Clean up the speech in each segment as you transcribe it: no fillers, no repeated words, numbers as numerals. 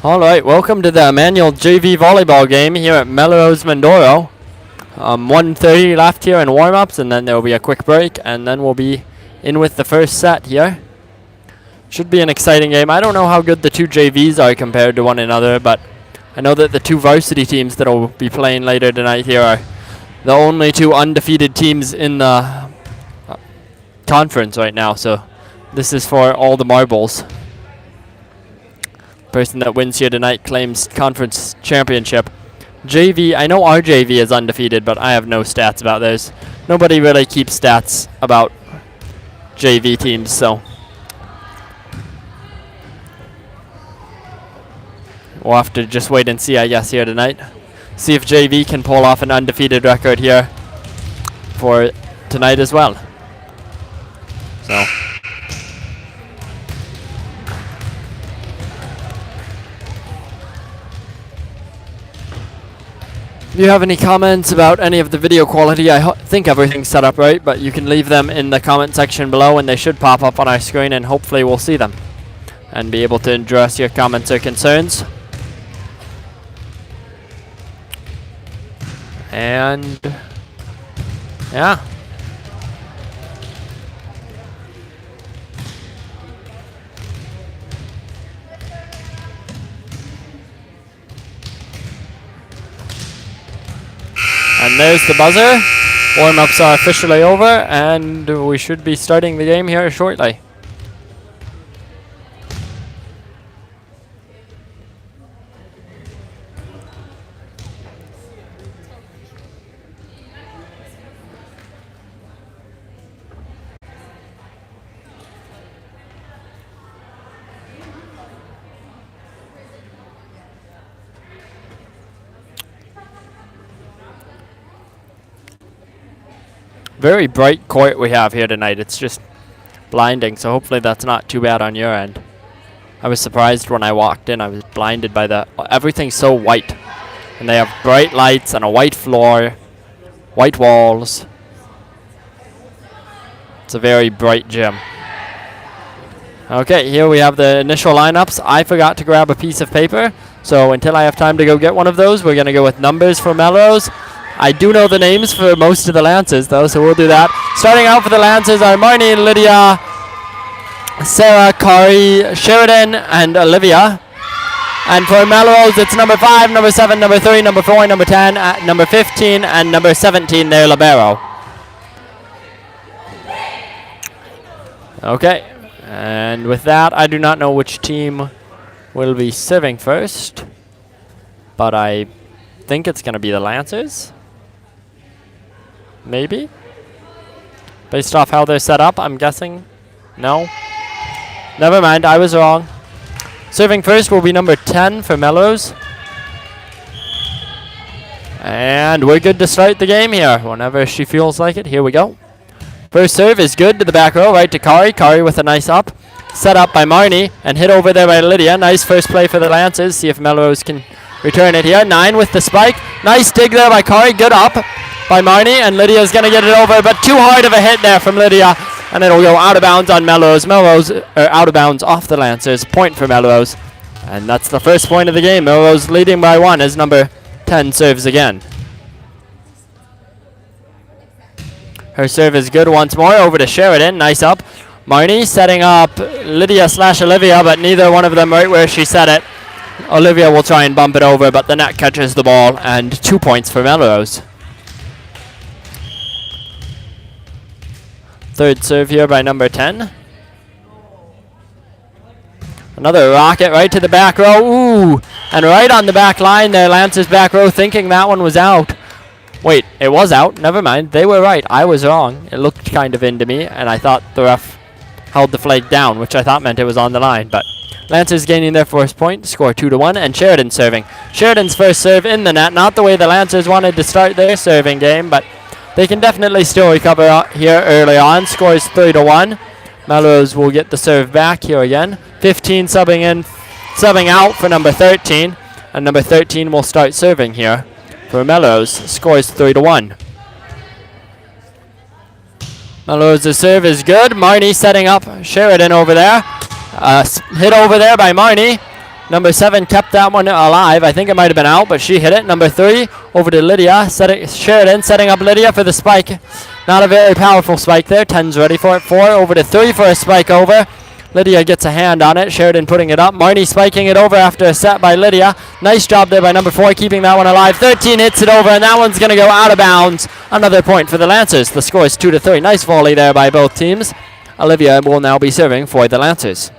Alright, welcome to the Immanuel JV volleyball game here at Melrose, Mindoro. 1:30 left here in warm-ups, and then there will be a quick break, and then we'll be in with the first set here. Should be an exciting game. I don't know how good the two JVs are compared to one another, but I know that the two varsity teams that will be playing later tonight here are the only two undefeated teams in the conference right now, so this is for all the marbles. Person that wins here tonight claims conference championship. JV, I know our JV is undefeated, but I have no stats about theirs. Nobody really keeps stats about JV teams, so we'll have to just wait and see, I guess, here tonight. See if JV can pull off an undefeated record here for tonight as well. So if you have any comments about any of the video quality, I think everything's set up right, but you can leave them in the comment section below and they should pop up on our screen, and hopefully we'll see them and be able to address your comments or concerns. And yeah. And there's the buzzer. Warm-ups are officially over, and we should be starting the game here shortly. Very bright court we have here tonight. It's just blinding, so hopefully that's not too bad on your end. I was surprised when I walked in. I was blinded by everything's so white. And they have bright lights and a white floor, white walls. It's a very bright gym. Okay, here we have the initial lineups. I forgot to grab a piece of paper, so until I have time to go get one of those, we're going to go with numbers for Melrose. I do know the names for most of the Lancers, though, so we'll do that. Starting out for the Lancers are Marnie, Lydia, Sarah, Kari, Sheridan, and Olivia. And for Melrose, it's number 5, number 7, number 3, number 4, number 10, number 15, and number 17, their libero. Okay, and with that, I do not know which team will be serving first, but I think it's going to be the Lancers. Maybe? Based off how they're set up, I'm guessing. No? Never mind, I was wrong. Serving first will be number 10 for Melrose. And we're good to start the game here. Whenever she feels like it, here we go. First serve is good to the back row, right to Kari. Kari with a nice up. Set up by Marnie and hit over there by Lydia. Nice first play for the Lancers. See if Melrose can return it here. 9 with the spike. Nice dig there by Kari. Good up by Marnie, and Lydia's going to get it over, but too hard of a hit there from Lydia, and it'll go out of bounds on Melrose. Melrose out of bounds off the Lancers. Point for Melrose, and that's the first point of the game. Melrose leading by 1 as number 10 serves again. Her serve is good once more. Over to Sheridan. Nice up. Marnie setting up Lydia/Olivia, but neither one of them right where she set it. Olivia will try and bump it over, but the net catches the ball, and 2 points for Melrose. Third serve here by number 10. Another rocket right to the back row. Ooh, and right on the back line there, Lance's back row thinking that one was out. Wait, it was out. Never mind. They were right. I was wrong. It looked kind of in to me, and I thought the ref held the flag down, which I thought meant it was on the line. But Lancers gaining their first point, score 2-1, and Sheridan serving. Sheridan's first serve in the net. Not the way the Lancers wanted to start their serving game, but they can definitely still recover here early on. Scores 3-1. Melrose will get the serve back here again. 15 subbing out for number 13. And number 13 will start serving here for Melrose. Scores 3-1. Melrose's serve is good. Marnie setting up Sheridan over there. Hit over there by Marnie. Number 7 kept that one alive. I think it might have been out, but she hit it. Number 3 over to Lydia. Sheridan setting up Lydia for the spike. Not a very powerful spike there. 10's ready for it. 4 over to 3 for a spike over. Lydia gets a hand on it. Sheridan putting it up. Marnie spiking it over after a set by Lydia. Nice job there by number 4, keeping that one alive. 13 hits it over, and that one's going to go out of bounds. Another point for the Lancers. The score is 2-3. Nice volley there by both teams. Olivia will now be serving for the Lancers.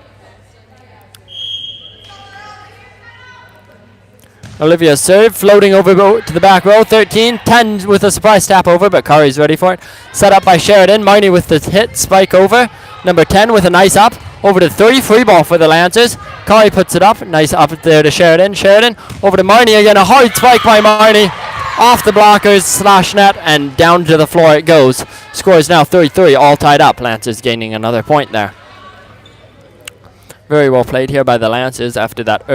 Olivia's serve, floating over to the back row. 13, 10 with a surprise tap over, but Kari's ready for it. Set up by Sheridan. Marnie with the hit, spike over. Number 10 with a nice up. Over to 3, free ball for the Lancers. Kari puts it up. Nice up there to Sheridan. Sheridan over to Marnie again. A hard spike by Marnie. Off the blockers / net and down to the floor it goes. Score is now 3-3, all tied up. Lancers gaining another point there. Very well played here by the Lancers after that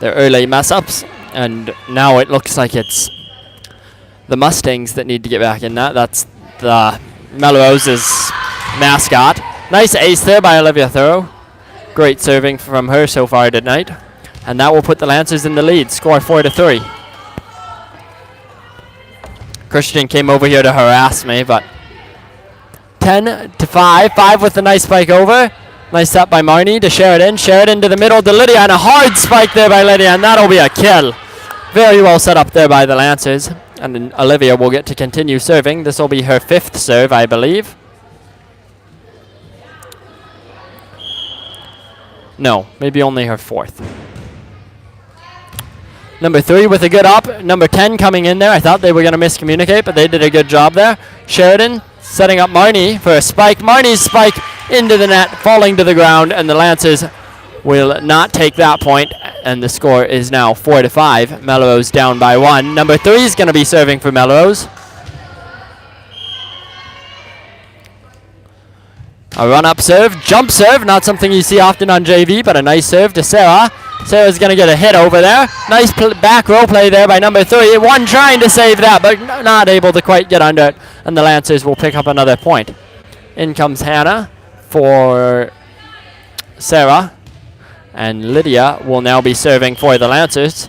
their early mess-ups, and now it looks like it's the Mustangs that need to get back in that. That's the Melrose's mascot. Nice ace there by Olivia Thoreau. Great serving from her so far tonight, and that will put the Lancers in the lead. Score 4-3. Christian came over here to harass me, but 10-5. 5 with a nice spike over. Nice up by Marnie to Sheridan. Sheridan to the middle to Lydia, and a hard spike there by Lydia, and that'll be a kill. Very well set up there by the Lancers. And then Olivia will get to continue serving. This will be her 5th serve, I believe. No, maybe only her 4th. Number 3 with a good up. Number 10 coming in there. I thought they were going to miscommunicate, but they did a good job there. Sheridan setting up Marnie for a spike. Marnie's spike into the net, falling to the ground, and the Lancers will not take that point, and the score is now 4-5. Melrose down by 1. Number 3 is going to be serving for Melrose. A run-up serve, jump serve, not something you see often on JV, but a nice serve to Sarah. Sarah's going to get a hit over there. Nice back row play there by number 3. One trying to save that, but not able to quite get under it, and the Lancers will pick up another point. In comes Hannah for Sarah, and Lydia will now be serving for the Lancers.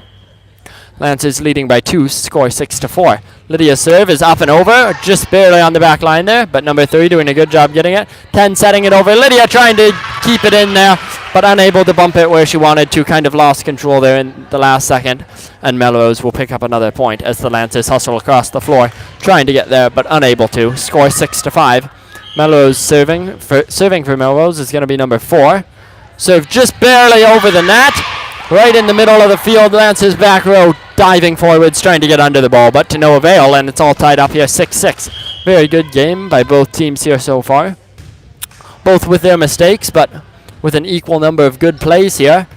Lancers leading by 2, score 6-4. Lydia's serve is up and over, just barely on the back line there, but number 3 doing a good job getting it. 10 setting it over. Lydia trying to keep it in there, but unable to bump it where she wanted to. Kind of lost control there in the last second, and Melrose will pick up another point as the Lancers hustle across the floor, trying to get there, but unable to. Score 6-5. Melrose serving for Melrose is going to be number 4. Serve just barely over the net. Right in the middle of the field, Lancers back row diving forwards, trying to get under the ball, but to no avail, and it's all tied up here, 6-6. Very good game by both teams here so far. Both with their mistakes, but with an equal number of good plays here.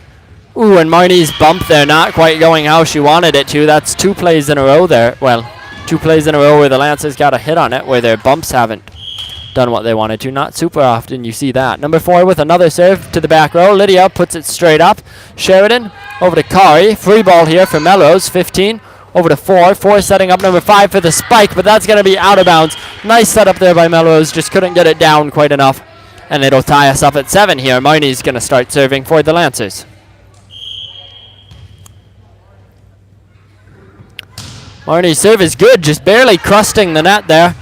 Ooh, and Marnie's bump there, not quite going how she wanted it to. That's 2 plays in a row there. Well, 2 plays in a row where the Lancers got a hit on it, where their bumps haven't done what they wanted to. Not super often you see that. Number 4 with another serve to the back row. Lydia puts it straight up. Sheridan over to Kari. Free ball here for Melrose. 15 over to 4. 4 setting up number 5 for the spike, but that's going to be out of bounds. Nice setup there by Melrose. Just couldn't get it down quite enough. And it'll tie us up at 7 here. Marnie's going to start serving for the Lancers. Marnie's serve is good. Just barely crusting the net there.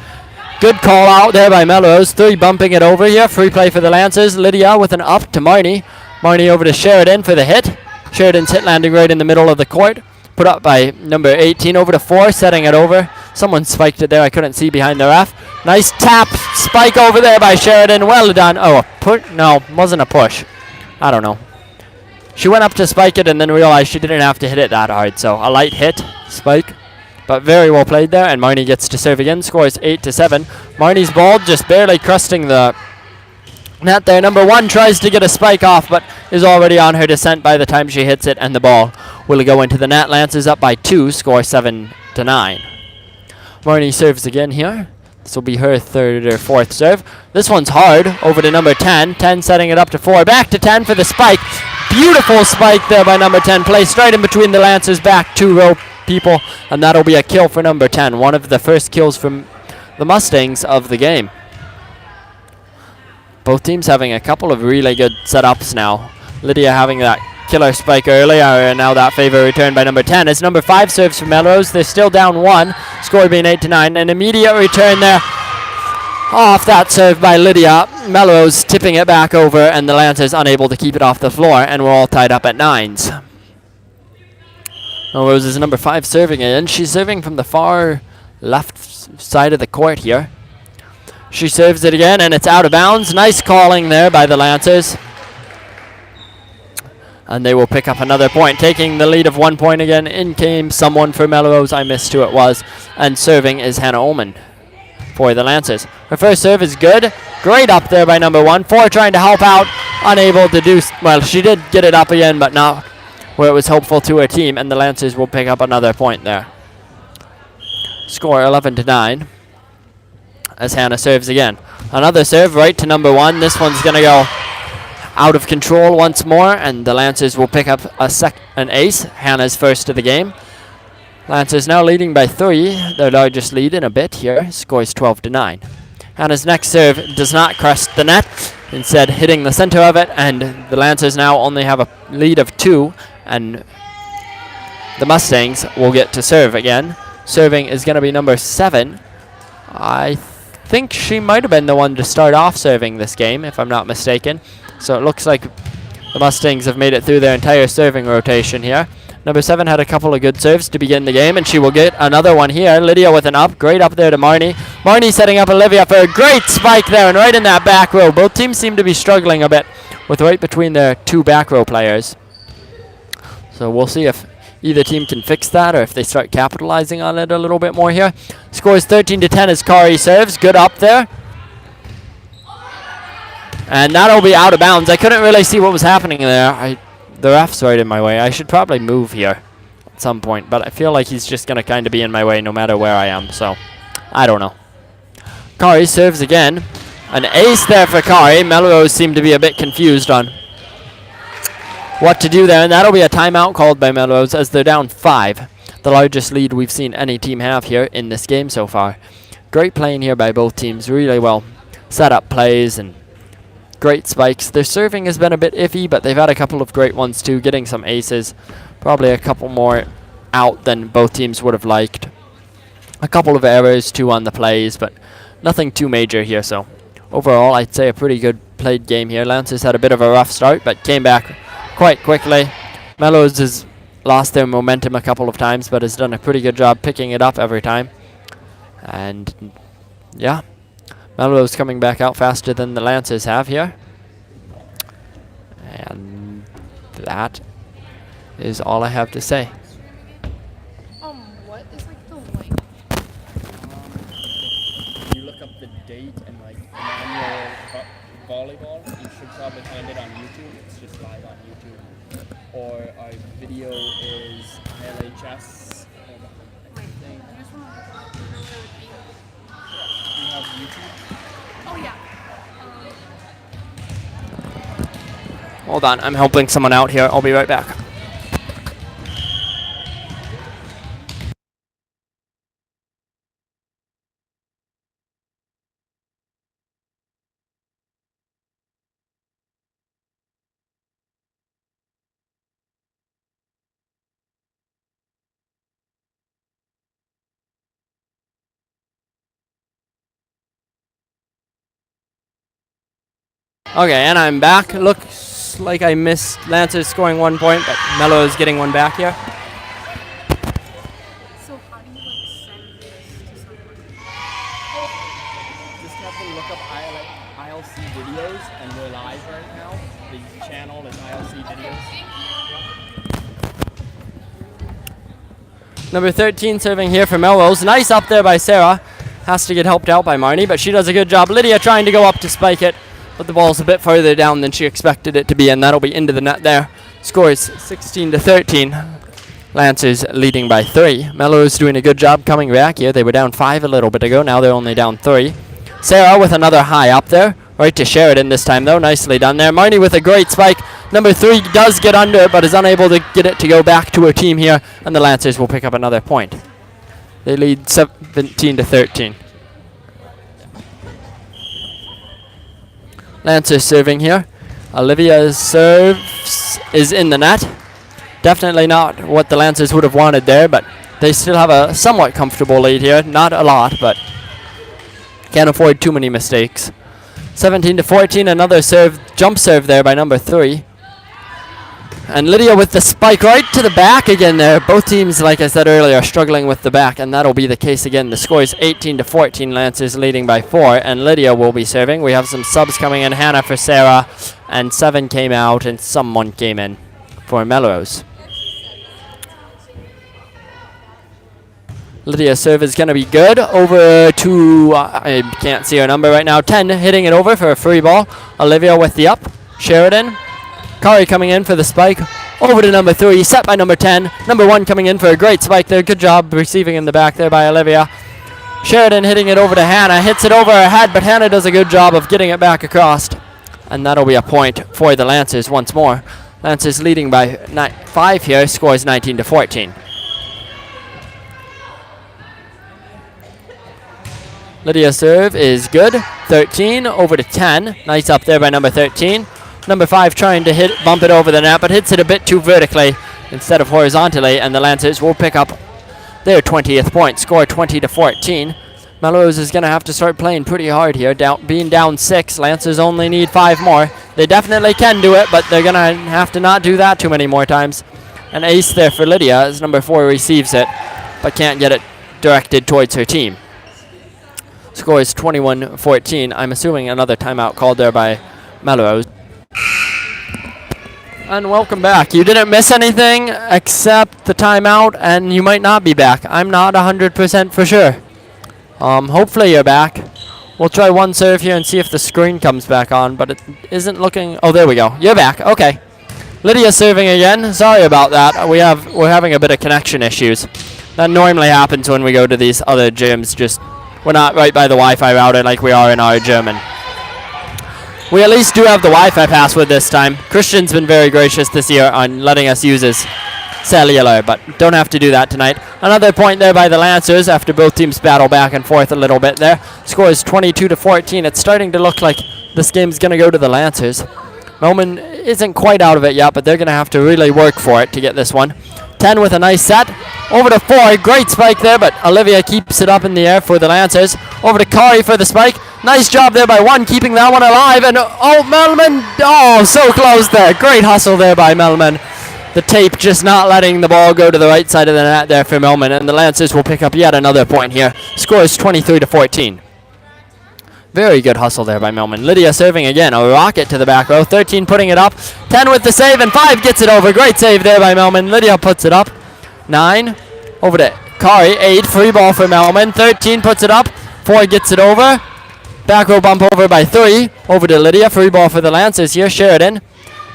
Good call out there by Melrose. 3 bumping it over here. Free play for the Lancers. Lydia with an up to Marnie. Marnie over to Sheridan for the hit. Sheridan's hit landing right in the middle of the court. Put up by number 18 over to 4, setting it over. Someone spiked it there. I couldn't see behind the ref. Nice tap spike over there by Sheridan. Well done. Oh, no, wasn't a push. I don't know. She went up to spike it and then realized she didn't have to hit it that hard. So a light hit, spike. But very well played there, and Marnie gets to serve again. Scores 8-7. Marnie's ball just barely crusting the net there. Number 1 tries to get a spike off, but is already on her descent by the time she hits it, and the ball will go into the net. Lancers up by 2, score 7-9. Marnie serves again here. This will be her 3rd or 4th serve. This one's hard. Over to number 10. 10 setting it up to 4. Back to 10 for the spike. Beautiful spike there by number 10. Placed right in between the Lancers' back 2 row people, and that'll be a kill for number 10. One of the first kills from the Mustangs of the game. Both teams having a couple of really good setups now. Lydia having that killer spike earlier, and now that favor returned by number 10 as number 5 serves for Melrose. They're still down 1, score being 8-9. An immediate return there off that serve by Lydia. Melrose tipping it back over, and the Lancers unable to keep it off the floor, and we're all tied up at 9s. Melrose is number 5 serving in. She's serving from the far left side of the court here. She serves it again, and it's out of bounds. Nice calling there by the Lancers. And they will pick up another point, taking the lead of 1 point again. In came someone for Melrose. I missed who it was. And serving is Hannah Ullman for the Lancers. Her first serve is good. Great up there by number 1. 4 trying to help out. Unable to do, well, she did get it up again, but not where it was hopeful to her team. And the Lancers will pick up another point there. Score 11-9 as Hannah serves again. Another serve right to number 1. This one's going to go out of control once more, and the Lancers will pick up an ace. Hannah's first of the game. Lancers now leading by 3, their largest lead in a bit here. Scores 12-9. Hannah's next serve does not crest the net, instead hitting the center of it, and the Lancers now only have a lead of 2, and the Mustangs will get to serve again. Serving is going to be number 7. I think she might have been the one to start off serving this game, if I'm not mistaken. So it looks like the Mustangs have made it through their entire serving rotation here. Number 7 had a couple of good serves to begin the game, and she will get another one here. Lydia with an up. Great up there to Marnie. Marnie setting up Olivia for a great spike there, and right in that back row. Both teams seem to be struggling a bit with right between their 2 back row players. So we'll see if either team can fix that or if they start capitalizing on it a little bit more here. Scores 13-10 as Kari serves. Good up there. And that'll be out of bounds. I couldn't really see what was happening there. The ref's right in my way. I should probably move here at some point, but I feel like he's just going to kind of be in my way no matter where I am, so I don't know. Kari serves again. An ace there for Kari. Melrose seemed to be a bit confused on what to do there, and that'll be a timeout called by Melrose as they're down 5. The largest lead we've seen any team have here in this game so far. Great playing here by both teams. Really well set up plays and great spikes. Their serving has been a bit iffy, but they've had a couple of great ones too, getting some aces. Probably a couple more out than both teams would have liked. A couple of errors too on the plays, but nothing too major here. So overall, I'd say a pretty good played game here. Lancers had a bit of a rough start, but came back quite quickly. Melrose has lost their momentum a couple of times, but has done a pretty good job picking it up every time. And yeah, Melrose coming back out faster than the Lancers have here. And that is all I have to say. What is like the link? You look up the date and like Immanuel Volleyball, you should probably find it on YouTube. It's just live on YouTube. Or our video is LHS. Wait, I just want to You have YouTube? Oh yeah. Hold on, I'm helping someone out here. I'll be right back. Okay, and I'm back. Looks like I missed Lancers scoring 1 point, but Melrose getting one back here. So how do you like send this to someone? Just have to look up ILC videos, and we're live right now. The channel is ILC videos. Number 13 serving here for Melrose. Nice up there by Sarah. Has to get helped out by Marnie, but she does a good job. Lydia trying to go up to spike it, but the ball's a bit further down than she expected it to be, and that'll be into the net there. Scores 16-13. Lancers leading by 3. Melrose doing a good job coming back here. They were down 5 a little bit ago. Now they're only down 3. Sarah with another high up there. Right to Sheridan this time, though. Nicely done there. Marnie with a great spike. Number 3 does get under, but is unable to get it to go back to her team here, and the Lancers will pick up another point. They lead 17-13. Lancers serving here. Olivia's serve is in the net. Definitely not what the Lancers would have wanted there, but they still have a somewhat comfortable lead here. Not a lot, but can't afford too many mistakes. 17-14, another serve, jump serve there by number 3. And Lydia with the spike right to the back again there. Both teams, like I said earlier, are struggling with the back, and that'll be the case again. The score is 18-14, Lancers leading by 4, and Lydia will be serving. We have some subs coming in. Hannah for Sarah, and 7 came out, and someone came in for Melrose. Lydia's serve is going to be good. Over to, I can't see her number right now, 10, hitting it over for a free ball. Olivia with the up. Sheridan. Kari coming in for the spike. Over to number 3, set by number 10. Number 1 coming in for a great spike there. Good job receiving in the back there by Olivia. Sheridan hitting it over to Hannah. Hits it over her head, but Hannah does a good job of getting it back across. And that'll be a point for the Lancers once more. Lancers leading by 5 here. Scores 19-14. Lydia's serve is good. 13 over to 10. Nice up there by number 13. Number 5 trying to bump it over the net, but hits it a bit too vertically instead of horizontally, and the Lancers will pick up their 20th point. Score 20-14. Melrose is going to have to start playing pretty hard here. Being down 6, Lancers only need 5 more. They definitely can do it, but they're going to have to not do that too many more times. An ace there for Lydia as number 4 receives it, but can't get it directed towards her team. Score is 21-14. I'm assuming another timeout called there by Melrose. And welcome back. You didn't miss anything except the timeout, and you might not be back. I'm not 100% for sure. Hopefully you're back. We'll try one serve here and see if the screen comes back on, but it isn't looking... Oh, there we go. You're back. Okay. Lydia serving again. Sorry about that. We're having a bit of connection issues. That normally happens when we go to these other gyms. Just we're not right by the Wi-Fi router like we are in our gym, and we at least do have the Wi-Fi password this time. Christian's been very gracious this year on letting us use his cellular, but don't have to do that tonight. Another point there by the Lancers after both teams battle back and forth a little bit there. Score is 22-14. It's starting to look like this game's going to go to the Lancers. Melman isn't quite out of it yet, but they're going to have to really work for it to get this one. 10 with a nice set. Over to 4. Great spike there, but Olivia keeps it up in the air for the Lancers. Over to Kari for the spike. Nice job there by 1, keeping that one alive. And oh, Melman. Oh, so close there. Great hustle there by Melman. The tape just not letting the ball go to the right side of the net there for Melman. And the Lancers will pick up yet another point here. Score is 23-14. Very good hustle there by Melman. Lydia serving again. A rocket to the back row. 13 putting it up. 10 with the save, and 5 gets it over. Great save there by Melman. Lydia puts it up. 9 over to Kari. 8 free ball for Melman. 13 puts it up. 4 gets it over. Back row bump over by 3. Over to Lydia. Free ball for the Lancers here. Sheridan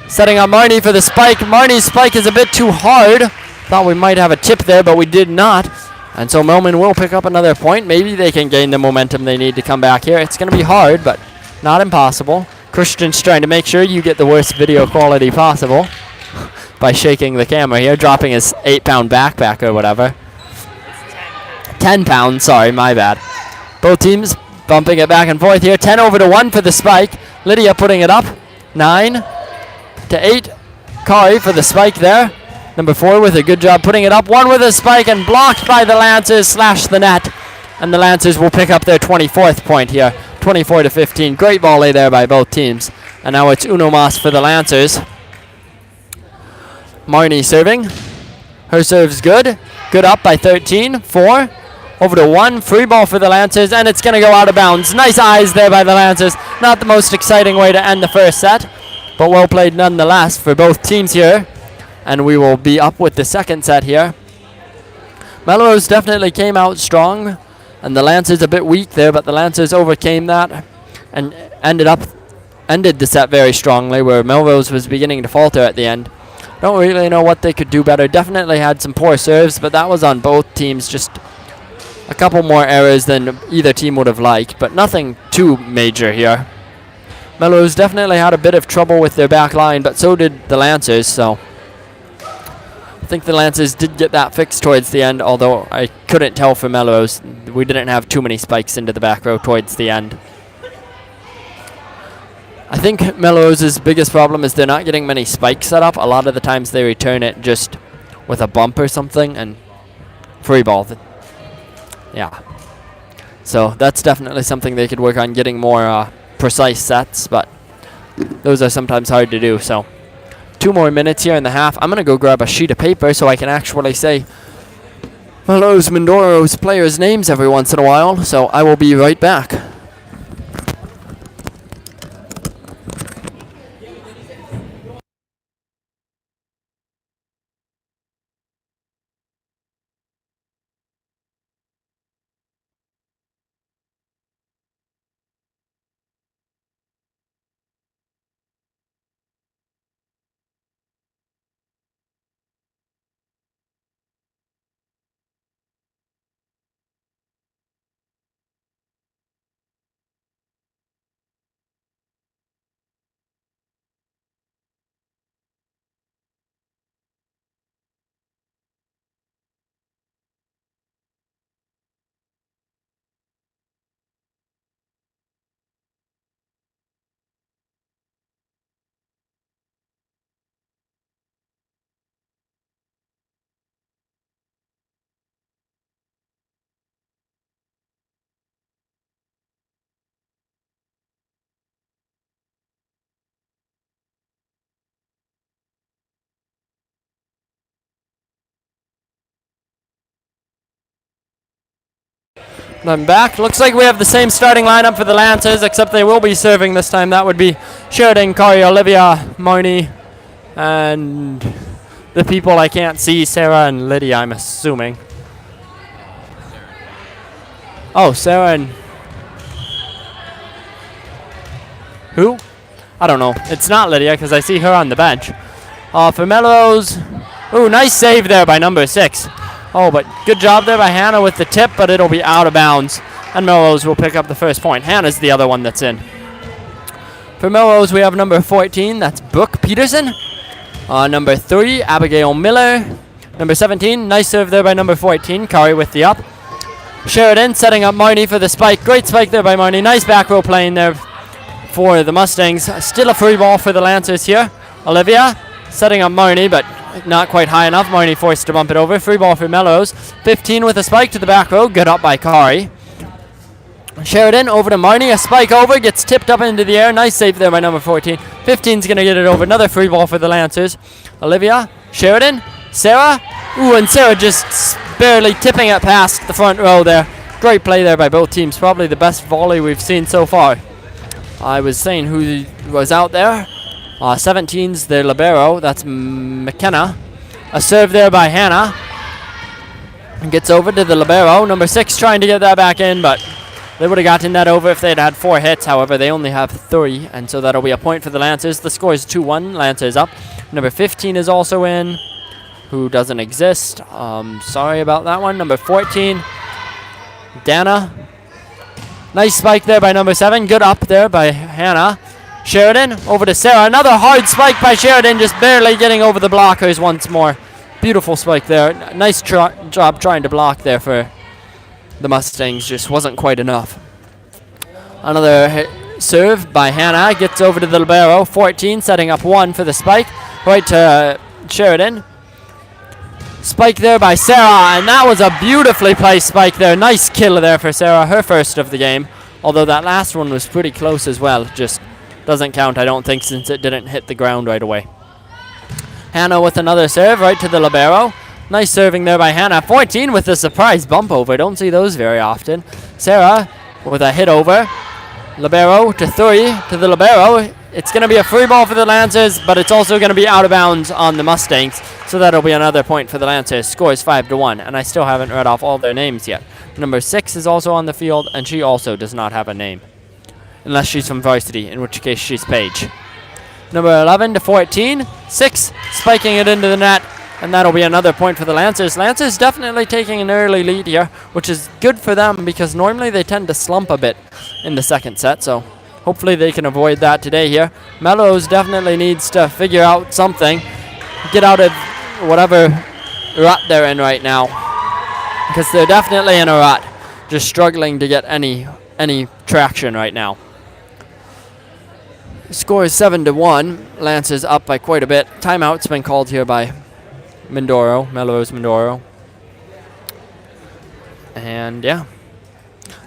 setting up Marnie for the spike. Marnie's spike is a bit too hard. Thought we might have a tip there, but we did not. And so Melman will pick up another point. Maybe they can gain the momentum they need to come back here. It's going to be hard, but not impossible. Christian's trying to make sure you get the worst video quality possible by shaking the camera here, dropping his 8-pound backpack or whatever. 10 pounds, sorry, my bad. Both teams bumping it back and forth here. 10 over to 1 for the spike. Lydia putting it up. 9 to 8. Kari for the spike there. Number 4 with a good job putting it up. 1 with a spike and blocked by the Lancers, slash the net. And the Lancers will pick up their 24th point here. 24-15. Great volley there by both teams. And now it's Uno Mas for the Lancers. Marnie serving. Her serve's good. Good up by 13. 4. Over to 1. Free ball for the Lancers. And it's going to go out of bounds. Nice eyes there by the Lancers. Not the most exciting way to end the first set, but well played nonetheless for both teams here. And we will be up with the second set here. Melrose definitely came out strong, and the Lancers a bit weak there, but the Lancers overcame that and ended the set very strongly, where Melrose was beginning to falter at the end. Don't really know what they could do better. Definitely had some poor serves, but that was on both teams. Just a couple more errors than either team would have liked, but nothing too major here. Melrose definitely had a bit of trouble with their back line, but so did the Lancers, so I think the Lancers did get that fixed towards the end, although I couldn't tell for Melrose. We didn't have too many spikes into the back row towards the end. I think Melrose's biggest problem is they're not getting many spikes set up. A lot of the times they return it just with a bump or something and free ball. Yeah. So that's definitely something they could work on, getting more precise sets, but those are sometimes hard to do. So 2 more minutes here in the half. I'm going to go grab a sheet of paper so I can actually say Melrose Mindoro's players' names every once in a while. So I will be right back. I'm back. Looks like we have the same starting lineup for the Lancers, except they will be serving this time. That would be Sheridan, Kari, Olivia, Marnie, and the people I can't see, Sarah and Lydia, I'm assuming. Oh, Sarah and... who? I don't know. It's not Lydia because I see her on the bench. For Melrose... ooh, nice save there by number 6. Oh, but good job there by Hannah with the tip, but it'll be out of bounds. And Melrose will pick up the first point. Hannah's the other one that's in. For Melrose, we have number 14. That's Brooke Peterson. Number 3, Abigail Miller. Number 17, nice serve there by number 14. Kari with the up. Sheridan setting up Marnie for the spike. Great spike there by Marnie. Nice back row playing there for the Mustangs. Still a free ball for the Lancers here. Olivia setting up Marnie, but not quite high enough. Marnie forced to bump it over. Free ball for Melrose. 15 with a spike to the back row. Good up by Kari. Sheridan over to Marnie. A spike over. Gets tipped up into the air. Nice save there by number 14. 15's going to get it over. Another free ball for the Lancers. Olivia. Sheridan. Sarah. Ooh, and Sarah just barely tipping it past the front row there. Great play there by both teams. Probably the best volley we've seen so far. I was saying who was out there. 17's the libero. That's McKenna. A serve there by Hannah. And gets over to the libero. Number 6 trying to get that back in, but they would have gotten that over if they'd had 4 hits. However, they only have 3, and so that'll be a point for the Lancers. The score is 2-1. Lancers up. Number 15 is also in, who doesn't exist. Sorry about that one. Number 14, Dana. Nice spike there by number 7. Good up there by Hannah. Sheridan over to Sarah. Another hard spike by Sheridan, just barely getting over the blockers once more. Beautiful spike there. Nice job trying to block there for the Mustangs. Just wasn't quite enough. Another serve by Hannah. Gets over to the libero. 14 setting up 1 for the spike. Right to Sheridan. Spike there by Sarah, and that was a beautifully placed spike there. Nice kill there for Sarah, her first of the game. Although that last one was pretty close as well. Just doesn't count, I don't think, since it didn't hit the ground right away. Hannah with another serve right to the libero. Nice serving there by Hannah. 14 with a surprise bump over. Don't see those very often. Sarah with a hit over. Libero to 3 to the libero. It's going to be a free ball for the Lancers, but it's also going to be out of bounds on the Mustangs. So that'll be another point for the Lancers. Score is 5-1, and I still haven't read off all their names yet. Number 6 is also on the field, and she also does not have a name. Unless she's from varsity, in which case she's Paige. Number 11 to 14. 6 spiking it into the net, and that'll be another point for the Lancers. Lancers definitely taking an early lead here, which is good for them because normally they tend to slump a bit in the second set, so hopefully they can avoid that today here. Melrose definitely needs to figure out something, get out of whatever rut they're in right now, because they're definitely in a rut, just struggling to get any traction right now. Score is 7-1. Lancers up by quite a bit. Timeout's been called here by Melrose Mindoro. And yeah,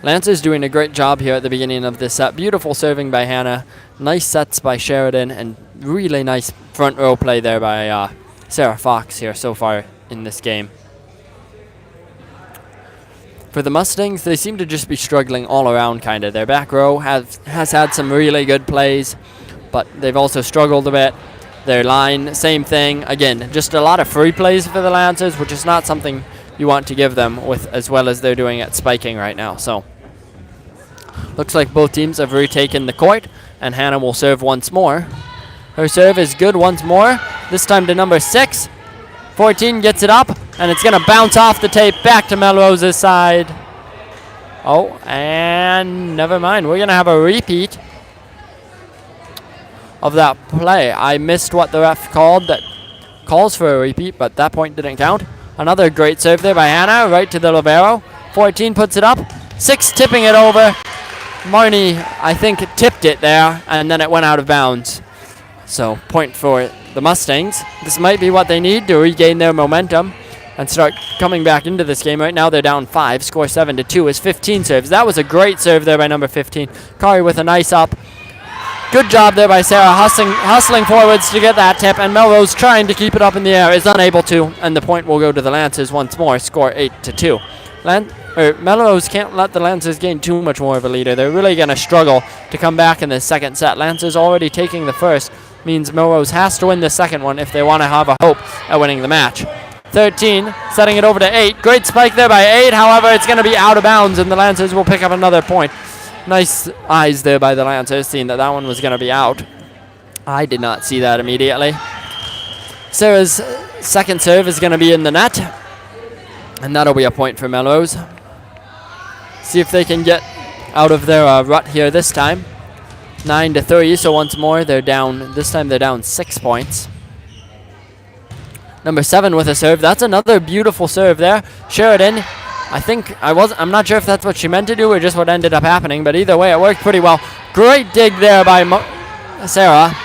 Lancers doing a great job here at the beginning of this set. Beautiful serving by Hannah. Nice sets by Sheridan, and really nice front row play there by Sarah Fox here so far in this game. For the Mustangs, they seem to just be struggling all around, kind of. Their back row has had some really good plays, but they've also struggled a bit. Their line, same thing. Again, just a lot of free plays for the Lancers, which is not something you want to give them with as well as they're doing at spiking right now. So, looks like both teams have retaken the court, and Hannah will serve once more. Her serve is good once more, this time to number 6. 14 gets it up, and it's going to bounce off the tape back to Melrose's side. Oh, and never mind. We're going to have a repeat of that play. I missed what the ref called that calls for a repeat, but that point didn't count. Another great serve there by Hannah, right to the libero. 14 puts it up. 6 tipping it over. Marnie, I think, tipped it there, and then it went out of bounds. So, point for the Mustangs. This might be what they need to regain their momentum and start coming back into this game. Right now they're down 5. Score 7-2 is 15 serves. That was a great serve there by number 15. Kari with a nice up. Good job there by Sarah, hustling forwards to get that tip, and Melrose trying to keep it up in the air is unable to, and the point will go to the Lancers once more. Score 8-2. Melrose can't let the Lancers gain too much more of a lead. They're really going to struggle to come back in the second set. Lancers already taking the first means Melrose has to win the second one if they want to have a hope at winning the match. 13, setting it over to 8. Great spike there by 8. However, it's going to be out of bounds, and the Lancers will pick up another point. Nice eyes there by the Lancers, seeing that that one was going to be out. I did not see that immediately. Sarah's second serve is going to be in the net, and that'll be a point for Melrose. See if they can get out of their rut here this time. 9-3, so once more they're down. This time they're down 6 points. Number 7 with a serve. That's another beautiful serve there. Sheridan, I'm not sure if that's what she meant to do or just what ended up happening, but either way it worked pretty well. Great dig there by Sarah.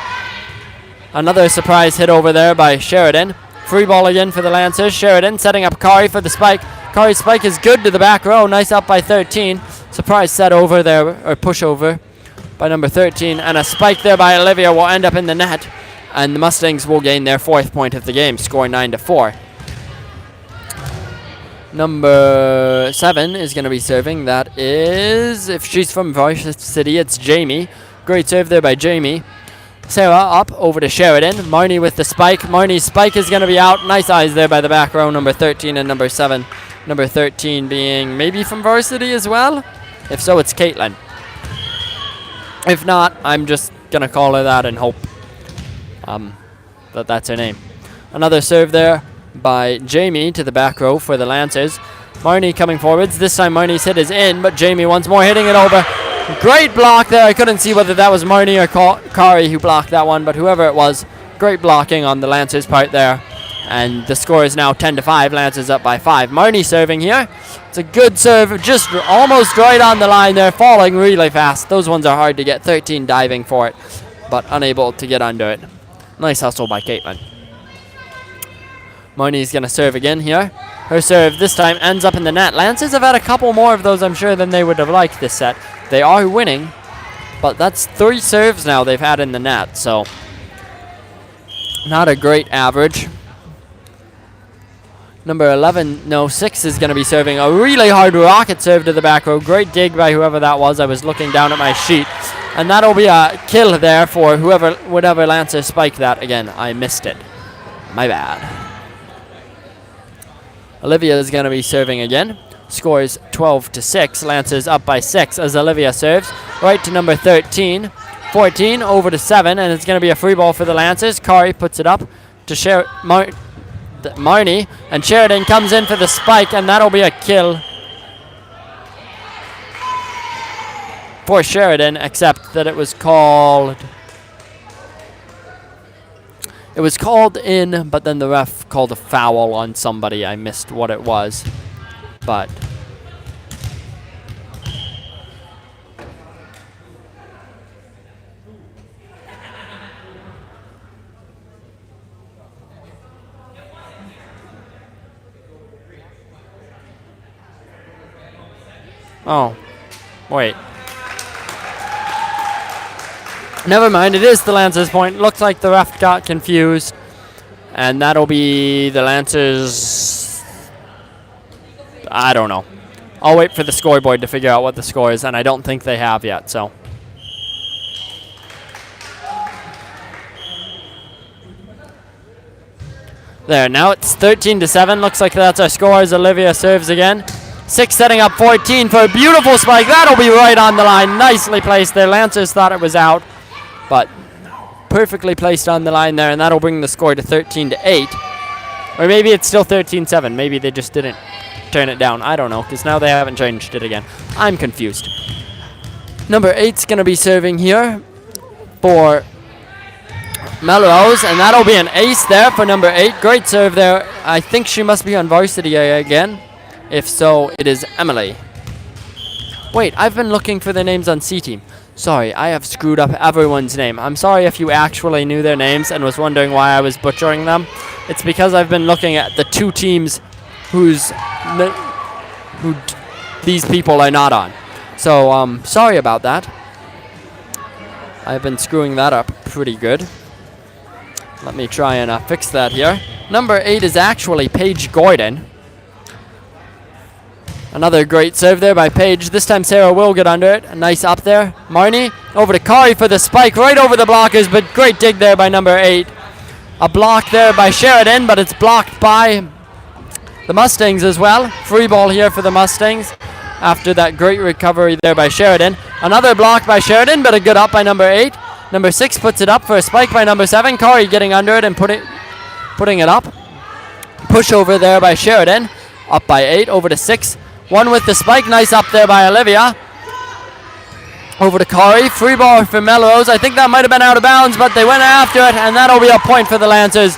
Another surprise hit over there by Sheridan. Free ball again for the Lancers. Sheridan setting up Kari for the spike. Kari's spike is good to the back row. Nice up by 13. Surprise set over there, or push over by number 13. And a spike there by Olivia will end up in the net. And the Mustangs will gain their 4th point of the game, score 9-4. Number 7 is going to be serving. That is, if she's from Varsity, it's Jamie. Great serve there by Jamie. Sarah up over to Sheridan. Marnie with the spike. Marnie's spike is going to be out. Nice eyes there by the back row, number 13 and number 7. Number 13 being maybe from Varsity as well. If so, it's Caitlin. If not, I'm just going to call her that and hope that's her name. Another serve there by Jamie to the back row for the Lancers. Marnie coming forwards. This time Marnie's hit is in, but Jamie once more hitting it over. Great block there. I couldn't see whether that was Marnie or Kari who blocked that one, but whoever it was, great blocking on the Lancers' part there. And the score is now 10-5. Lancers up by 5. Marnie serving here. It's a good serve, just almost right on the line there, falling really fast. Those ones are hard to get. 13 diving for it, but unable to get under it. Nice hustle by Caitlin. Marnie's going to serve again here. Her serve this time ends up in the net. Lancers have had a couple more of those, I'm sure, than they would have liked this set. They are winning, but that's 3 serves now they've had in the net, so not a great average. Number 6 is going to be serving a really hard rocket serve to the back row. Great dig by whoever that was. I was looking down at my sheet. And that'll be a kill there for whatever Lancer spiked that. Again, I missed it. My bad. Olivia is going to be serving again. Scores 12-6. Lancers up by 6 as Olivia serves. Right to number 13. 14 over to 7, and it's going to be a free ball for the Lancers. Kari puts it up to Marnie, and Sheridan comes in for the spike, and that'll be a kill for Sheridan, except that it was called in, but then the ref called a foul on somebody. I missed what it was, but Oh, wait. Never mind, it is the Lancers' point. Looks like the ref got confused. And that'll be the Lancers. I don't know. I'll wait for the scoreboard to figure out what the score is, and I don't think they have yet, so. There, now it's 13-7. Looks like that's our score as Olivia serves again. 6 setting up 14 for a beautiful spike. That'll be right on the line. Nicely placed there. Lancers thought it was out, but perfectly placed on the line there, and that'll bring the score to 13-8. Or maybe it's still 13-7. Maybe they just didn't turn it down. I don't know, because now they haven't changed it again. I'm confused. Number 8's going to be serving here for Melrose, and that'll be an ace there for number 8. Great serve there. I think she must be on varsity again. If so, it is Emily. Wait, I've been looking for the names on C team. Sorry, I have screwed up everyone's name. I'm sorry if you actually knew their names and was wondering why I was butchering them. It's because I've been looking at the 2 teams who these people are not on. So, sorry about that. I've been screwing that up pretty good. Let me try and fix that here. Number 8 is actually Paige Gordon. Another great serve there by Paige. This time Sarah will get under it. Nice up there. Marnie over to Kari for the spike. Right over the blockers, but great dig there by number 8. A block there by Sheridan, but it's blocked by the Mustangs as well. Free ball here for the Mustangs after that great recovery there by Sheridan. Another block by Sheridan, but a good up by number 8. Number 6 puts it up for a spike by number 7. Kari getting under it and putting it up. Push over there by Sheridan. Up by 8, over to 6. 1 with the spike. Nice up there by Olivia. Over to Kari. Free ball for Melrose. I think that might have been out of bounds, but they went after it, and that'll be a point for the Lancers.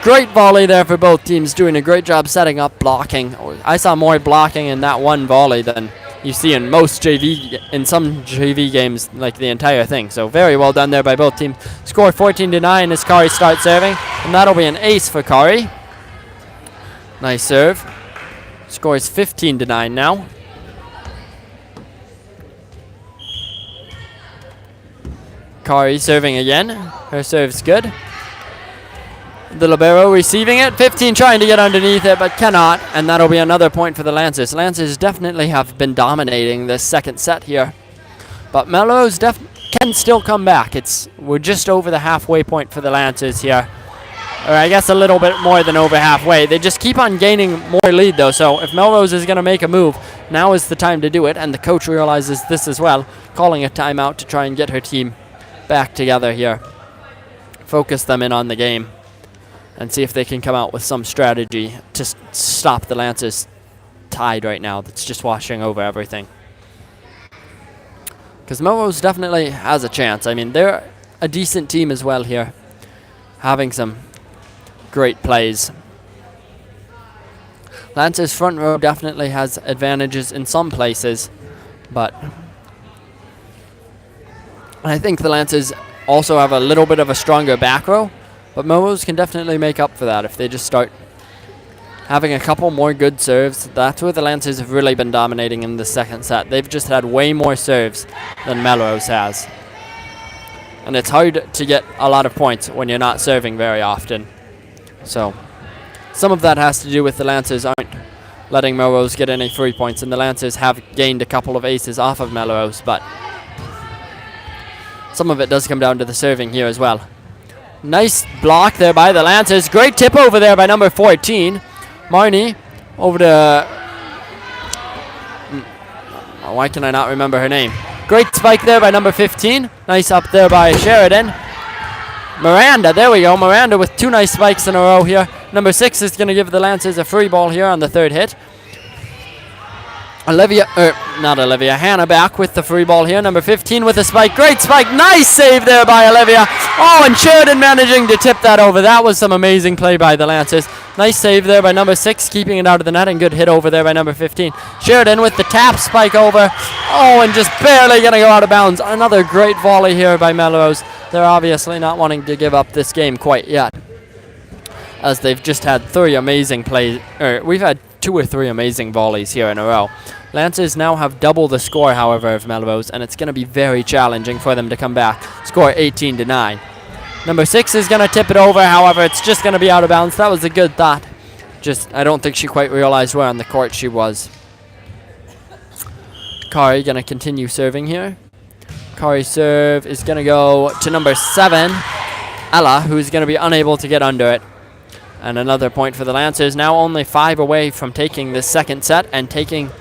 Great volley there for both teams, doing a great job setting up blocking. I saw more blocking in that one volley than you see in in some JV games, like the entire thing. So very well done there by both teams. Score 14-9 as Kari starts serving, and that'll be an ace for Kari. Nice serve. Score is 15-9 now. Kari serving again. Her serve's good. The libero receiving it. 15 trying to get underneath it, but cannot. And that'll be another point for the Lancers. Lancers definitely have been dominating this second set here. But Melrose can still come back. We're just over the halfway point for the Lancers here. Or I guess a little bit more than over halfway. They just keep on gaining more lead though. So if Melrose is going to make a move, now is the time to do it. And the coach realizes this as well, calling a timeout to try and get her team back together here. Focus them in on the game and see if they can come out with some strategy to stop the Lancers tide right now that's just washing over everything. Because Melrose definitely has a chance. I mean, they're a decent team as well here, having some great plays. Lancers front row definitely has advantages in some places, but I think the Lancers also have a little bit of a stronger back row, but Melrose can definitely make up for that if they just start having a couple more good serves. That's where the Lancers have really been dominating in the second set. They've just had way more serves than Melrose has. And it's hard to get a lot of points when you're not serving very often. So some of that has to do with the Lancers aren't letting Melrose get any free points, and the Lancers have gained a couple of aces off of Melrose, but some of it does come down to the serving here as well. Nice block there by the Lancers. Great tip over there by number 14. Marnie over to... why can I not remember her name? Great spike there by number 15. Nice up there by Sheridan. Miranda, there we go. Miranda with 2 nice spikes in a row here. Number 6 is going to give the Lancers a free ball here on the third hit. Hannah back with the free ball here. Number 15 with a spike. Great spike. Nice save there by Olivia. Oh, and Sheridan managing to tip that over. That was some amazing play by the Lancers. Nice save there by number 6, keeping it out of the net, and good hit over there by number 15. Sheridan with the tap spike over. Oh, and just barely going to go out of bounds. Another great volley here by Melrose. They're obviously not wanting to give up this game quite yet, as they've just had 3 amazing plays. We've had 2 or 3 amazing volleys here in a row. Lancers now have double the score, however, of Melrose, and it's going to be very challenging for them to come back. Score 18-9. Number 6 is going to tip it over, however, it's just going to be out of bounds. That was a good thought. Just, I don't think she quite realized where on the court she was. Kari going to continue serving here. Kari's serve is going to go to number 7, Ella, who's going to be unable to get under it. And another point for the Lancers. Now only 5 away from taking this second set and taking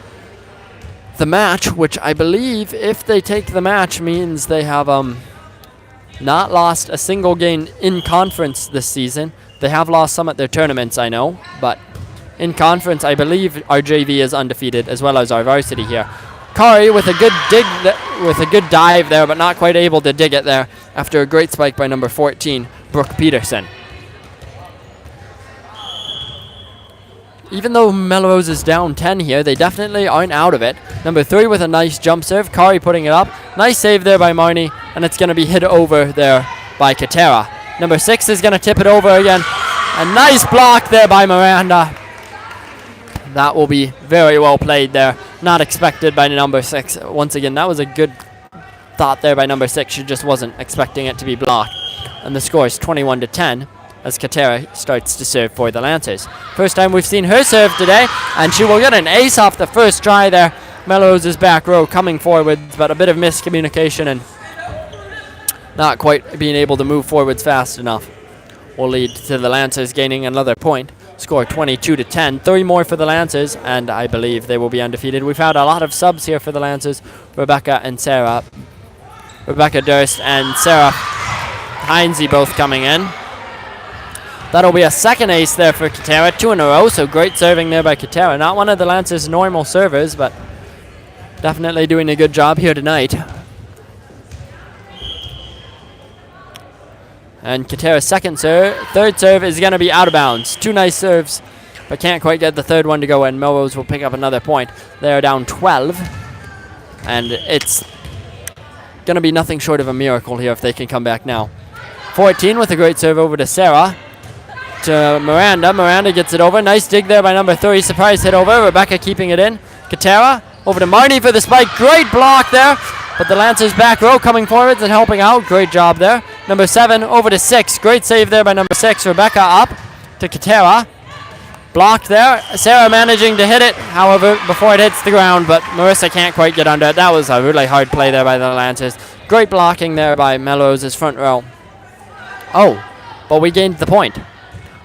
the match, which I believe if they take the match means they have not lost a single game in conference this season. They have lost some at their tournaments, I know, but in conference I believe our JV is undefeated as well as our varsity here. Kari with a good with a good dive there, but not quite able to dig it there after a great spike by number 14, Brooke Peterson. Even though Melrose is down 10 here, they definitely aren't out of it. Number 3 with a nice jump serve. Kari putting it up. Nice save there by Marnie, and it's going to be hit over there by Katera. Number 6 is going to tip it over again. A nice block there by Miranda. That will be very well played there. Not expected by number 6. Once again, that was a good thought there by number 6. She just wasn't expecting it to be blocked. And the score is 21-10. As Katera starts to serve for the Lancers. First time we've seen her serve today, and she will get an ace off the first try there. Melrose's back row coming forward, but a bit of miscommunication and not quite being able to move forwards fast enough will lead to the Lancers gaining another point. Score 22-10. 3 more for the Lancers, and I believe they will be undefeated. We've had a lot of subs here for the Lancers. Rebecca and Sarah. Rebecca Durst and Sarah Heinze both coming in. That'll be a second ace there for Katera, 2 in a row, so great serving there by Katera. Not one of the Lancers' normal servers, but definitely doing a good job here tonight. And Katera's third serve is going to be out of bounds. 2 nice serves, but can't quite get the third one to go, and Melrose will pick up another point. They're down 12, and it's going to be nothing short of a miracle here if they can come back now. 14 with a great serve over to Sarah. To Miranda. Miranda gets it over. Nice dig there by number 3. Surprise hit over. Rebecca keeping it in. Katera over to Marnie for the spike. Great block there. But the Lancers back row coming forwards and helping out. Great job there. Number 7 over to 6. Great save there by number 6. Rebecca up to Katera. Blocked there. Sarah managing to hit it, however, before it hits the ground, but Marissa can't quite get under it. That was a really hard play there by the Lancers. Great blocking there by Melrose's front row. Oh, but we gained the point.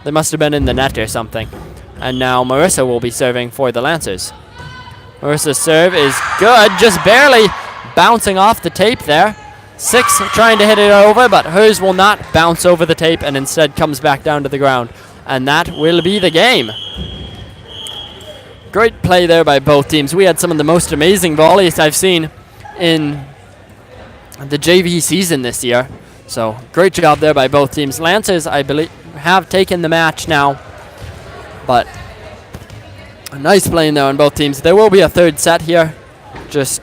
They must have been in the net or something. And now Marissa will be serving for the Lancers. Marissa's serve is good, just barely bouncing off the tape there. 6 trying to hit it over, but hers will not bounce over the tape and instead comes back down to the ground. And that will be the game. Great play there by both teams. We had some of the most amazing volleys I've seen in the JV season this year. So great job there by both teams. Lancers, I believe, have taken the match now, but a nice playing there on both teams. There will be a third set here, just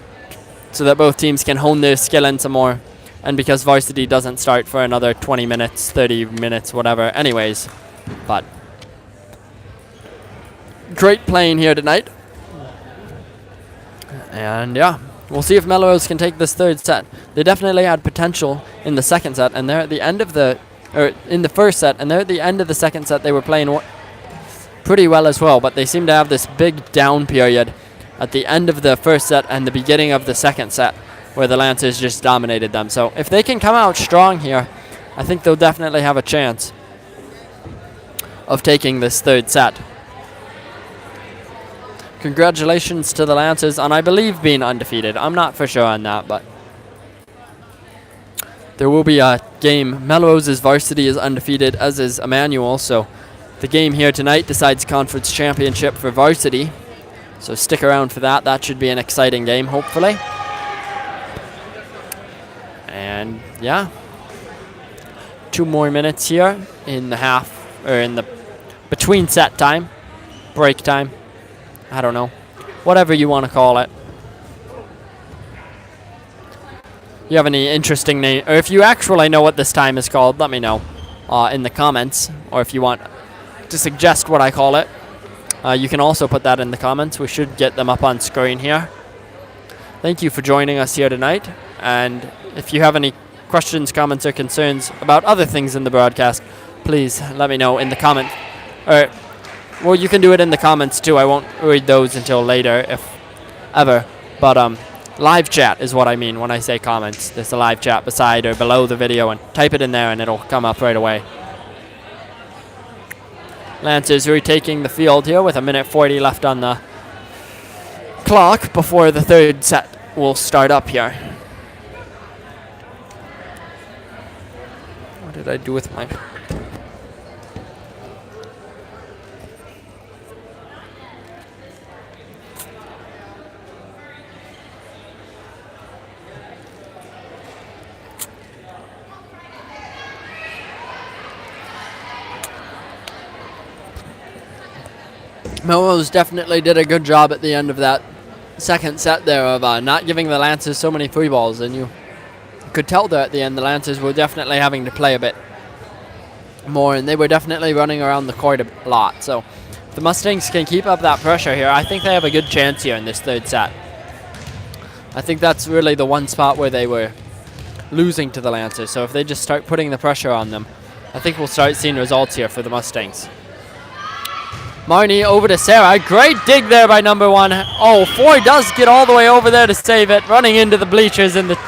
so that both teams can hone their skill in some more, and because varsity doesn't start for another 20 minutes, 30 minutes, whatever anyways. But great playing here tonight, and yeah, we'll see if Melrose can take this third set. They definitely had potential in the second set, and they're at the end of in the first set, and they're at the end of the second set. They were playing pretty well as well, but they seem to have this big down period at the end of the first set and the beginning of the second set where the Lancers just dominated them. So if they can come out strong here, I think they'll definitely have a chance of taking this third set. Congratulations to the Lancers on, I believe, being undefeated. I'm not for sure on that, but there will be a game. Melrose's varsity is undefeated, as is Immanuel, so the game here tonight decides conference championship for varsity. So stick around for that. That should be an exciting game, hopefully. And yeah, 2 more minutes here in the between set time, break time. I don't know, whatever you want to call it. You have any interesting name, or if you actually know what this time is called, let me know in the comments, or if you want to suggest what I call it. You can also put that in the comments. We should get them up on screen here. Thank you for joining us here tonight. And if you have any questions, comments, or concerns about other things in the broadcast, please let me know in the comment. Well, you can do it in the comments too. I won't read those until later, if ever. But live chat is what I mean when I say comments. There's a live chat beside or below the video, and type it in there and it'll come up right away. Lancers retaking the field here with 1:40 left on the clock before the third set will start up here. What did I do with my... Melrose definitely did a good job at the end of that second set there of not giving the Lancers so many free balls, and you could tell there at the end the Lancers were definitely having to play a bit more, and they were definitely running around the court a lot. So if the Mustangs can keep up that pressure here, I think they have a good chance here in this third set. I think that's really the one spot where they were losing to the Lancers, so if they just start putting the pressure on them, I think we'll start seeing results here for the Mustangs. Marnie over to Sarah. Great dig there by number 1. Oh, 4 does get all the way over there to save it, running into the bleachers in the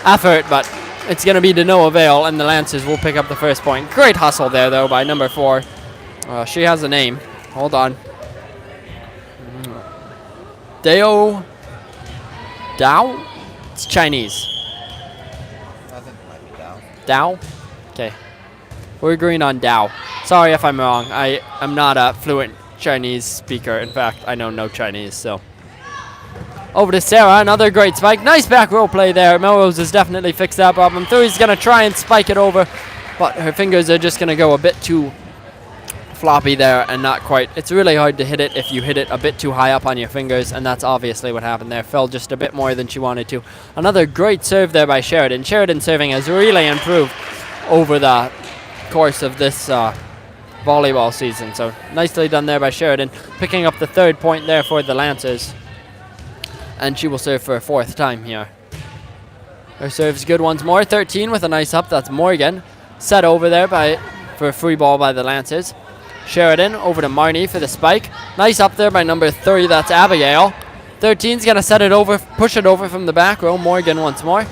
effort, but it's going to be to no avail, and the Lancers will pick up the first point. Great hustle there, though, by number 4. She has a name. Hold on. Dao? It's Chinese. I think it might be Dao. Dao? Okay. We're agreeing on Dao. Sorry if I'm wrong. I'm not a fluent Chinese speaker. In fact, I know no Chinese, so. Over to Sarah, another great spike. Nice back row play there. Melrose has definitely fixed that problem. Thui's going to try and spike it over, but her fingers are just going to go a bit too floppy there and not quite. It's really hard to hit it if you hit it a bit too high up on your fingers, and that's obviously what happened there. Fell just a bit more than she wanted to. Another great serve there by Sheridan. Sheridan serving has really improved over the course of this volleyball season. So nicely done there by Sheridan, picking up the third point there for the Lancers. And she will serve for a 4th time here. Her serve's good once more. 13 with a nice up. That's Morgan. Set over there for a free ball by the Lancers. Sheridan over to Marnie for the spike. Nice up there by number 3. That's Abigail. 13's going to set it over, push it over from the back row. Morgan once more.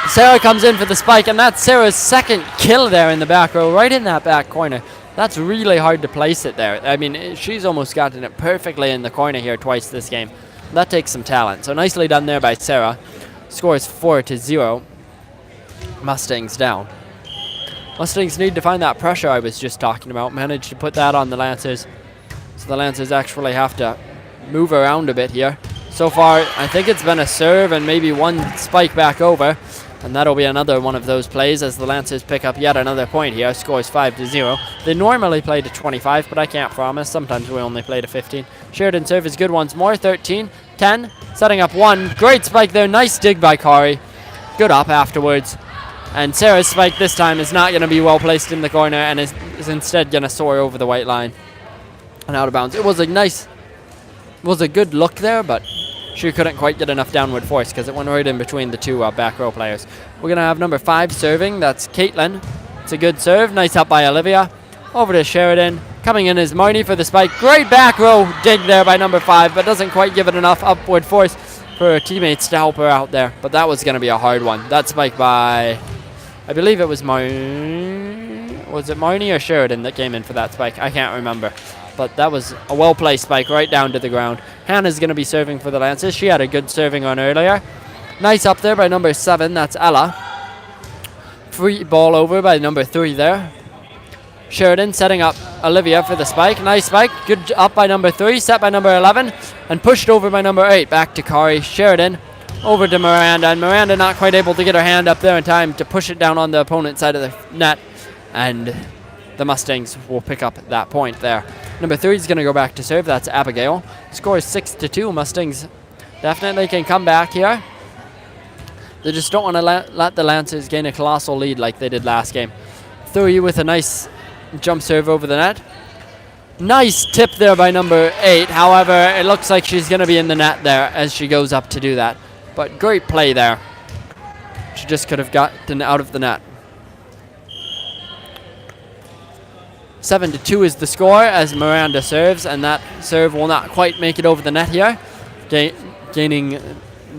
Sarah comes in for the spike, and that's Sarah's second kill there in the back row, right in that back corner. That's really hard to place it there. I mean, she's almost gotten it perfectly in the corner here twice this game. That takes some talent. So nicely done there by Sarah. Scores 4-0. Mustangs down. Mustangs need to find that pressure I was just talking about. Managed to put that on the Lancers. So the Lancers actually have to move around a bit here. So far, I think it's been a serve and maybe one spike back over. And that'll be another one of those plays as the Lancers pick up yet another point here. Scores 5-0. They normally play to 25, but I can't promise. Sometimes we only play to 15. Sheridan serve is good once more. 13, 10, setting up 1. Great spike there. Nice dig by Kari. Good up afterwards. And Sarah's spike this time is not going to be well placed in the corner and is instead going to soar over the white line and out of bounds. It was a good look there, but she couldn't quite get enough downward force because it went right in between the two back row players. We're going to have number 5 serving. That's Caitlin. It's a good serve. Nice up by Olivia. Over to Sheridan. Coming in is Marnie for the spike. Great back row dig there by number 5, but doesn't quite give it enough upward force for her teammates to help her out there. But that was going to be a hard one. That spike by, I believe it was Marnie. Was it Marnie or Sheridan that came in for that spike? I can't remember. But that was a well-placed spike right down to the ground. Hannah's going to be serving for the Lancers. She had a good serving on earlier. Nice up there by number 7. That's Ella. Free ball over by number 3 there. Sheridan setting up Olivia for the spike. Nice spike. Good up by number 3. Set by number 11. And pushed over by number 8. Back to Kari. Sheridan over to Miranda. And Miranda not quite able to get her hand up there in time to push it down on the opponent's side of the net. And the Mustangs will pick up that point there. Number 3 is going to go back to serve. That's Abigail. Scores 6-2. Mustangs definitely can come back here. They just don't want to let the Lancers gain a colossal lead like they did last game. Thuy with a nice jump serve over the net. Nice tip there by number 8. However, it looks like she's going to be in the net there as she goes up to do that. But great play there. She just could have gotten out of the net. 7-2 is the score as Miranda serves, and that serve will not quite make it over the net here, gaining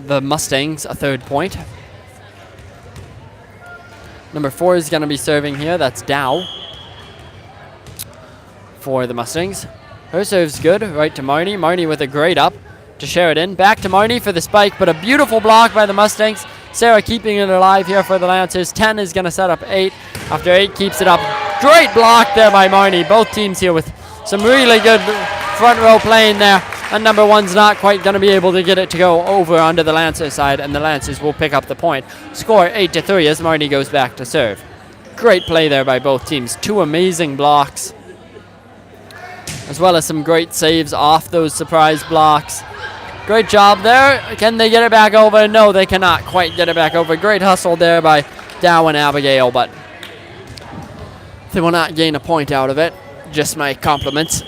the Mustangs a 3rd point. Number 4 is going to be serving here. That's Dow for the Mustangs. Her serve's good, right to Marnie. Marnie with a great up to share it in. Back to Marnie for the spike, but a beautiful block by the Mustangs. Sarah keeping it alive here for the Lancers. 10 is going to set up 8. After 8 keeps it up. Great block there by Marnie. Both teams here with some really good front row playing there. And number 1's not quite going to be able to get it to go over onto the Lancers side, and the Lancers will pick up the point. Score 8-3 as Marnie goes back to serve. Great play there by both teams. 2 amazing blocks, as well as some great saves off those surprise blocks. Great job there. Can they get it back over? No, they cannot quite get it back over. Great hustle there by Dow and Abigail, but they will not gain a point out of it. Just my compliments.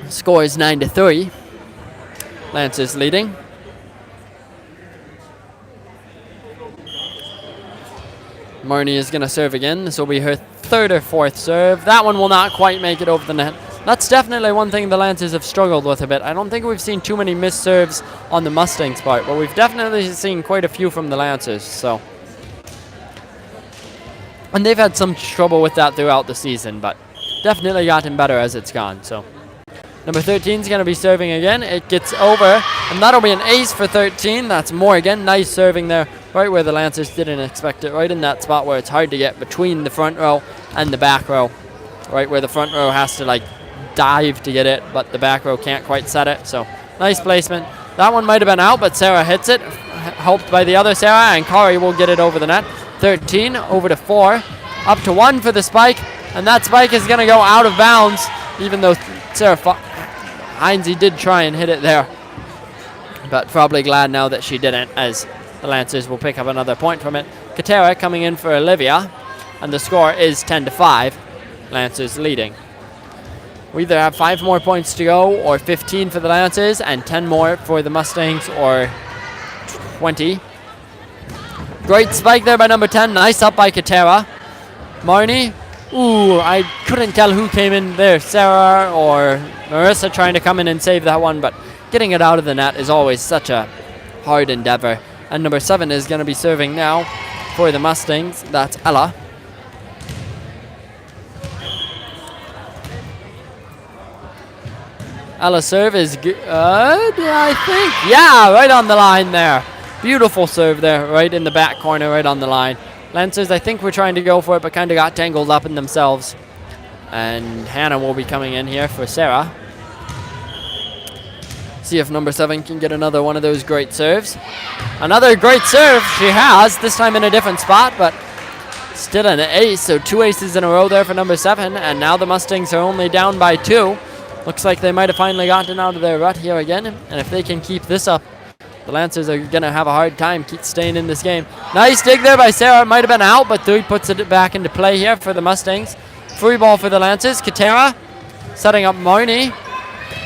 Score is 9-3. Lancers leading. Marnie is going to serve again. This will be her 3rd or 4th serve. That one will not quite make it over the net. That's definitely one thing the Lancers have struggled with a bit. I don't think we've seen too many missed serves on the Mustangs part, but we've definitely seen quite a few from the Lancers. So, and they've had some trouble with that throughout the season, but definitely gotten better as it's gone. So, number 13 is going to be serving again. It gets over, and that'll be an ace for 13. That's Morgan. Nice serving there, right where the Lancers didn't expect it, right in that spot where it's hard to get between the front row and the back row, right where the front row has to like dive to get it, but the back row can't quite set it. So nice placement. That one might have been out, but Sarah hits it, helped by the other Sarah, and Kari will get it over the net. 13 over to 4, up to 1 for the spike, and that spike is going to go out of bounds, even though Sarah Heinze did try and hit it there, but probably glad now that she didn't, as the Lancers will pick up another point from it. Katera coming in for Olivia, and the score is 10-5. Lancers leading. We either have 5 more points to go, or 15 for the Lancers, and 10 more for the Mustangs, or 20. Great spike there by number 10. Nice up by Katera. Marnie. Ooh, I couldn't tell who came in there, Sarah or Marissa trying to come in and save that one, but getting it out of the net is always such a hard endeavor. And number 7 is going to be serving now for the Mustangs. That's Ella. Ella's serve is good, I think. Yeah, right on the line there. Beautiful serve there, right in the back corner, right on the line. Lancers, I think, were trying to go for it, but kind of got tangled up in themselves. And Hannah will be coming in here for Sarah. See if number 7 can get another one of those great serves. Another great serve she has, this time in a different spot, but still an ace. So 2 aces in a row there for number 7, and now the Mustangs are only down by 2. Looks like they might have finally gotten out of their rut here again, and if they can keep this up, the Lancers are going to have a hard time keep staying in this game. Nice dig there by Sarah. It might have been out, but 3 puts it back into play here for the Mustangs. Free ball for the Lancers. Katera setting up Marnie.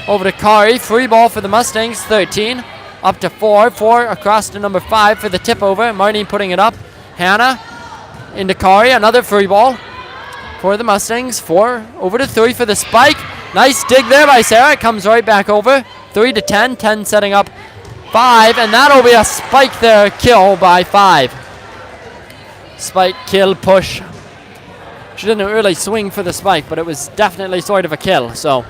Over to Kari. Free ball for the Mustangs. 13. Up to 4. 4 across to number 5 for the tip over. Marnie putting it up. Hannah into Kari. Another free ball for the Mustangs. 4 over to 3 for the spike. Nice dig there by Sarah. It comes right back over. 3 to 10. 10 setting up 5, and that'll be a spike there, kill by 5. Spike, kill, push. She didn't really swing for the spike, but it was definitely sort of a kill. So,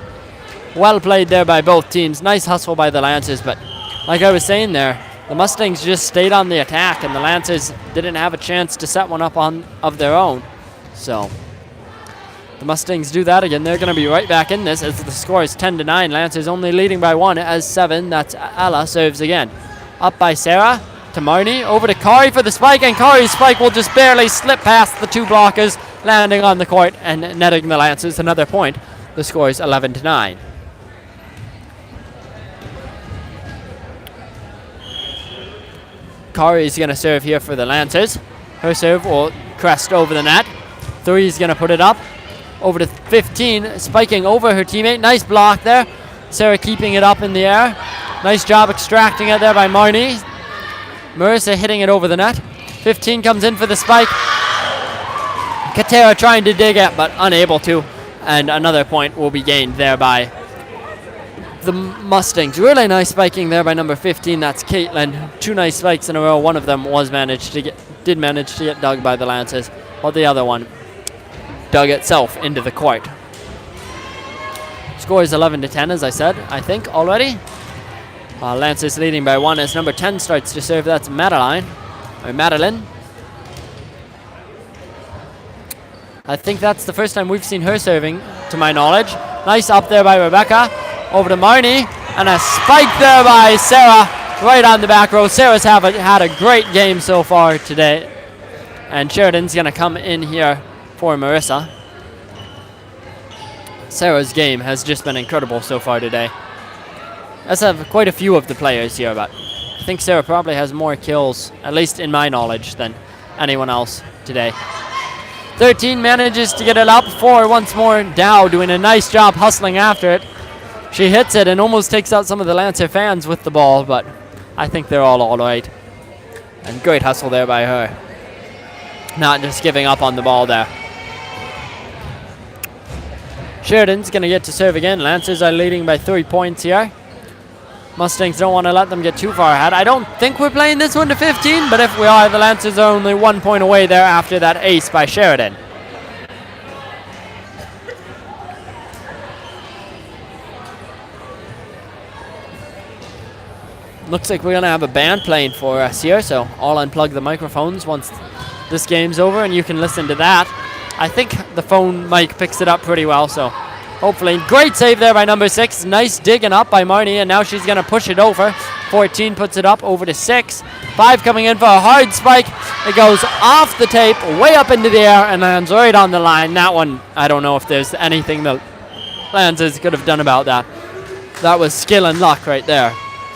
well played there by both teams. Nice hustle by the Lancers, but like I was saying there, the Mustangs just stayed on the attack, and the Lancers didn't have a chance to set one up of their own. So, the Mustangs do that again. They're going to be right back in this as the score is 10-9. Lancers only leading by 1 as 7. That's Ella serves again. Up by Sarah to Marnie. Over to Kari for the spike, and Kari's spike will just barely slip past the 2 blockers, landing on the court and netting the Lancers another point. The score is 11-9. Kari's going to serve here for the Lancers. Her serve will crest over the net. 3 is going to put it up. over to 15, spiking over her teammate. Nice block there. Sarah keeping it up in the air. Nice job extracting it there by Marnie. Marissa hitting it over the net. 15 comes in for the spike. Katera trying to dig it, but unable to. And another point will be gained there by the Mustangs. Really nice spiking there by number 15. That's Caitlin. 2 nice spikes in a row. One of them did manage to get dug by the Lancers, while the other one dug itself into the court. Score is 11-10, as I said, I think, already. Lancers leading by 1 as number 10 starts to serve. That's Madeline. I think that's the first time we've seen her serving, to my knowledge. Nice up there by Rebecca. Over to Marnie. And a spike there by Sarah, right on the back row. Sarah's had a great game so far today. And Sheridan's going to come in here for Marissa. Sarah's game has just been incredible so far today. Let's have quite a few of the players here, but I think Sarah probably has more kills, at least in my knowledge, than anyone else today. 13 manages to get it up. 4 once more. Dow doing a nice job hustling after it. She hits it and almost takes out some of the Lancer fans with the ball, but I think they're all right. And great hustle there by her. Not just giving up on the ball there. Sheridan's going to get to serve again. Lancers are leading by 3 points here. Mustangs don't want to let them get too far ahead. I don't think we're playing this one to 15, but if we are, the Lancers are only 1 point away there after that ace by Sheridan. Looks like we're going to have a band playing for us here, so I'll unplug the microphones once this game's over and you can listen to that. I think the phone mic picks it up pretty well, so hopefully. Great save there by number 6. Nice digging up by Marnie, and now she's going to push it over. 14 puts it up over to 6. 5 coming in for a hard spike. It goes off the tape, way up into the air, and lands right on the line. That one, I don't know if there's anything the Lancers could have done about that. That was skill and luck right there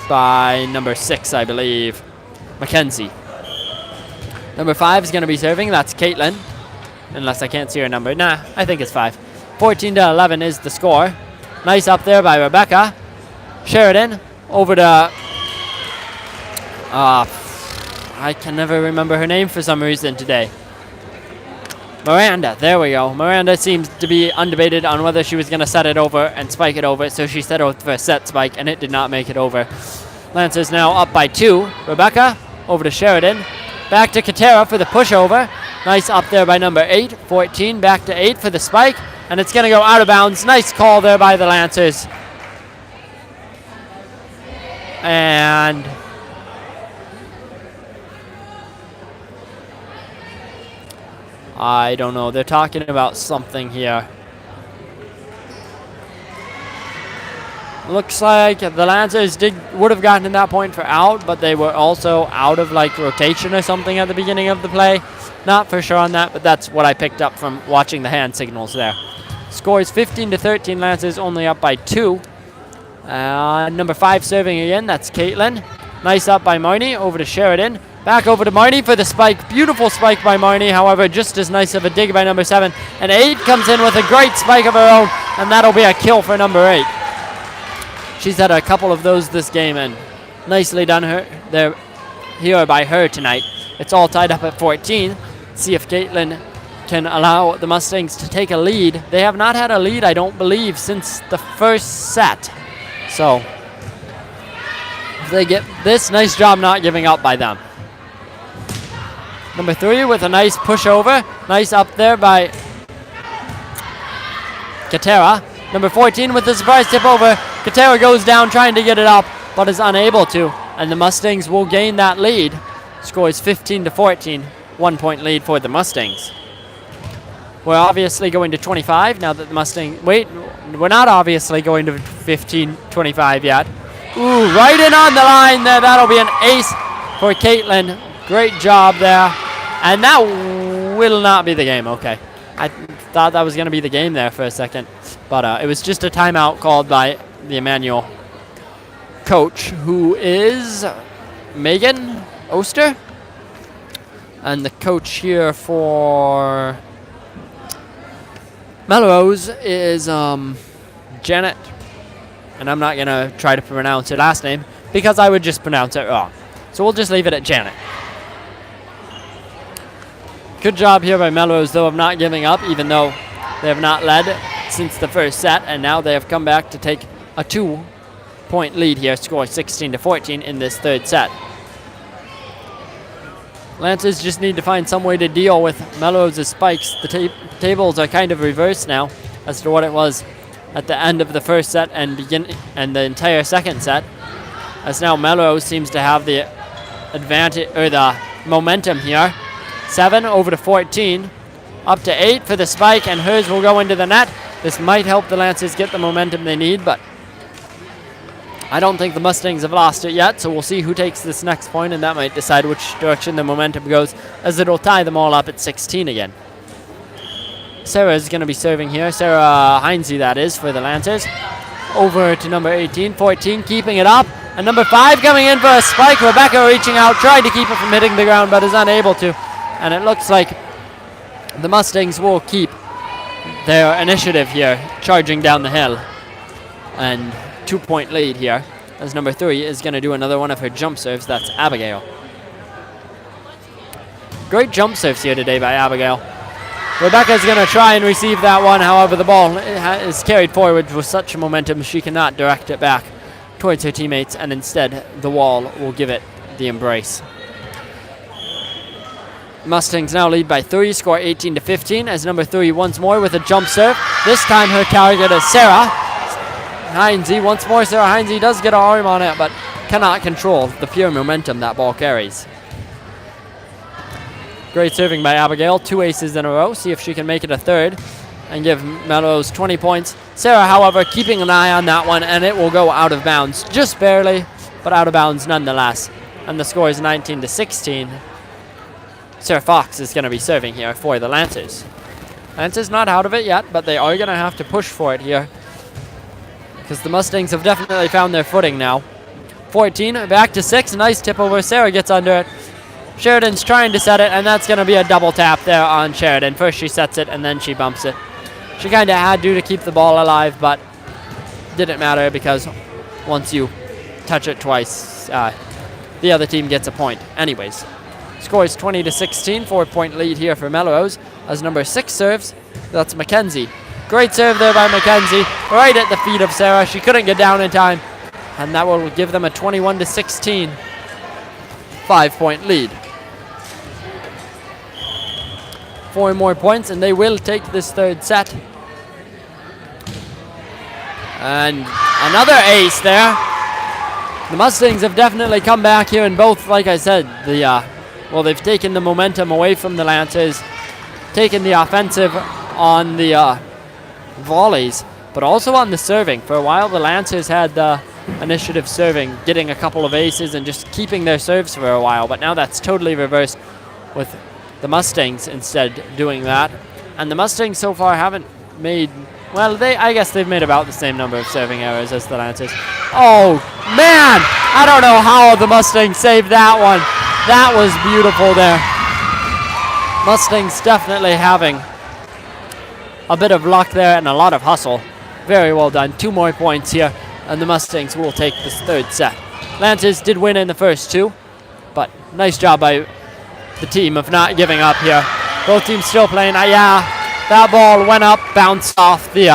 by number 6, I believe, Mackenzie. Number 5 is going to be serving. That's Caitlin, unless I can't see her number. Nah, I think it's 5. 14-11 is the score. Nice up there by Rebecca. Sheridan over to... I can never remember her name for some reason today. Miranda, there we go. Miranda seems to be undebated on whether she was going to set it over and spike it over, so she set over a set spike, and it did not make it over. Lancers now up by 2. Rebecca over to Sheridan. Back to Katera for the pushover. Nice up there by number 8. 14 back to 8 for the spike. And it's going to go out of bounds. Nice call there by the Lancers. And I don't know. They're talking about something here. Looks like the Lancers would have gotten that point for out, but they were also out of like rotation or something at the beginning of the play. Not for sure on that, but that's what I picked up from watching the hand signals there. Score is 15-13. Lancers only up by 2. Number 5 serving again. That's Caitlin. Nice up by Marnie. Over to Sheridan. Back over to Marnie for the spike. Beautiful spike by Marnie. However, just as nice of a dig by number 7. And 8 comes in with a great spike of her own. And that'll be a kill for number 8. She's had a couple of those this game. And nicely done here by her tonight. It's all tied up at 14. See if Caitlin can allow the Mustangs to take a lead. They have not had a lead, I don't believe, since the first set. So, if they get this, nice job not giving up by them. Number 3 with a nice pushover. Nice up there by Katera. Number 14 with the surprise tip over. Katera goes down trying to get it up, but is unable to. And the Mustangs will gain that lead. Score is 15-14. 1 point lead for the Mustangs. We're obviously going to 25 now that the Mustangs... Wait, we're not obviously going to 15-25 yet. Ooh, right in on the line there. That'll be an ace for Caitlin. Great job there. And that will not be the game. Okay. I thought that was going to be the game there for a second. But it was just a timeout called by the Immanuel coach, who is Megan Oster. And the coach here for Melrose is Janet, and I'm not gonna try to pronounce her last name because I would just pronounce it wrong. So we'll just leave it at Janet. Good job here by Melrose, though, of not giving up, even though they have not led since the first set, and now they have come back to take a 2-point lead here, score 16-14 in this third set. Lancers just need to find some way to deal with Melrose's spikes. The tables are kind of reversed now as to what it was at the end of the first set and the entire second set, as now Melrose seems to have the advantage or the momentum here. 7 over to 14, up to 8 for the spike, and hers will go into the net. This might help the Lancers get the momentum they need, but I don't think the Mustangs have lost it yet, so we'll see who takes this next point, and that might decide which direction the momentum goes, as it'll tie them all up at 16 again. Sarah is going to be serving here. Sarah Heinze, that is, for the Lancers. Over to number 18, 14, keeping it up. And number 5 coming in for a spike. Rebecca reaching out, trying to keep it from hitting the ground, but is unable to. And it looks like the Mustangs will keep their initiative here, charging down the hill. And 2-point lead here, as number 3 is going to do another one of her jump serves. That's Abigail. Great jump serves here today by Abigail. Rebecca's going to try and receive that one. However, the ball is carried forward with such momentum she cannot direct it back towards her teammates, and instead the wall will give it the embrace. Mustangs now lead by 3, score 18-15, as number 3 once more with a jump serve. This time her target is Sarah Heinze. Once more, Sarah Heinze does get her arm on it, but cannot control the pure momentum that ball carries. Great serving by Abigail, 2 aces in a row. See if she can make it a third and give Melrose 20 points. Sarah, however, keeping an eye on that one, and it will go out of bounds. Just barely, but out of bounds nonetheless. And the score is 19-16. Sarah Fox is going to be serving here for the Lancers. Lancers not out of it yet, but they are going to have to push for it here, because the Mustangs have definitely found their footing now. 14, back to 6. Nice tip over. Sarah gets under it. Sheridan's trying to set it, and that's going to be a double tap there on Sheridan. First she sets it, and then she bumps it. She kind of had to keep the ball alive, but didn't matter, because once you touch it twice, the other team gets a point anyways. Score is 20-16, 4-point lead here for Melrose, as number 6 serves. That's Mackenzie. Great serve there by Mackenzie, right at the feet of Sarah. She couldn't get down in time, and that will give them a 21-16, 5-point lead. 4 more points, and they will take this third set. And another ace there. The Mustangs have definitely come back here, and both, like I said, they've taken the momentum away from the Lancers, taken the offensive on the volleys, but also on the serving. For a while, the Lancers had the initiative serving, getting a couple of aces and just keeping their serves for a while, but now that's totally reversed with the Mustangs instead doing that. And the Mustangs so far haven't made, well, I guess they've made about the same number of serving errors as the Lancers. Oh, man! I don't know how the Mustangs saved that one. That was beautiful there. Mustangs definitely having a bit of luck there and a lot of hustle. Very well done. 2 more points here, and the Mustangs will take this third set. Lancers did win in the first 2, but nice job by the team of not giving up here. Both teams still playing. That ball went up, bounced off the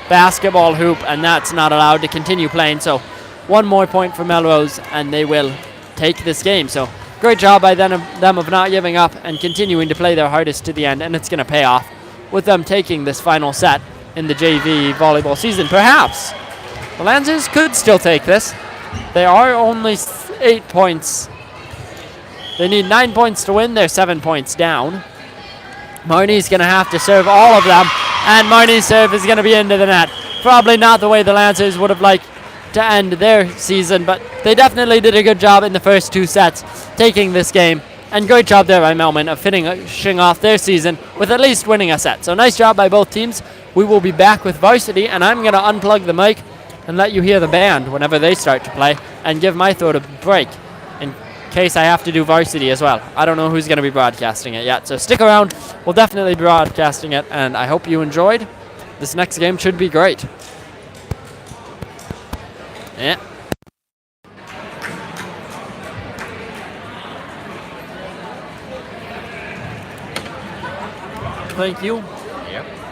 basketball hoop, and that's not allowed to continue playing. So 1 more point for Melrose, and they will take this game. So great job by them of not giving up and continuing to play their hardest to the end, and it's going to pay off with them taking this final set in the JV volleyball season. Perhaps the Lancers could still take this. They are only 8 points. They need 9 points to win. They're 7 points down. Marnie's going to have to serve all of them, and Marnie's serve is going to be into the net. Probably not the way the Lancers would have liked to end their season, but they definitely did a good job in the first 2 sets taking this game, and great job there by Melman of finishing off their season with at least winning a set. So nice job by both teams. We will be back with varsity, and I'm going to unplug the mic and let you hear the band whenever they start to play, and give my throat a break and case I have to do varsity as well. I don't know who's going to be broadcasting it yet, so stick around. We'll definitely be broadcasting it, and I hope you enjoyed. This next game should be great. Yeah. Thank you. Yep.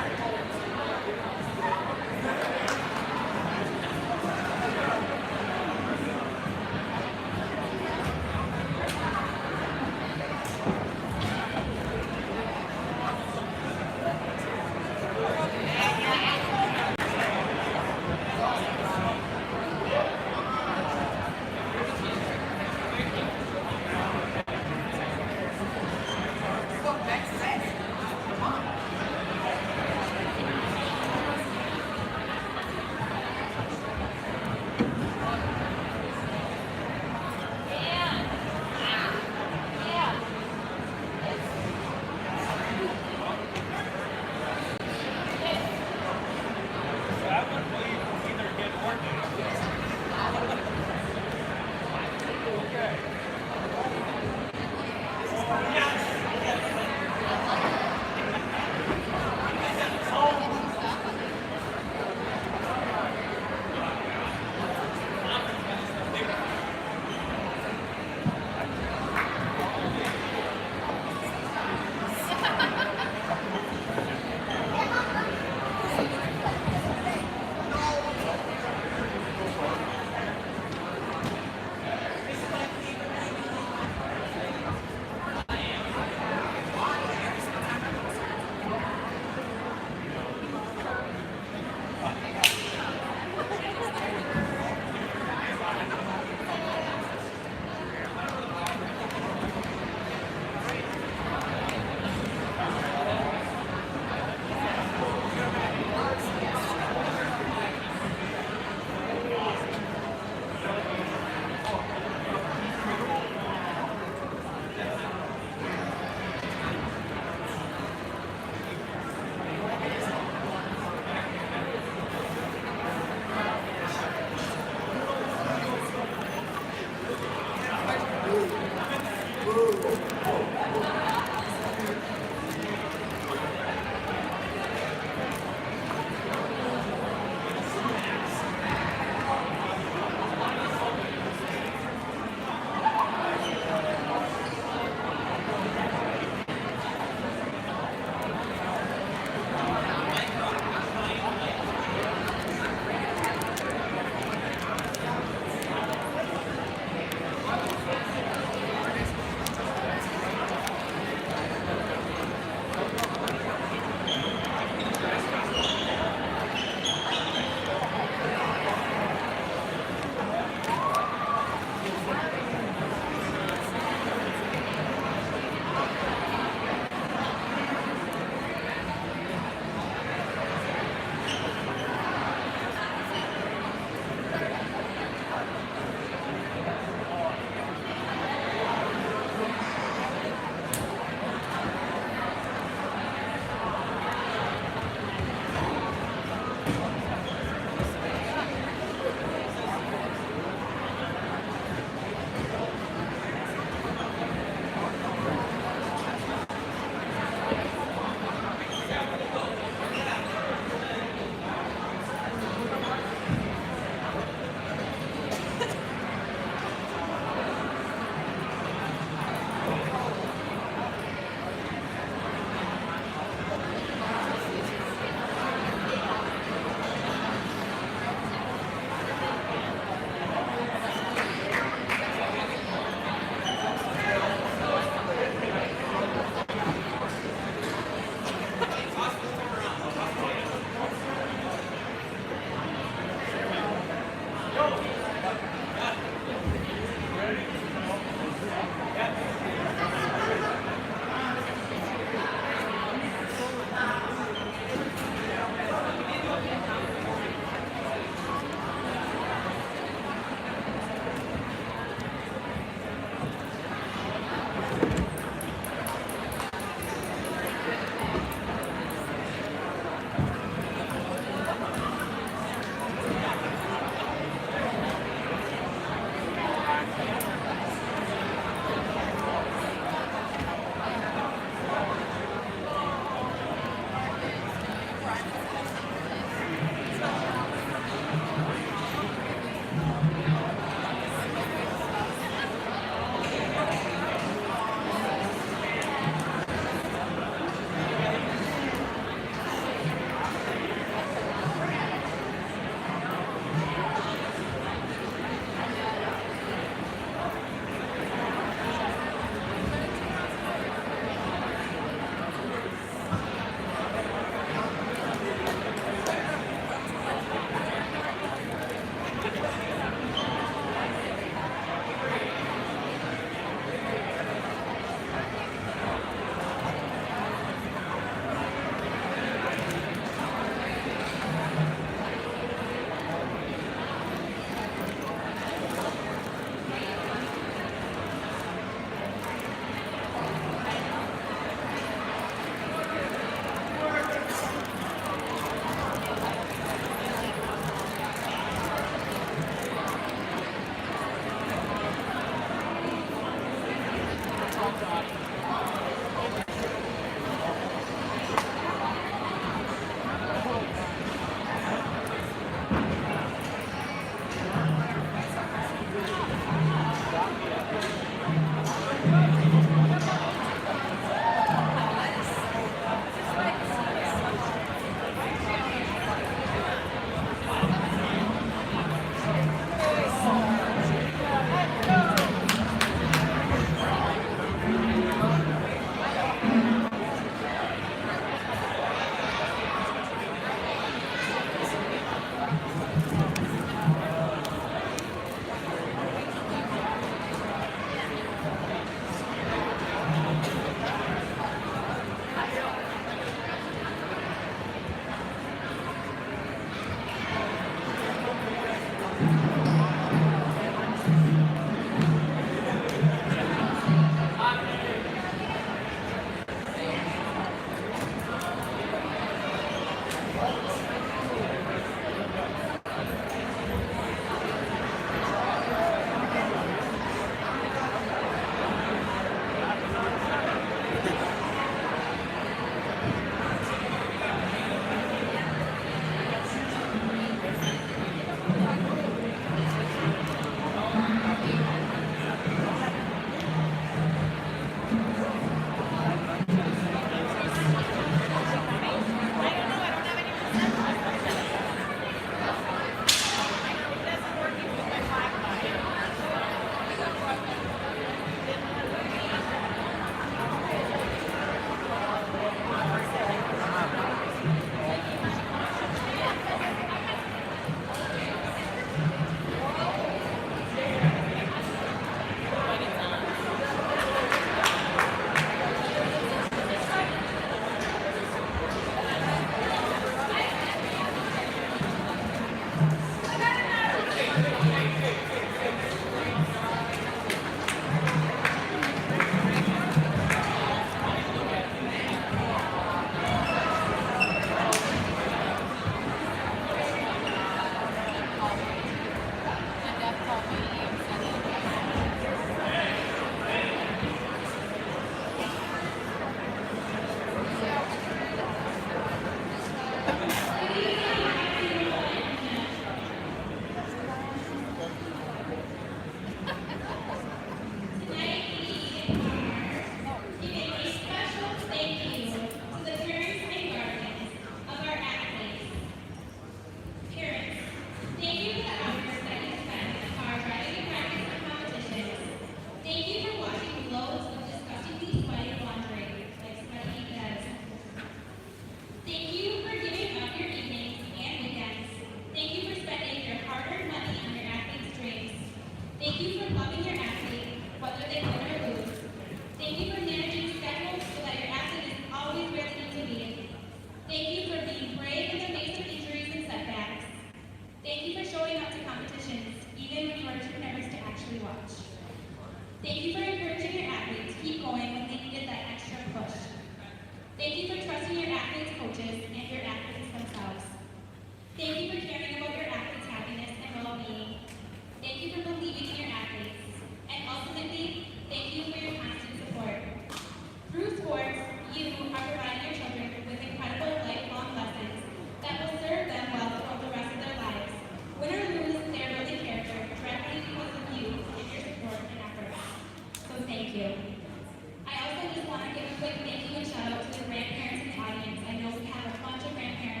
I also just want to give a quick thank you and shout out to the grandparents in the audience. I know we have a bunch of grandparents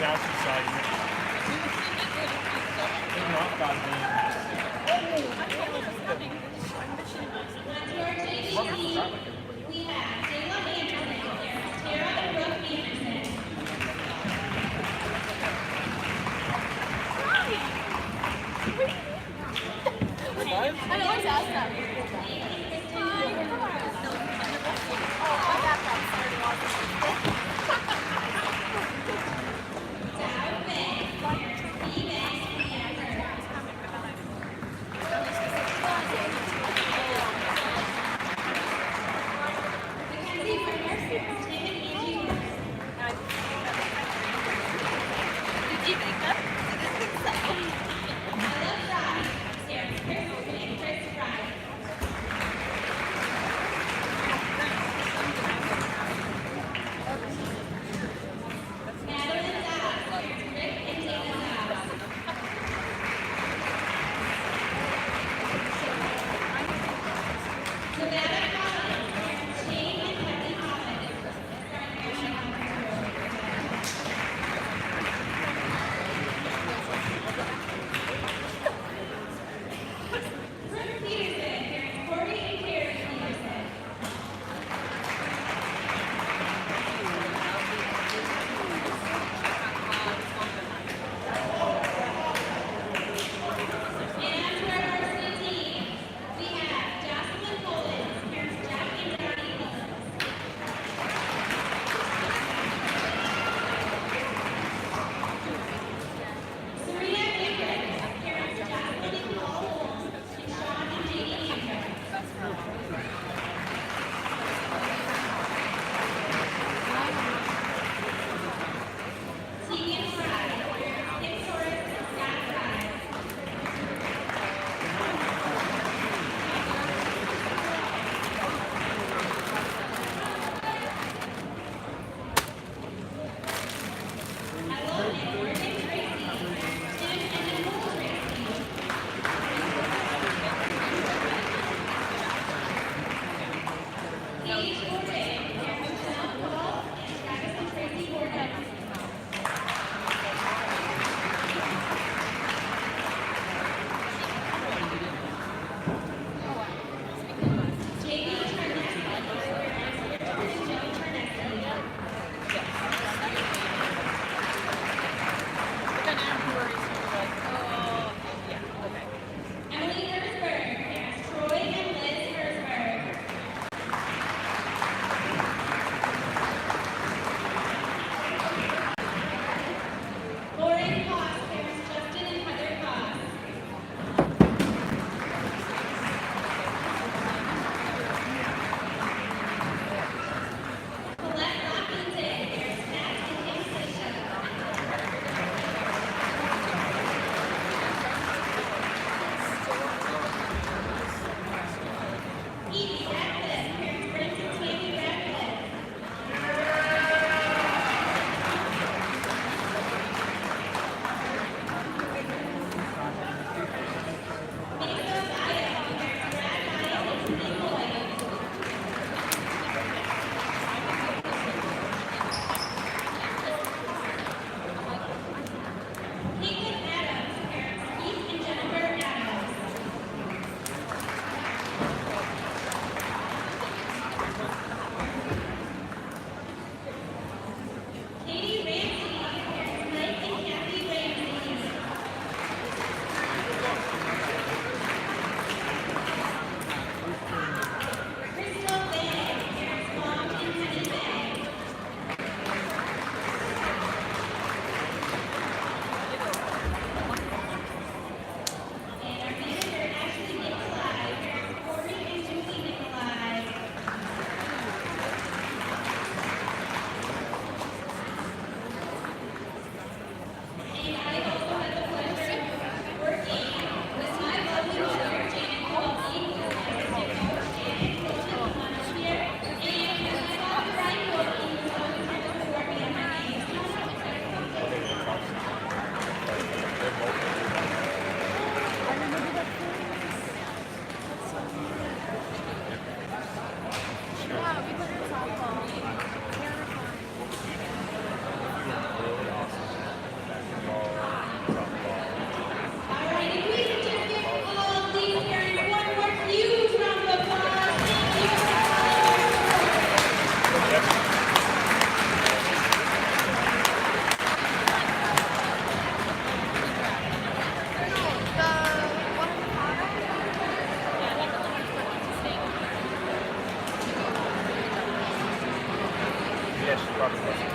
Now she's saying it. It's not bad. I always ask that. probably wasn't.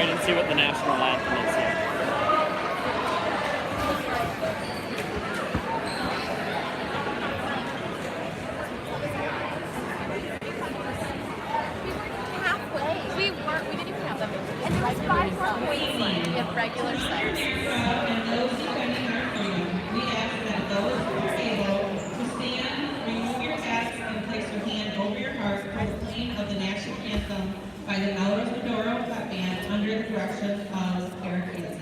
wait and see what the national anthem is here. Halfway. We didn't even have them. And there was 5 more points left. We have regular sets. And those depending on our freedom, we ask that those who are able to stand, remove your hats, and place your hand over your heart for the playing of the national anthem by the Melrose Mindoro Band under the direction of Eric Hansen.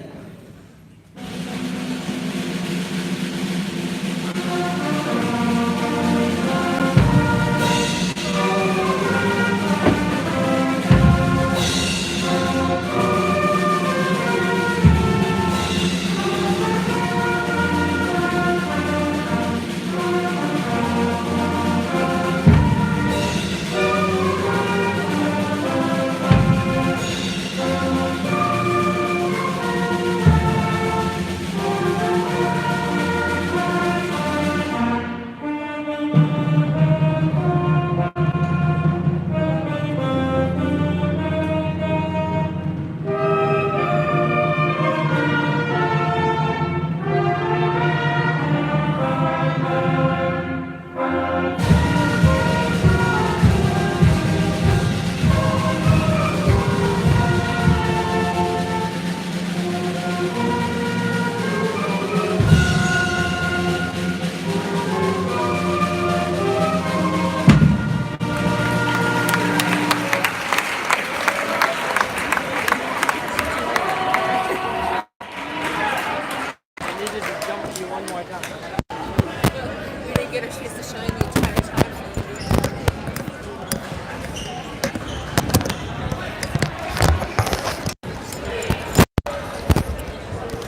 We didn't get a chance to shine the entire time.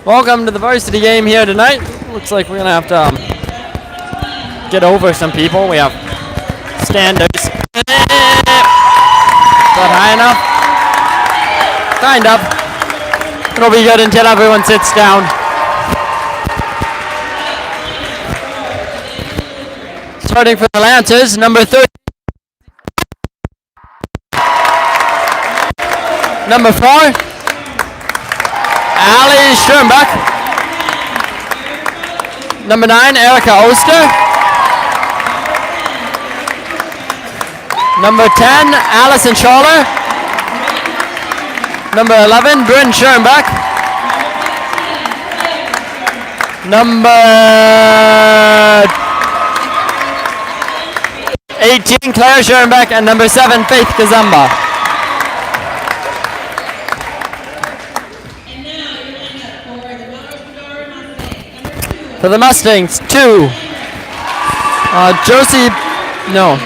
Welcome to the varsity game here tonight. Looks like we're gonna have to get over some people. We have standards. Is that high enough? Kind of. It'll be good until everyone sits down. Starting for the Lancers, number 30. Number 4. Ali Schoenbach. Number 9, Erica Oster. Number 10, Allison Schaller. Number 11, Bryn Schoenbach. Number 18, Claire Schoenbach. And number 7, Faith Kazamba. For the Mustangs, 2. Josie, no,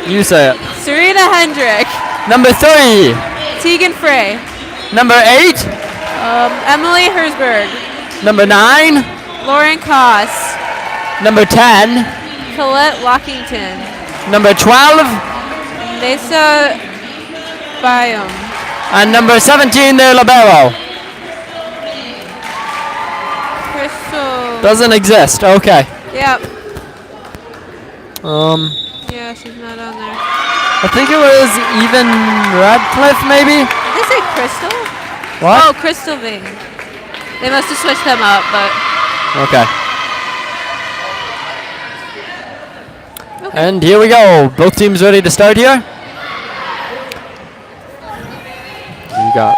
you say it. Serena Hendrick. Number 3. Tegan Frey. Number 8. Emily Herzberg. Number 9. Lauren Koss. Number 10. Colette Lockington. Number 12. Mesa Byam. And number 17, their libero. Crystal. Doesn't exist, okay. Yep. I Yeah, she's not on there. think it was even Radcliffe, maybe? Did they say Crystal? What? Oh, Crystal Vane. They must have switched them up, but Okay. And here we go. Both teams ready to start here? You got.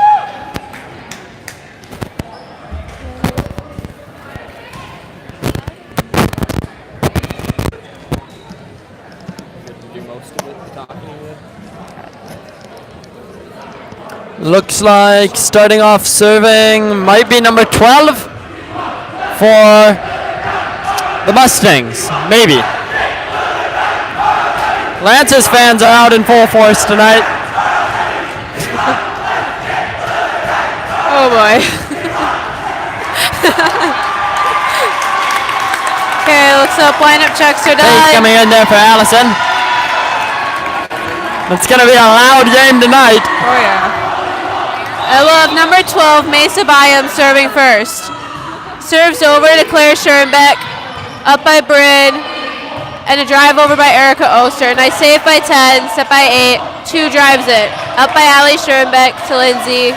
Looks like starting off serving might be number 12 for the Mustangs, maybe. Lance's fans are out in full force tonight. oh boy. Okay, looks up lineup checks are Faith done. coming in there for Allison. It's gonna be a loud game tonight. Oh yeah. I love number 12, Mesa Byam serving first. Serves over to Claire Schoenbach, up by Bryn, and a drive over by Erica Oster. Nice save by 10, set by 8, 2 drives it. Up by Ali Schoenbach to Lindsay,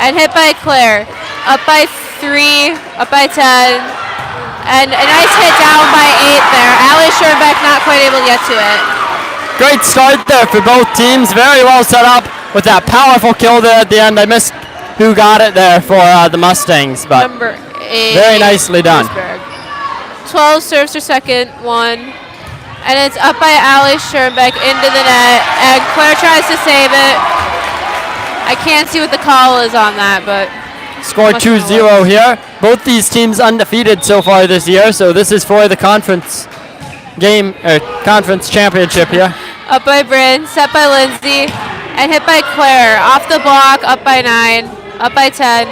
and hit by Claire. Up by 3, up by 10, and a nice hit down by 8 there. Allie Schoenbeck not quite able to get to it. Great start there for both teams. Very well set up with that powerful kill there at the end. I missed who got it there for the Mustangs, but Number 8. very nicely done. Forsberg. 12 serves her second, 1. And it's up by Allie Schoenbeck into the net, and Claire tries to save it. I can't see what the call is on that, but Score must have 2-0 here. Both these teams undefeated so far this year, so this is for the conference game, conference championship here. up by Bryn, set by Lindsay, and hit by Claire. Off the block, up by 9, up by 10,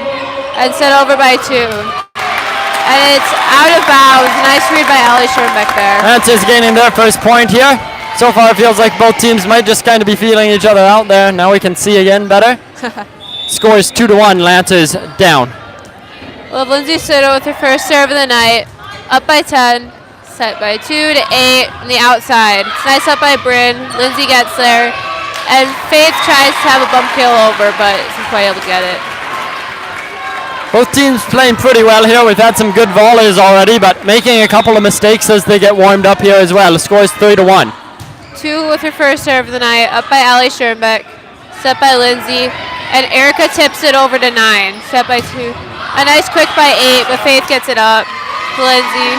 and set over by 2. And it's out of bounds. Nice read by Allie Schoenbeck there. Lancers gaining their first point here. So far it feels like both teams might just kind of be feeling each other out there. Now we can see again better. Score is 2-1, Lancers down. We'll have Lindsay Soto with her first serve of the night. Up by 10, set by 2 to 8 on the outside. It's nice up by Bryn. Lindsay gets there. And Faith tries to have a bump kill over, but isn't quite able to get it. Both teams playing pretty well here. We've had some good volleys already, but making a couple of mistakes as they get warmed up here as well. The score is 3-1. 2 with her first serve of the night. Up by Allie Schoenbeck. Set by Lindsay. And Erica tips it over to 9. Set by 2. A nice quick by 8, but Faith gets it up to Lindsay.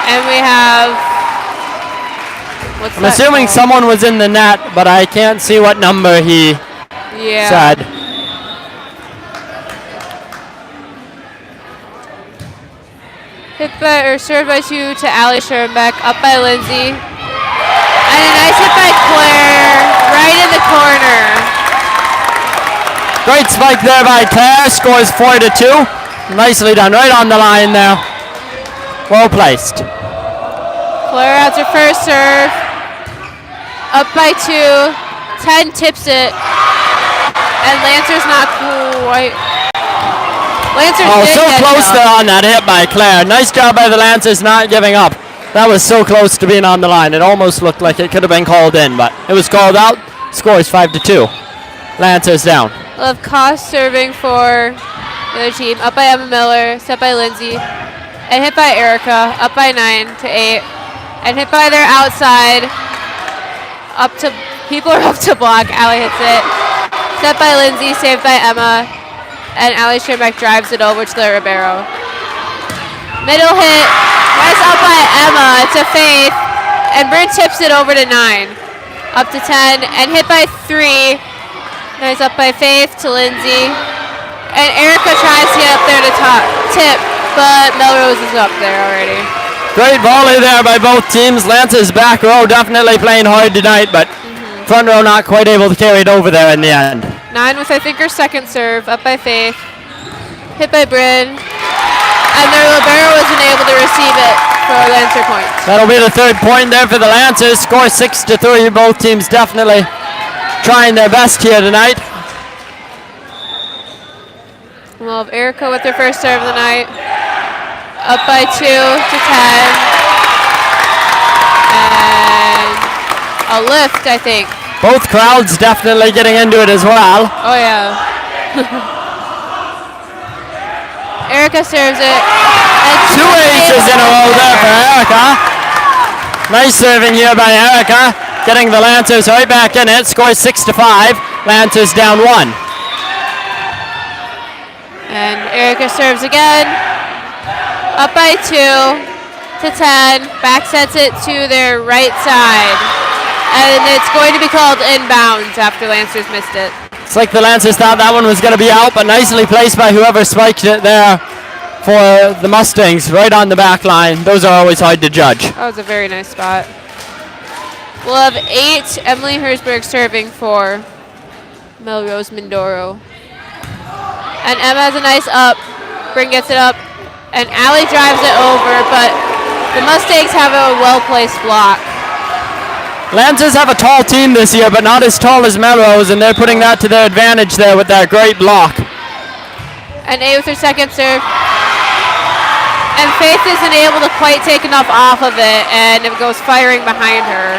And we have... I'm assuming someone was in the net, but I can't see what number he said. Hit by, or served by 2 to Allie Schoenbeck, up by Lindsay. And a nice hit by Claire, right in the corner. Great spike there by Claire, scores 4-2. Nicely done, right on the line there. Well placed. Claire has her first serve. Up by 2, 10 tips it. And Lancer's not quite. Lancer did so get close it there up. on that hit by Claire. Nice job by the Lancers not giving up. That was so close to being on the line. It almost looked like it could have been called in, but it was called out. Score is 5-2. Lancers down. We'll have Koss serving for the other team. Up by Emma Miller, set by Lindsay. And hit by Erica, up by 9 to 8. And hit by their outside. Up to, people are up to block. Allie hits it. Set by Lindsay, saved by Emma. And Allie Schoenbeck drives it over to the Ribeiro. Middle hit. Nice up by Emma to Faith. And Bryn tips it over to 9. Up to 10. And hit by 3. Nice up by Faith to Lindsay. And Erica tries to get up there to tip. But Melrose is up there already. Great volley there by both teams. Lance's back row definitely playing hard tonight, but front row not quite able to carry it over there in the end. 9 with, I think, her second serve. Up by Faith. Hit by Bryn. And their libero wasn't able to receive it for a Lancer point. That'll be the third point there for the Lancers. Score 6-3. Both teams definitely trying their best here tonight. We'll have Erica with her first serve of the night. Up by 2 to 10. And a lift, I think. Both crowds definitely getting into it as well. Oh, yeah. Erica serves it. And 2 aces in a row there for Erica. Nice serving here by Erica. Getting the Lancers right back in it. Score 6-5. Lancers down 1. And Erica serves again. Up by 2 to 10. Back sets it to their right side. And it's going to be called inbounds after Lancers missed it. It's like the Lancers thought that one was going to be out, but nicely placed by whoever spiked it there for the Mustangs, right on the back line. Those are always hard to judge. That was a very nice spot. We'll have 8 Emily Hersberg serving for Melrose Mindoro. And Emma has a nice up. Bryn gets it up. And Allie drives it over, but the Mustangs have a well-placed block. Lancers have a tall team this year, but not as tall as Melrose, and they're putting that to their advantage there with that great block. And 8 with her second serve. And Faith isn't able to quite take enough off of it, and it goes firing behind her.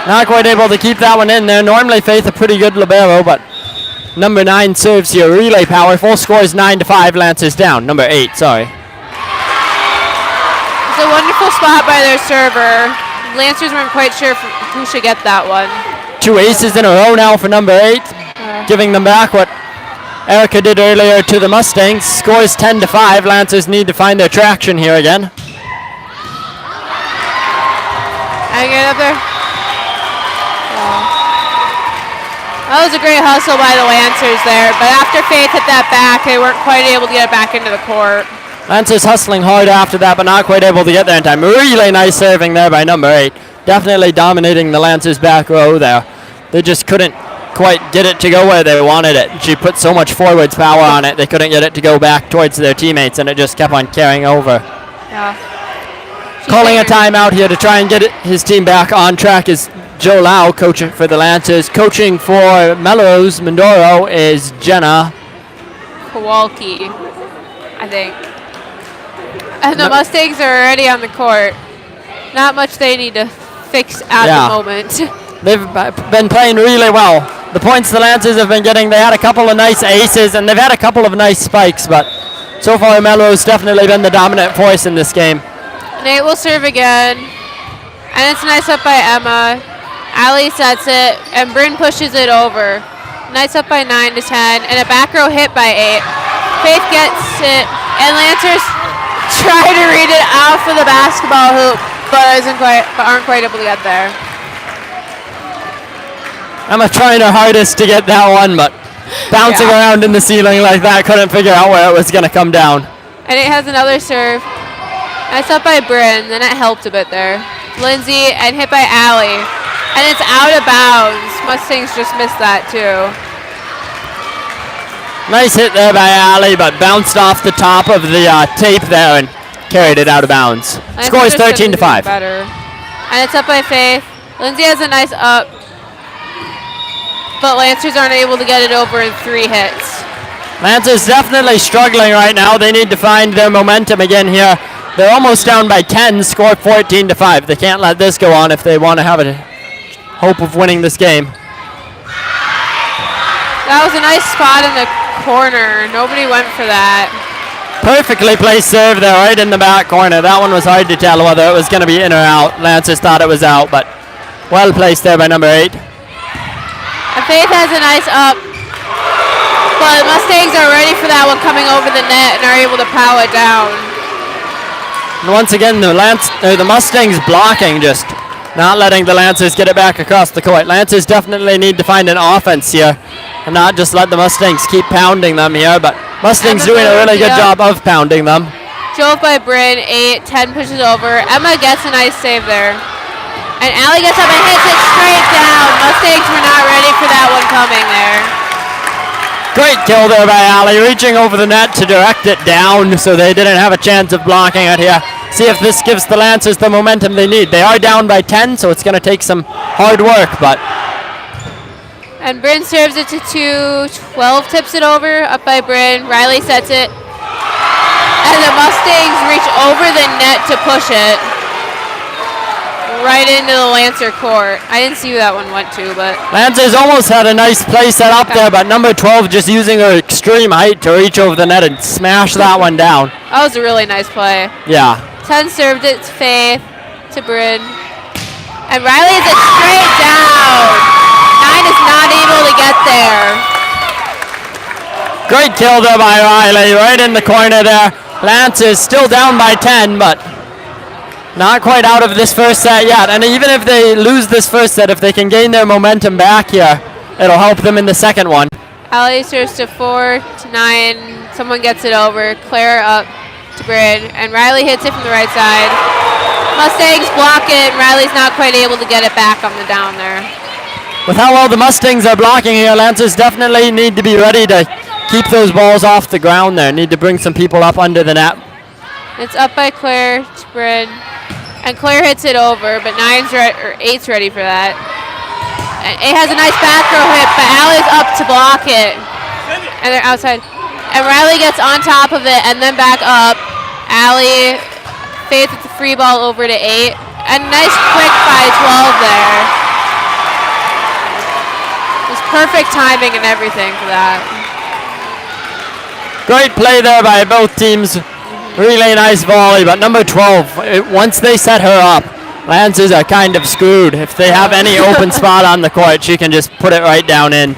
Not quite able to keep that one in there. Normally Faith a pretty good libero, but Number 9 serves here really powerful. Score is 9-5. Lancers down. Number 8, sorry. It's a wonderful spot by their server. Lancers weren't quite sure who should get that one. 2 aces in a row now for number 8. Giving them back what Erica did earlier to the Mustangs. Score is 10-5. Lancers need to find their traction here again. And get up there. That was a great hustle by the Lancers there, but after Faith hit that back, they weren't quite able to get it back into the court. Lancers hustling hard after that, but not quite able to get there in time. Really nice serving there by number 8. Definitely dominating the Lancers back row there. They just couldn't quite get it to go where they wanted it. She put so much forwards power on it, they couldn't get it to go back towards their teammates, and it just kept on carrying over. Yeah. Calling a timeout here to try and get his team back on track is Joe Lau, coaching for the Lancers. Coaching for Melrose, Mindoro, is Jenna Kowalski, I think. And the Mustangs are already on the court. Not much they need to fix at the moment. They've been playing really well. The points the Lancers have been getting, they had a couple of nice aces, and they've had a couple of nice spikes, but so far Melrose definitely been the dominant force in this game. Nate will serve again, and it's nice up by Emma. Allie sets it, and Bryn pushes it over. Nice up by 9-10, and a back row hit by 8. Faith gets it, and Lancers try to read it off of the basketball hoop, but aren't quite able to get there. Emma trying her hardest to get that one, but bouncing around in the ceiling like that, couldn't figure out where it was going to come down. And it has another serve. Nice up by Bryn, then it helped a bit there. Lindsay, and hit by Allie. And it's out of bounds. Mustangs just missed that too. Nice hit there by Allie, but bounced off the top of the tape there and carried it out of bounds. Score is 13-5. Better. And it's up by Faith. Lindsay has a nice up, but Lancers aren't able to get it over in 3 hits. Lancers definitely struggling right now. They need to find their momentum again here. They're almost down by 10, score 14-5. They can't let this go on if they want to have a hope of winning this game. That was a nice spot in the corner. Nobody went for that. Perfectly placed serve there right in the back corner. That one was hard to tell whether it was going to be in or out. Lancers thought it was out, but well placed there by number 8. And Faith has a nice up, but Mustangs are ready for that one coming over the net and are able to pow it down. And once again, the Mustangs blocking, just not letting the Lancers get it back across the court. Lancers definitely need to find an offense here and not just let the Mustangs keep pounding them here, but Mustangs doing a really good job of pounding them. Drove by Bryn, 8-10 pushes over. Emma gets a nice save there. And Allie gets up and hits it straight down. Mustangs were not ready for that one coming there. Great kill there by Allie, reaching over the net to direct it down so they didn't have a chance of blocking it here. See if this gives the Lancers the momentum they need. They are down by 10, so it's going to take some hard work, but... And Bryn serves it to 2. 12 tips it over, up by Bryn. Riley sets it. And the Mustangs reach over the net to push it right into the Lancer court. I didn't see who that one went to, but... Lancers almost had a nice play set up there, but number 12 just using her extreme height to reach over the net and smash that one down. That was a really nice play. Yeah. 10 served it to Faith, to Bryn. And Riley hits it straight down. 9 is not able to get there. Great kill there by Riley, right in the corner there. Lancers still down by 10, but not quite out of this first set yet. And even if they lose this first set, if they can gain their momentum back here, it'll help them in the second one. Allie serves to 4, to 9. Someone gets it over. Claire up to Bryn. And Riley hits it from the right side. Mustangs block it, and Riley's not quite able to get it back on the down there. With how well the Mustangs are blocking here, Lancers definitely need to be ready to keep those balls off the ground there. Need to bring some people up under the net. It's up by Claire to Bryn. And Claire hits it over, but 8's ready for that. And it has a nice back row hit, but Allie's up to block it. And they're outside. And Riley gets on top of it and then back up. Allie, Faith with the free ball over to 8. And nice quick by 12 there. Just Perfect timing and everything for that. Great play there by both teams. Really nice volley, but number 12, once they set her up, Lancers are kind of screwed. If they have any open spot on the court, she can just put it right down in.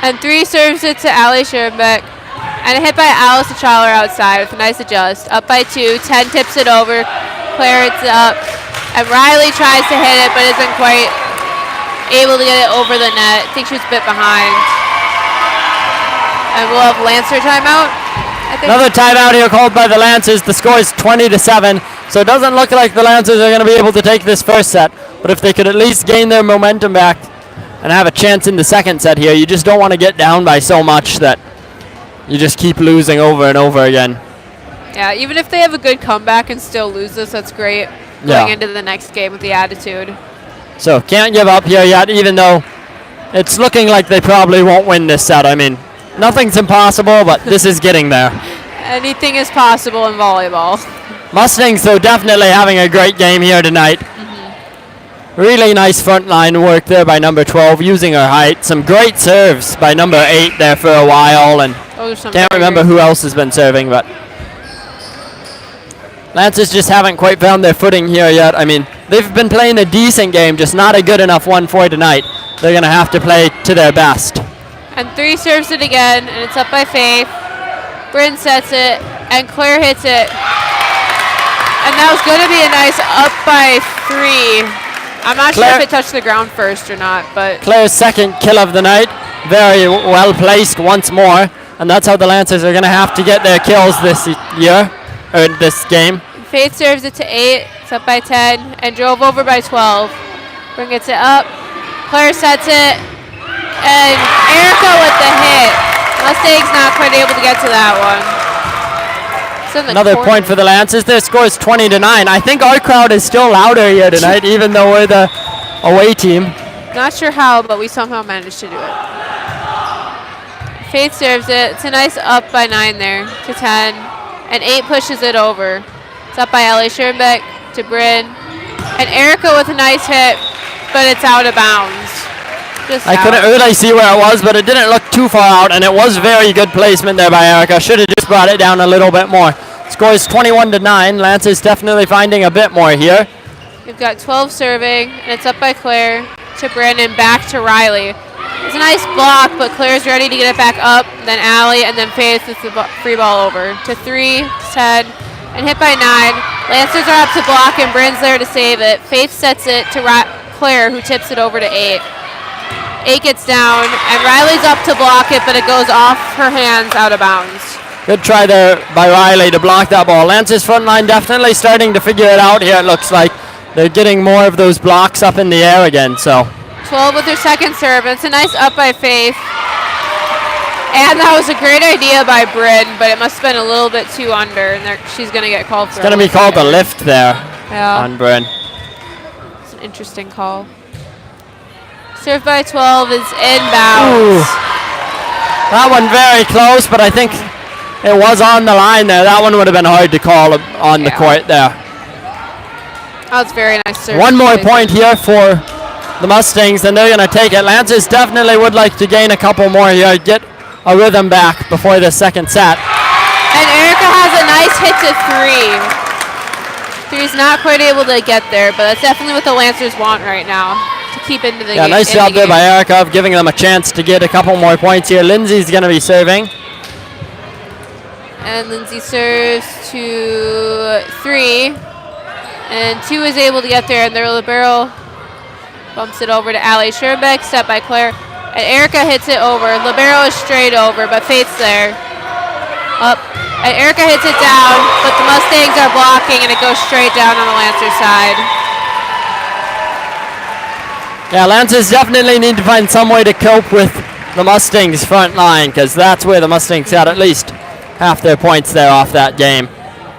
And 3 serves it to Ali Schoenbeck. And a hit by Alice Chaler outside with a nice adjust. Up by 2, 10 tips it over. Claire hits it up. And Riley tries to hit it, but isn't quite able to get it over the net. I think she was a bit behind. And we'll have Lancer timeout, I think. Another timeout here called by the Lancers. The score is 20-7, so it doesn't look like the Lancers are going to be able to take this first set. But if they could at least gain their momentum back and have a chance in the second set here, you just don't want to get down by so much that you just keep losing over and over again. Yeah, even if they have a good comeback and still lose this, that's great. Going into the next game with the attitude. So can't give up here yet, even though it's looking like they probably won't win this set. I mean, nothing's impossible, but this is getting there. Anything is possible in volleyball. Mustangs, though, definitely having a great game here tonight. Really nice front line work there by number 12, using her height. Some great serves by number 8 there for a while, and can't remember who else has been serving, but Lancers just haven't quite found their footing here yet. I mean, they've been playing a decent game, just not a good enough one for tonight. They're going to have to play to their best. And 3 serves it again, and it's up by Faith. Bryn sets it, and Claire hits it. And that was going to be a nice up by 3. I'm not sure if it touched the ground first or not, but Claire's second kill of the night. Very well placed once more, and that's how the Lancers are going to have to get their kills this year, or this game. Faith serves it to 8. It's up by 10, and drove over by 12. Bryn gets it up. Claire sets it, and Erica with the hit. Mustang's not quite able to get to that one. Another point for the Lancers. Their score is 20-9. I think our crowd is still louder here tonight, even though we're the away team. Not sure how, but we somehow managed to do it. Faith serves it. It's a nice up by 9 there to 10. And 8 pushes it over. It's up by Ellie Schoenbeck to Bryn. And Erica with a nice hit, but it's out of bounds. I couldn't really see where it was, but it didn't look too far out, and it was very good placement there by Erica. Should have just brought it down a little bit more. Score is 21-9. Lancers definitely finding a bit more here. We've got 12 serving, and it's up by Claire to Brandon, back to Riley. It's a nice block, but Claire's ready to get it back up. Then Allie, and then Faith with the free ball over to 3, 10, and hit by 9. Lancers are up to block, and Bryn's there to save it. Faith sets it to Claire, who tips it over to 8. 8 gets down, and Riley's up to block it, but it goes off her hands, out of bounds. Good try there by Riley to block that ball. Lancers front line definitely starting to figure it out here, it looks like. They're getting more of those blocks up in the air again, so. 12 with her second serve. It's a nice up by Faith. And that was a great idea by Bryn, but it must have been a little bit too under, and she's going to get called for It's going to be called a lift there on Bryn. It's an interesting call. Serve by 12 is inbounds. That one very close, but I think it was on the line there. That one would have been hard to call on the court there. That was very nice serve. One more point here for the Mustangs, and they're going to take it. Lancers definitely would like to gain a couple more here, get a rhythm back before the second set. And Erica has a nice hit to 3. 3's not quite able to get there, but that's definitely what the Lancers want right now. Keep into the game. Nice job there by Erica of giving them a chance to get a couple more points here. Lindsay's going to be serving. And Lindsay serves to 3. And 2 is able to get there, and their libero bumps it over to Allie Schoenbeck, set by Claire. And Erica hits it over. Libero is straight over, but Faith's there. Up. And Erica hits it down, but the Mustangs are blocking, and it goes straight down on the Lancer side. Yeah, Lancers definitely need to find some way to cope with the Mustangs front line, because that's where the Mustangs had at least half their points there off that game.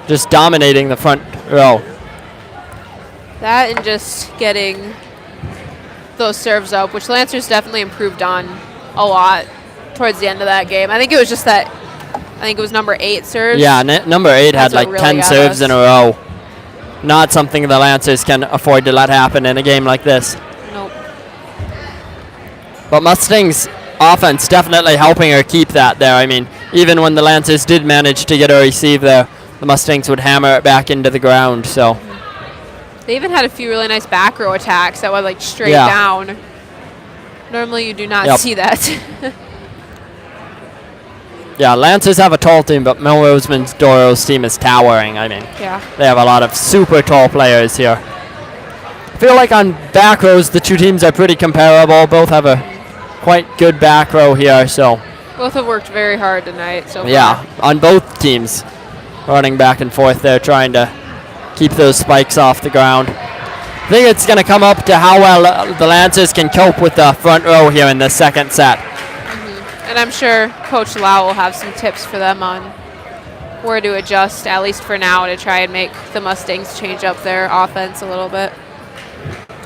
Just dominating the front row. That and just getting those serves up, which Lancers definitely improved on a lot towards the end of that game. I think it was just that, I think it was number 8 serves. Yeah, number 8 had like really 10 serves in a row. Not something the Lancers can afford to let happen in a game like this. Nope. But Mustang's offense definitely helping her keep that there. I mean, even when the Lancers did manage to get a receive there, the Mustangs would hammer it back into the ground. So They even had a few really nice back row attacks that were like straight Yeah. down. Normally you do not Yep. see that. yeah, Lancers have a tall team, but Melrose Mindoro's team is towering. I mean, Yeah. they have a lot of super tall players here. I feel like on back rows, the two teams are pretty comparable. Both have a quite good back row here, so Both have worked very hard tonight so far. yeah, on both teams, running back and forth there, trying to keep those spikes off the ground. I think it's going to come up to how well the Lancers can cope with the front row here in the second set. And I'm sure Coach Lau will have some tips for them on where to adjust, at least for now, to try and make the Mustangs change up their offense a little bit.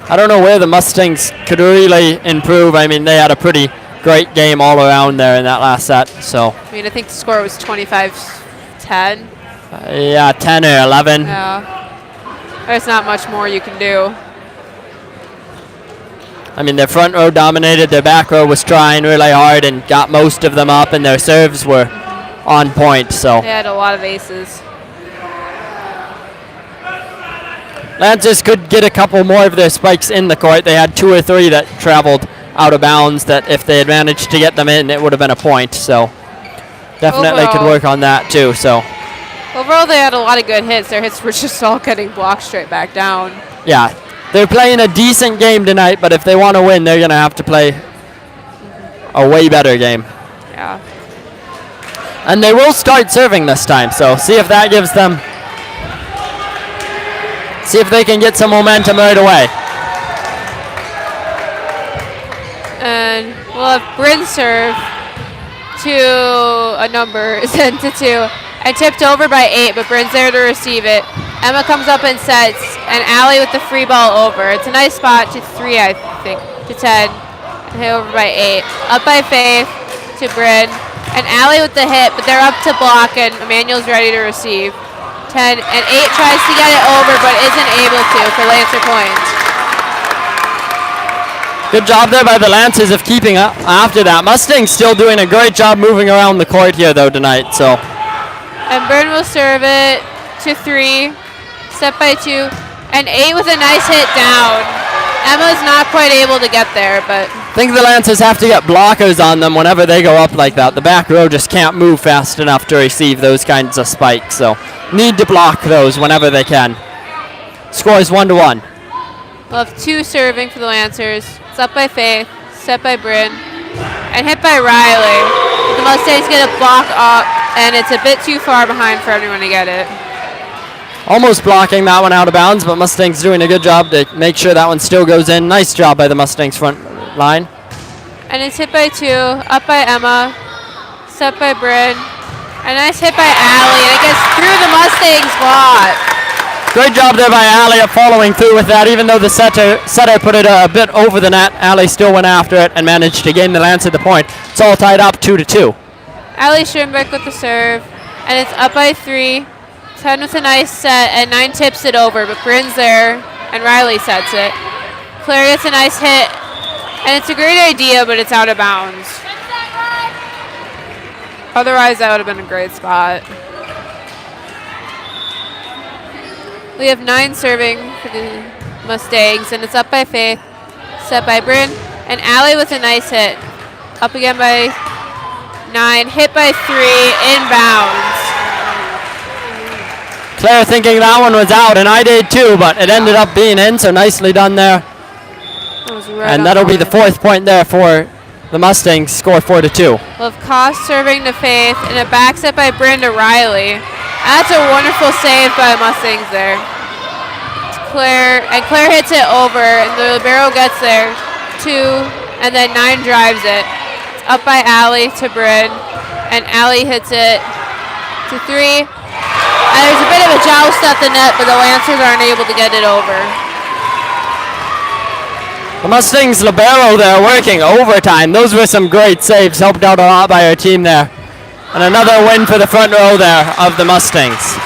I don't know where the Mustangs could really improve. I mean, they had a pretty great game all around there in that last set. So, I mean, I think the score was 25-10. yeah, 10 or 11. Yeah. There's not much more you can do. I mean, their front row dominated. Their back row was trying really hard and got most of them up, and their serves were on point. So They had a lot of aces. Lancers could get a couple more of their spikes in the court. They had 2 or 3 that traveled out of bounds that if they had managed to get them in, it would have been a point. So definitely could Overall- work on that too. So Overall, they had a lot of good hits. Their hits were just all getting blocked straight back down. yeah, they're playing a decent game tonight, but if they want to win, they're going to have to play a way better game. Yeah. And they will start serving this time, so see if that gives them, see if they can get some momentum right away. And we'll have Bryn serve to a number, 10-2, and tipped over by 8, but Bryn's there to receive it. Emma comes up and sets, and Allie with the free ball over. It's a nice spot to 3, I think, to 10, and hit over by 8. Up by Faith to Bryn, and Allie with the hit, but they're up to block, and Immanuel's ready to receive. 10, and 8 tries to get it over, but isn't able to for Lancer point. Good job there by the Lancers of keeping up after that. Mustang's still doing a great job moving around the court here though tonight. So And Bryn will serve it to 3, set by 2, and 8 with a nice hit down. Emma's not quite able to get there, but I think the Lancers have to get blockers on them whenever they go up like that. The back row just can't move fast enough to receive those kinds of spikes. So need to block those whenever they can. Score is 1-1. we'll have 2 serving for the Lancers. It's up by Faith, set by Bryn, and hit by Riley. The Mustangs get a block up, and it's a bit too far behind for everyone to get it. Almost blocking that one out of bounds, but Mustang's doing a good job to make sure that one still goes in. Nice job by the Mustangs front line. And it's hit by 2, up by Emma, set by Bryn, a nice hit by Allie, and it gets through the Mustangs block. Great job there by Allie at following through with that. Even though the setter put it a bit over the net, Allie still went after it and managed to gain the Lancer the point. It's all tied up 2-2. Allie Schoenbeck with the serve, and it's up by 3. 10 with a nice set, and 9 tips it over, but Bryn's there, and Riley sets it. Claire gets a nice hit, and it's a great idea, but it's out of bounds. Otherwise, that would have been a great spot. We have 9 serving for the Mustangs, and it's up by Faith, set by Bryn, and Allie with a nice hit. Up again by 9, hit by 3, inbounds. Claire thinking that one was out, and I did too, but it ended up being in, so nicely done there. That was right And on that'll be the line. 4th point there for the Mustangs, score 4-2. We'll have Koss serving to Faith, and a back set by Bryn to Riley. That's a wonderful save by the Mustangs there. Claire hits it over, and the libero gets there, 2, and then 9 drives it. It's up by Allie to Bryn, and Allie hits it to 3. And there's a bit of a joust at the net, but the Lancers aren't able to get it over. The Mustangs libero there working overtime. Those were some great saves, helped out a lot by our team there. And another win for the front row there of the Mustangs.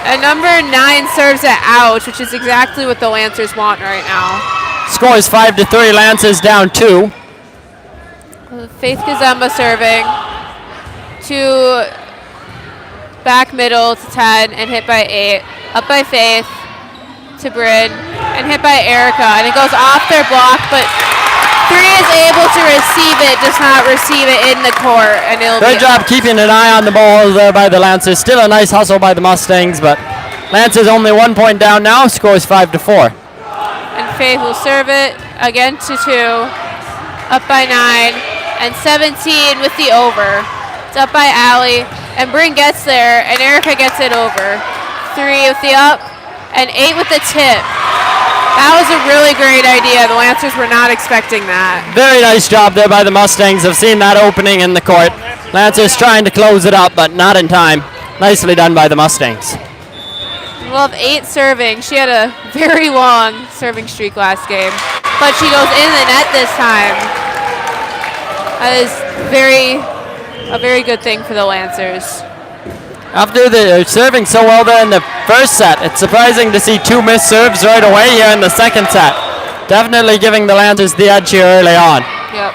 And number 9 serves it out, which is exactly what the Lancers want right now. Score is 5-3, Lancers down 2. Faith Kazemba serving. To back middle to 10 and hit by 8. Up by Faith to Bryn and hit by Erica. And it goes off their block, but 3 is able to receive it, does not receive it in the court. And it'll Good job keeping an eye on the ball there by the Lancers. Still a nice hustle by the Mustangs, but Lancers only 1 point down now, scores 5-4. And Faith will serve it again to 2. Up by 9 and 17 with the over. It's up by Allie and Bryn gets there and Erica gets it over. 3 with the up and 8 with the tip. That was a really great idea. The Lancers were not expecting that. Very nice job there by the Mustangs. I've seen that opening in the court. Lancers trying to close it up, but not in time. Nicely done by the Mustangs. We'll have 8 serving. She had a very long serving streak last game, but she goes in the net this time. That is a very good thing for the Lancers. After the serving so well there in the first set, it's surprising to see 2 missed serves right away here in the second set. Definitely giving the Lancers the edge here early on. Yep.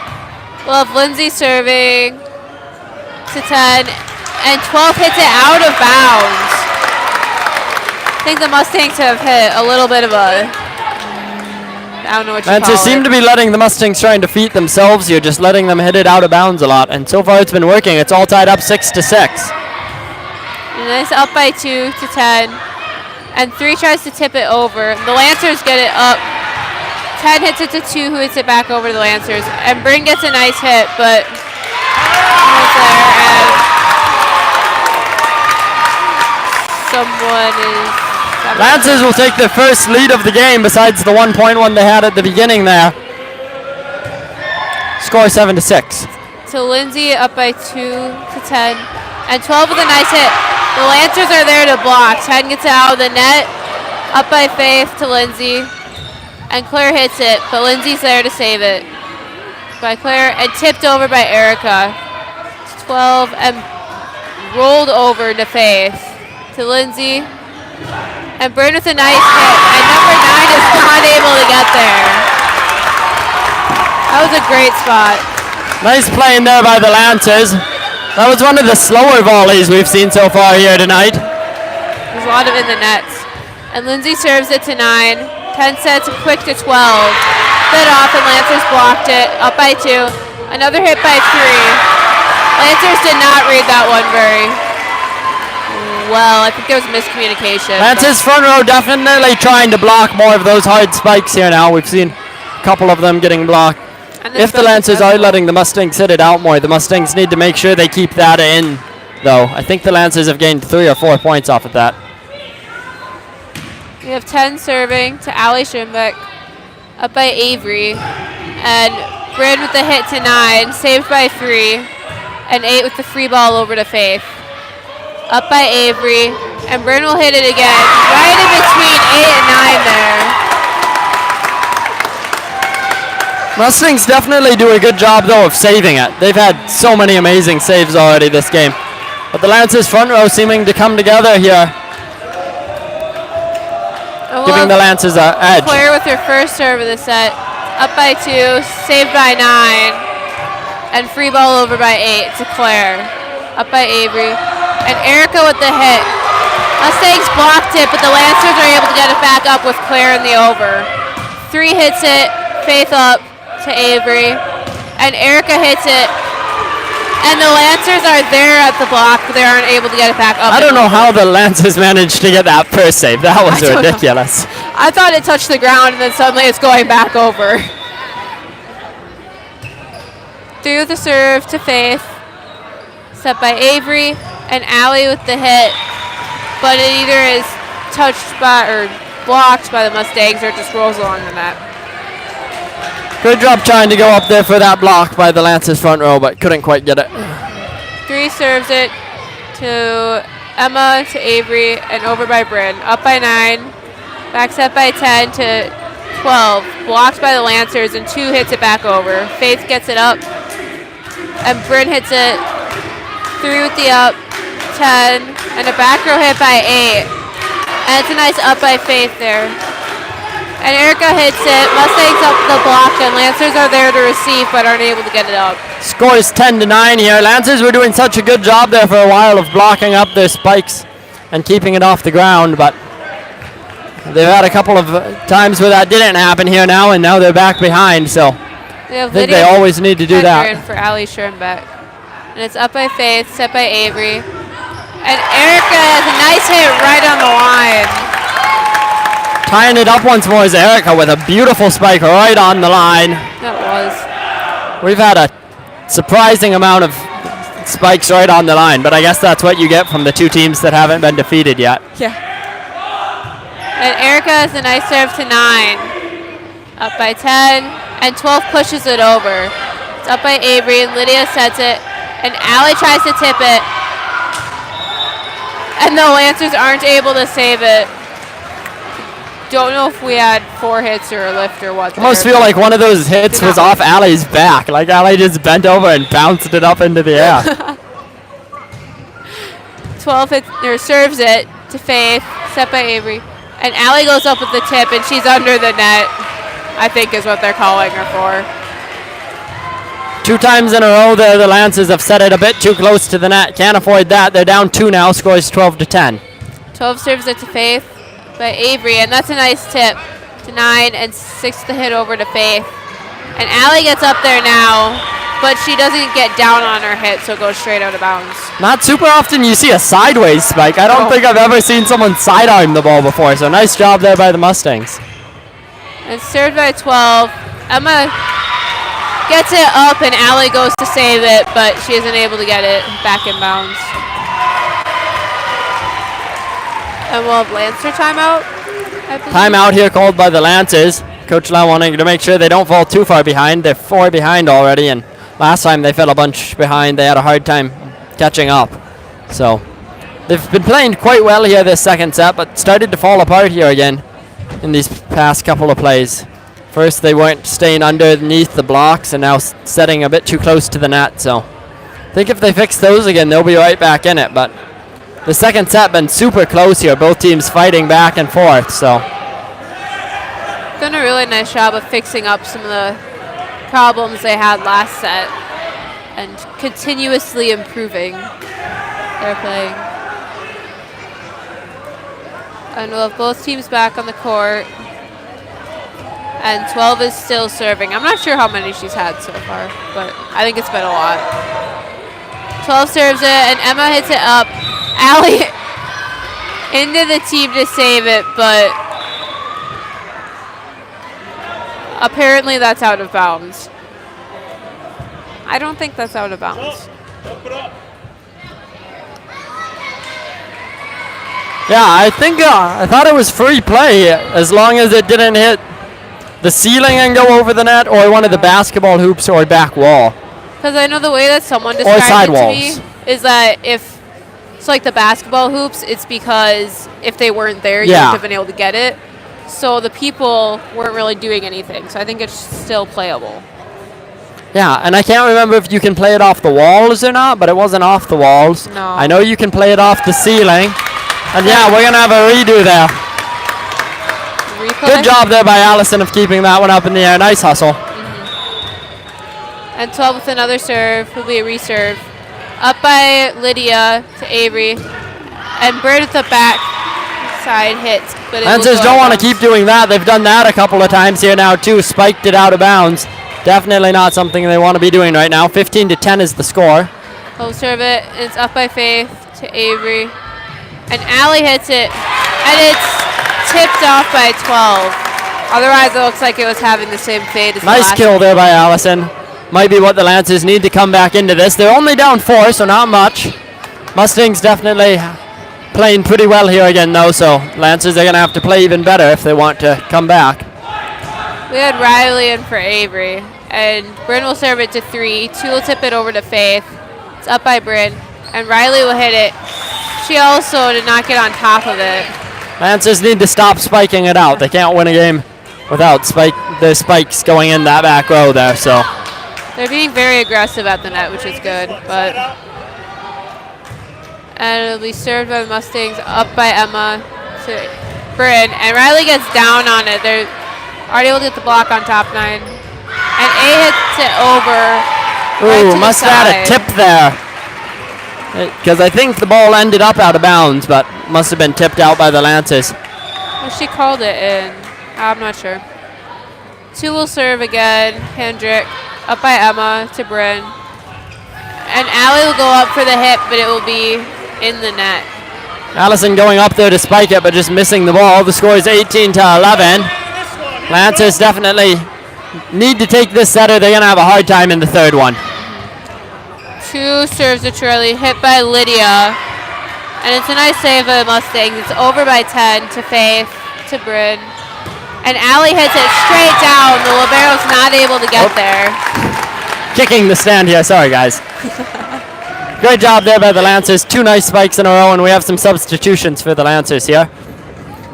We'll have Lindsay serving to 10, and 12 hits it out of bounds. I think the Mustangs have hit a little bit of a, I don't know what you Lancers call seem it. to be letting the Mustangs try and defeat themselves here, just letting them hit it out of bounds a lot. And so far it's been working. It's all tied up 6-6. And it's up by 2 to 10. And 3 tries to tip it over. The Lancers get it up. 10 hits it to 2, who hits it back over to the Lancers. And Bryn gets a nice hit, but almost there. And someone is... Lancers will take their first lead of the game besides the 1 point one they had at the beginning there. Score 7-6. So Lindsay up by 2 to 10. And 12 with a nice hit. The Lancers are there to block. 10 gets it out of the net. Up by Faith to Lindsay. And Claire hits it, but Lindsay's there to save it. By Claire and tipped over by Erica. 12 and rolled over to Faith. To Lindsay. And Bryn with a nice hit. And number 9 is not able to get there. That was a great spot. Nice play in there by the Lancers. That was one of the slower volleys we've seen so far here tonight. There's a lot of in the nets. And Lindsay serves it to 9. 10 sets, quick to 12. Bit off and Lancers blocked it. Up by 2. Another hit by 3. Lancers did not read that one very well. I think there was miscommunication. Lancers front row definitely trying to block more of those hard spikes here now. We've seen a couple of them getting blocked. If the Lancers are letting the Mustangs hit it out more, the Mustangs need to make sure they keep that in, though. I think the Lancers have gained 3 or 4 points off of that. We have 10 serving to Allie Schimbeck. Up by Avery. And Bryn with the hit to 9. Saved by 3. And 8 with the free ball over to Faith. Up by Avery. And Bryn will hit it again. Right in between 8 and 9 there. Mustangs definitely do a good job, though, of saving it. They've had so many amazing saves already this game. But the Lancers front row seeming to come together here, giving the Lancers an edge. Claire with her first serve of the set. Up by 2, saved by 9. And free ball over by 8 to Claire. Up by Avery. And Erica with the hit. Mustangs blocked it, but the Lancers are able to get it back up with Claire in the over. 3 hits it, Faith up to Avery, and Erica hits it, and the Lancers are there at the block, but they aren't able to get it back up. I don't know how the Lancers managed to get that first save. That was ridiculous. I thought it touched the ground, and then suddenly it's going back over. Through the serve to Faith, set by Avery, and Allie with the hit, but it either is touched by or blocked by the Mustangs or it just rolls along the net. Good job trying to go up there for that block by the Lancers front row, but couldn't quite get it. 3 serves it to Emma, to Avery, and over by Bryn. Up by 9, back set by 10 to 12. Blocked by the Lancers, and 2 hits it back over. Faith gets it up, and Bryn hits it. 3 with the up, 10, and a back row hit by 8. And it's a nice up by Faith there. And Erica hits it. Mustangs up the block, and Lancers are there to receive but aren't able to get it up. Score is 10-9 here. Lancers were doing such a good job there for a while of blocking up their spikes and keeping it off the ground, but they've had a couple of times where that didn't happen here now, and now they're back behind, so I think they always need to do that. For Ali Schoenbeck. And it's up by Faith, set by Avery. And Erica has a nice hit right on the line. Tying it up once more is Erica with a beautiful spike right on the line. That was. We've had a surprising amount of spikes right on the line, but I guess that's what you get from the two teams that haven't been defeated yet. Yeah. And Erica has a nice serve to 9. Up by 10. And 12 pushes it over. It's up by Avery, and Lydia sets it. And Allie tries to tip it. And the Lancers aren't able to save it. Don't know if we had 4 hits or a lift or what. I almost feel like one of those hits was off Allie's back. Like Allie just bent over and bounced it up into the air. 12 hits, or serves it to Faith, set by Avery. And Allie goes up with the tip, and she's under the net, I think is what they're calling her for. 2 times in a row there, the Lancers have set it a bit too close to the net. Can't afford that. They're down 2 now. Score is 12-10. 12 serves it to Faith by Avery, and that's a nice tip to 9, and 6 to hit over to Faith. And Allie gets up there now, but she doesn't get down on her hit, so it goes straight out of bounds. Not super often you see a sideways spike. I don't think I've ever seen someone sidearm the ball before, so nice job there by the Mustangs. And served by 12. Emma gets it up, and Allie goes to save it, but she isn't able to get it back in bounds. And we'll have Lancer timeout, I believe. Timeout here called by the Lancers. Coach Lau wanting to make sure they don't fall too far behind. They're 4 behind already, and last time they fell a bunch behind. They had a hard time catching up. So they've been playing quite well here this second set, but started to fall apart here again in these past couple of plays. First, they weren't staying underneath the blocks, and now setting a bit too close to the net. So I think if they fix those again, they'll be right back in it. But the second set been super close here. Both teams fighting back and forth. So done a really nice job of fixing up some of the problems they had last set and continuously improving their play. And we'll have both teams back on the court. And 12 is still serving. I'm not sure how many she's had so far, but I think it's been a lot. 12 serves it, and Emma hits it up. Allie into the team to save it, but apparently that's out of bounds. I don't think that's out of bounds. yeah, I think I thought it was free play as long as it didn't hit the ceiling and go over the net, or one of the basketball hoops, or back wall. Because I know the way that someone described it to me is that if it's like the basketball hoops, it's because if they weren't there, you wouldn't have been able to get it. So the people weren't really doing anything. So I think it's still playable. Yeah, and I can't remember if you can play it off the walls or not, but it wasn't off the walls. No. I know you can play it off the ceiling. And yeah, we're going to have a redo there. Replay. Good job there by Allison of keeping that one up in the air. Nice hustle. And 12 with another serve. Will be a reserve. Up by Lydia to Avery. And Bird at the back side hits. But Lancers don't want to keep doing that. They've done that a couple of times here now too. Spiked it out of bounds. Definitely not something they want to be doing right now. 15-10 is the score. He'll serve it. It's up by Faith to Avery. And Allie hits it. And it's tipped off by 12. Otherwise, it looks like it was having the same fate as the Nice last kill one. there by Allison. Might be what the Lancers need to come back into this. They're only down 4, so not much. Mustangs definitely playing pretty well here again, though, so Lancers are going to have to play even better if they want to come back. We had Riley in for Avery. And Bryn will serve it to 3. 2 will tip it over to Faith. It's up by Bryn. And Riley will hit it. She also did not get on top of it. Lancers need to stop spiking it out. They can't win a game without the spikes going in that back row there. So they're being very aggressive at the net, which is good. But and it'll be served by the Mustangs, up by Emma to Bryn. And Riley gets down on it. They're already able to get the block on top 9. And A hits it over. Right to Ooh, the must have had a side. tip there. Because I think the ball ended up out of bounds, but must have been tipped out by the Lancers. Well, she called it in. I'm not sure. 2 will serve again. Hendrick up by Emma to Bryn. And Allie will go up for the hit, but it will be in the net. Allison going up there to spike it, but just missing the ball. The score is 18-11. Lancers definitely need to take this set or they're going to have a hard time in the third one. 2 serves to Charlie, hit by Lydia. And it's a nice save by the Mustangs. It's over by 10 to Faith, to Bryn. And Allie hits it straight down. The libero's not able to get there. Kicking the stand here. Sorry, guys. Great job there by the Lancers. 2 nice spikes in a row, and we have some substitutions for the Lancers here.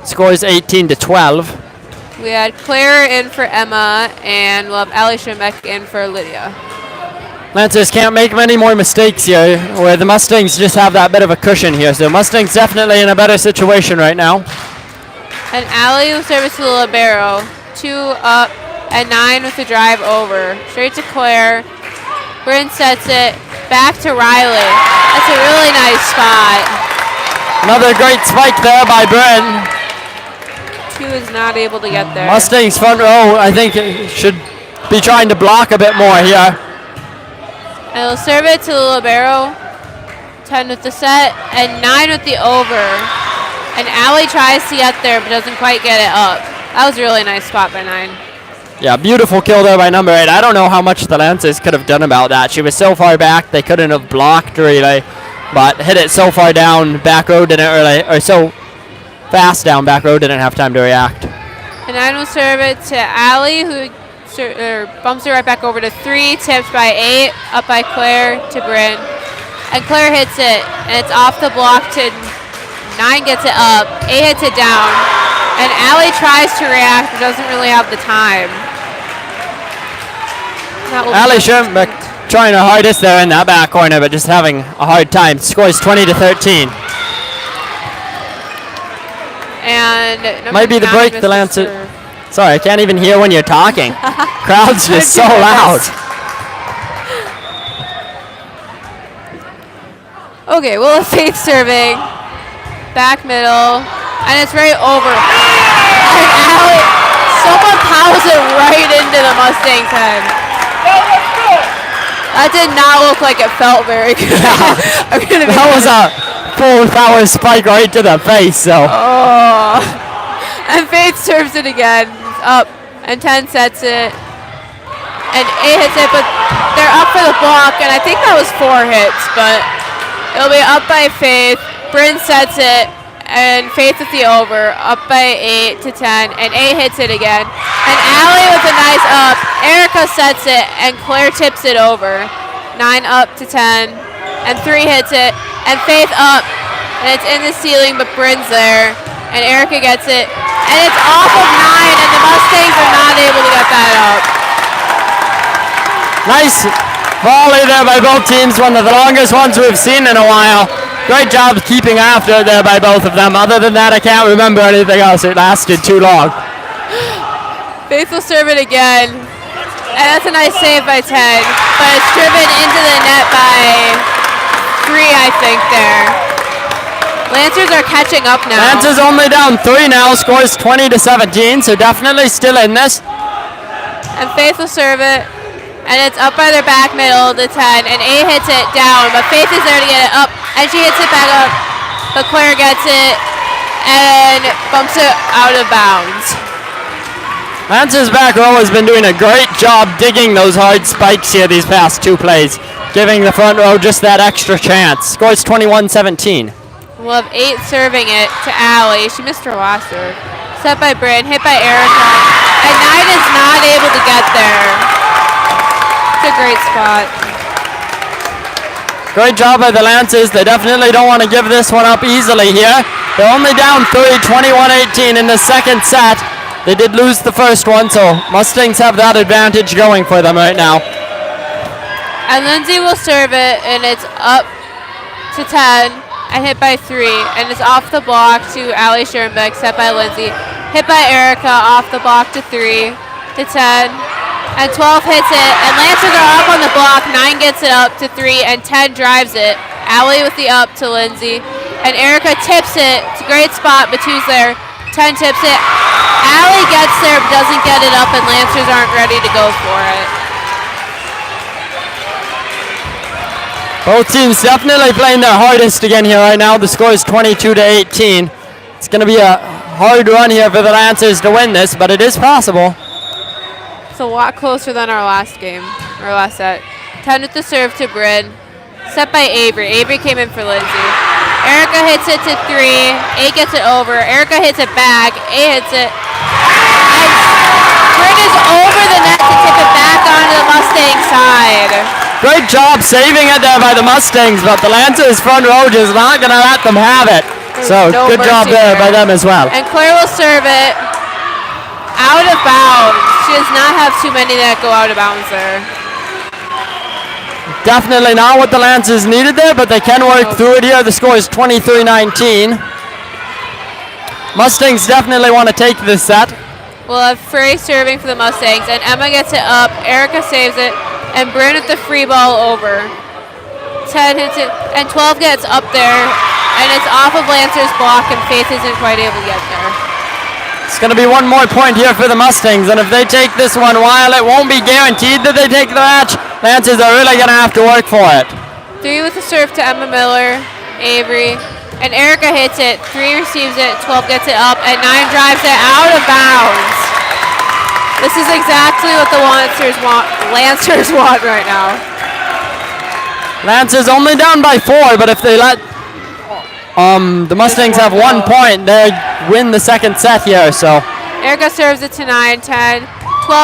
Score is 18-12. We had Claire in for Emma, and we'll have Allie Schimbeck in for Lydia. Lancers can't make many more mistakes here, where the Mustangs just have that bit of a cushion here. So Mustangs definitely in a better situation right now. And Allie will service to the libero. 2 up, and 9 with the drive over. Straight to Claire. Bryn sets it. Back to Riley. That's a really nice spot. Another great spike there by Bryn. 2 is not able to get there. Mustangs front row, I think, should be trying to block a bit more here. And he'll serve it to the libero. 10 with the set, and 9 with the over. And Allie tries to get there, but doesn't quite get it up. That was a really nice spot by 9. Yeah, beautiful kill there by number 8. I don't know how much the Lancers could have done about that. She was so far back, they couldn't have blocked really, but hit it so far down, back row didn't really, or so fast down, back row didn't have time to react. And 9 will serve it to Allie, who bumps it right back over to 3, tipped by 8, up by Claire to Bryn. And Claire hits it, and it's off the block to 9, gets it up, 8 hits it down. And Allie tries to react, but doesn't really have the time. Allie Schimbeck trying her hardest there in that back corner, but just having a hard time. Scores 20-13. And might be the break the Lancers. Sorry, I can't even hear when you're talking. Crowd's just so loud. Okay, well, Faith serving. Back middle. And it's right over. And Allie, someone pows it right into the Mustang's head. That did not look like it felt very good. That was a full power spike right to the face, so. Oh. And Faith serves it again. It's up. And 10 sets it. And 8 hits it, but they're up for the block. And I think that was 4 hits, but it'll be up by Faith. Bryn sets it. And Faith with the over, up by 8 to 10, and 8 hits it again. And Allie with a nice up. Erica sets it, and Claire tips it over. 9 up to 10, and 3 hits it, and Faith up. And it's in the ceiling, but Bryn's there. And Erica gets it, and it's off of 9, and the Mustangs are not able to get that up. Nice volley there by both teams, one of the longest ones we've seen in a while. Great job keeping after there by both of them. Other than that, I can't remember anything else. It lasted too long. Faith will serve it again. And that's a nice save by 10. But it's driven into the net by 3, I think, there. Lancers are catching up now. Lancers only down 3 now. Scores 20-17, so definitely still in this. And Faith will serve it. And it's up by their back middle to 10. And 8 hits it down. But Faith is there to get it up. And she hits it back up. But Claire gets it. And bumps it out of bounds. Lancers back row has been doing a great job digging those hard spikes here these past 2 plays. Giving the front row just that extra chance. Scores 21-17. We'll have 8 serving it to Allie. She missed her last serve. Set by Bryn. Hit by Erica. And 9 is not able to get there. It's a great spot. Great job by the Lancers. They definitely don't want to give this one up easily here. They're only down 3, 21-18 in the second set. They did lose the first one, so Mustangs have that advantage going for them right now. And Lindsay will serve it, and it's up to 10 and hit by 3. And it's off the block to Allie Schoenbeck, set by Lindsay. Hit by Erica, off the block to 3 to 10. And 12 hits it, and Lancers are up on the block. 9 gets it up to 3, and 10 drives it. Allie with the up to Lindsay. And Erica tips it. It's a great spot, but 2's there. 10 tips it. Allie gets there, but doesn't get it up, and Lancers aren't ready to go for it. Both teams definitely playing their hardest again here right now. The score is 22-18. It's going to be a hard run here for the Lancers to win this, but it is possible. It's a lot closer than our last game, our last set. 10 with the serve to Bryn. Set by Avery. Avery came in for Lindsay. Erica hits it to 3. A gets it over. Erica hits it back. A hits it. And Bryn is over the net to tip it back onto the Mustang side. Great job saving it there by the Mustangs, but the Lancers front row just not going to let them have it. So no good job mercy there by them as well. And Claire will serve it out of bounds. She does not have too many that go out of bounds there. Definitely not what the Lancers needed there, but they can work through it here. The score is 23-19. Mustangs definitely want to take this set. We'll have Frey serving for the Mustangs, and Emma gets it up. Erica saves it, and Bryn with the free ball over. 10 hits it, and 12 gets up there, and it's off of Lancer's block, and Faith isn't quite able to get there. It's going to be one more point here for the Mustangs, and if they take this one, while it won't be guaranteed that they take the match, Lancers are really going to have to work for it. 3 with the serve to Emma Miller, Avery, and Erica hits it. 3 receives it, 12 gets it up, and 9 drives it out of bounds. This is exactly what the Lancers want right now. Lancers only down by 4, but if they let the Mustangs have 1 point, they win the second set here. So Erica serves it to 9, 10, 12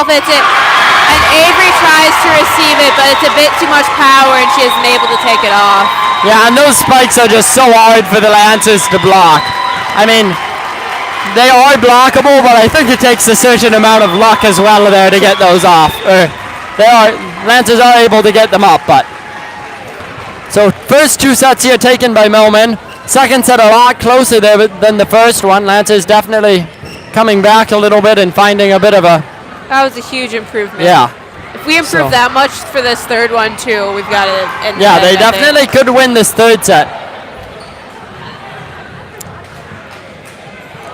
hits it, and Avery tries to receive it, but it's a bit too much power, and she isn't able to take it off. yeah, and those spikes are just so hard for the Lancers to block. I mean, they are blockable, but I think it takes a certain amount of luck as well there to get those off. Lancers are able to get them up, but so first 2 sets here taken by Melman. Second set a lot closer there than the first one. Lancers definitely coming back a little bit and finding a bit of a... That was a huge improvement. Yeah. If we improve that much for this third one too, we've got it. Yeah, they definitely could win this third set.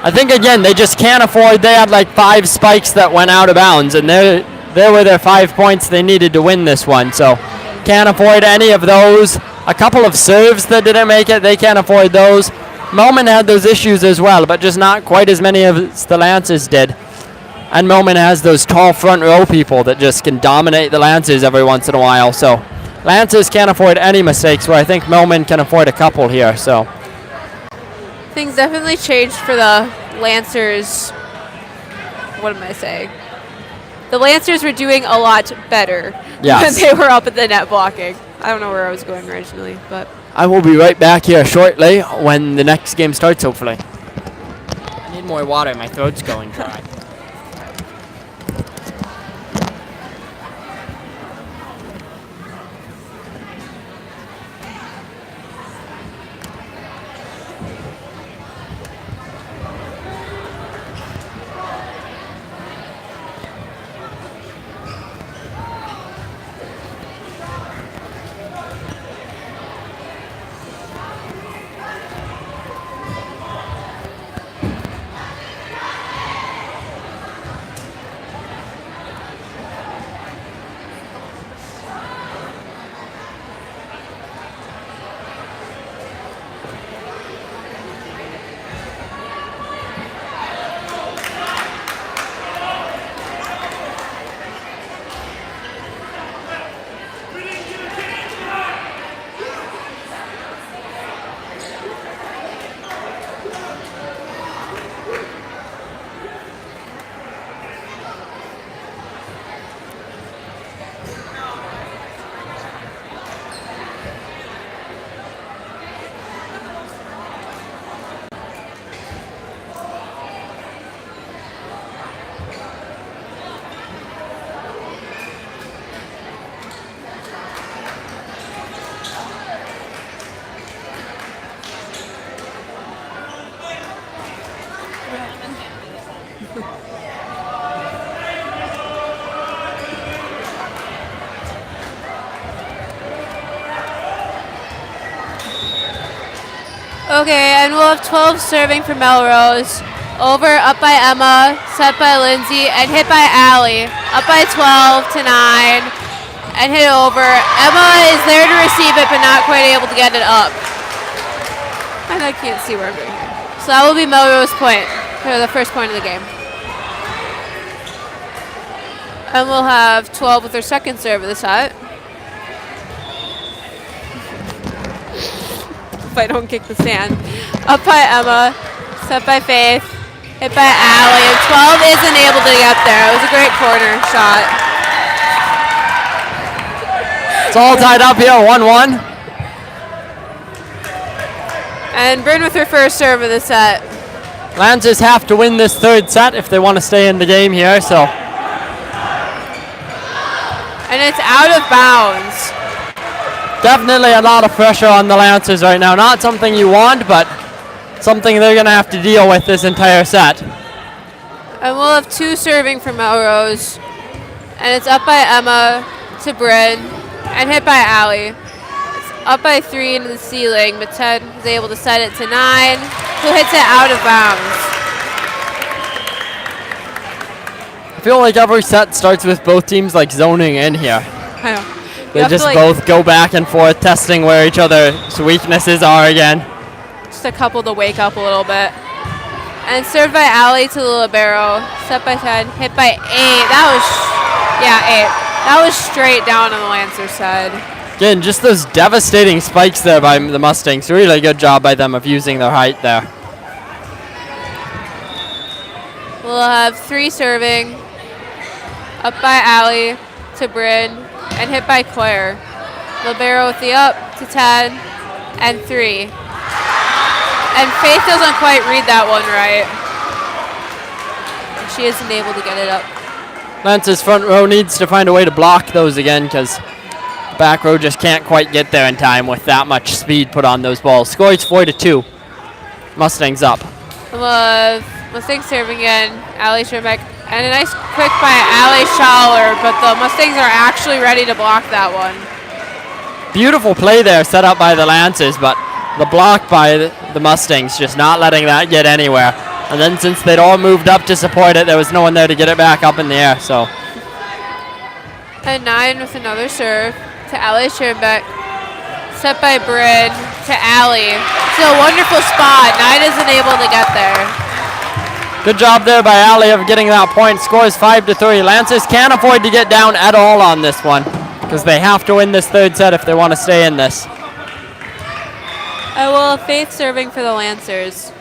I think, again, they just can't afford... They had like 5 spikes that went out of bounds, and there were their 5 points they needed to win this one. So can't afford any of those. A couple of serves that didn't make it, they can't afford those. Melman had those issues as well, but just not quite as many as the Lancers did. And Melman has those tall front row people that just can dominate the Lancers every once in a while. So Lancers can't afford any mistakes, where I think Melman can afford a couple here. So things definitely changed for the Lancers. What am I saying? The Lancers were doing a lot better when they were up at the net blocking. I don't know where I was going originally, but I will be right back here shortly when the next game starts, hopefully. I need more water. My throat's going dry. Okay, and we'll have 12 serving for Melrose. Over, up by Emma, set by Lindsay, and hit by Allie. Up by 12 to 9, and hit over. Emma is there to receive it, but not quite able to get it up. And I can't see where I'm going here. So that will be Melrose point, for the first point of the game. And we'll have 12 with their second serve of the set. If I don't kick the stand. Up by Emma, set by Faith, hit by Allie, and 12 isn't able to get there. It was a great corner shot. It's all tied up here, 1-1. And Bryn with her first serve of the set. Lancers have to win this third set if they want to stay in the game here, so. And it's out of bounds. Definitely a lot of pressure on the Lancers right now. Not something you want, but something they're going to have to deal with this entire set. And we'll have 2 serving for Melrose. And it's up by Emma to Bryn and hit by Allie. It's up by 3 into the ceiling, but Ted was able to set it to 9, who hits it out of bounds. I feel like every set starts with both teams like zoning in here. I know. They just both go back and forth, testing where each other's weaknesses are again. Just a couple to wake up a little bit. And served by Allie to the libero. Set by 10, hit by 8. That was, 8. That was straight down on the Lancer side. Again, just those devastating spikes there by the Mustangs. Really good job by them of using their height there. We'll have 3 serving. Up by Allie to Bryn and hit by Claire. Libero with the up to 10 and 3. And Faith doesn't quite read that one right. She isn't able to get it up. Lance's front row needs to find a way to block those again because the back row just can't quite get there in time with that much speed put on those balls. Score is 4-2. Mustangs up. Mustangs serving again. Allie Scherbeck. And a nice quick by Allie Schaller, but the Mustangs are actually ready to block that one. Beautiful play there set up by the Lancers, but the block by the Mustangs just not letting that get anywhere. And then since they'd all moved up to support it, there was no one there to get it back up in the air. So. And 9 with another serve to Allie Scherbeck. Set by Bryn to Allie. It's a wonderful spot. 9 isn't able to get there. Good job there by Allie of getting that point. Score is 5-3. Lancers can't afford to get down at all on this one because they have to win this third set if they want to stay in this. I will have Faith serving for the Lancers.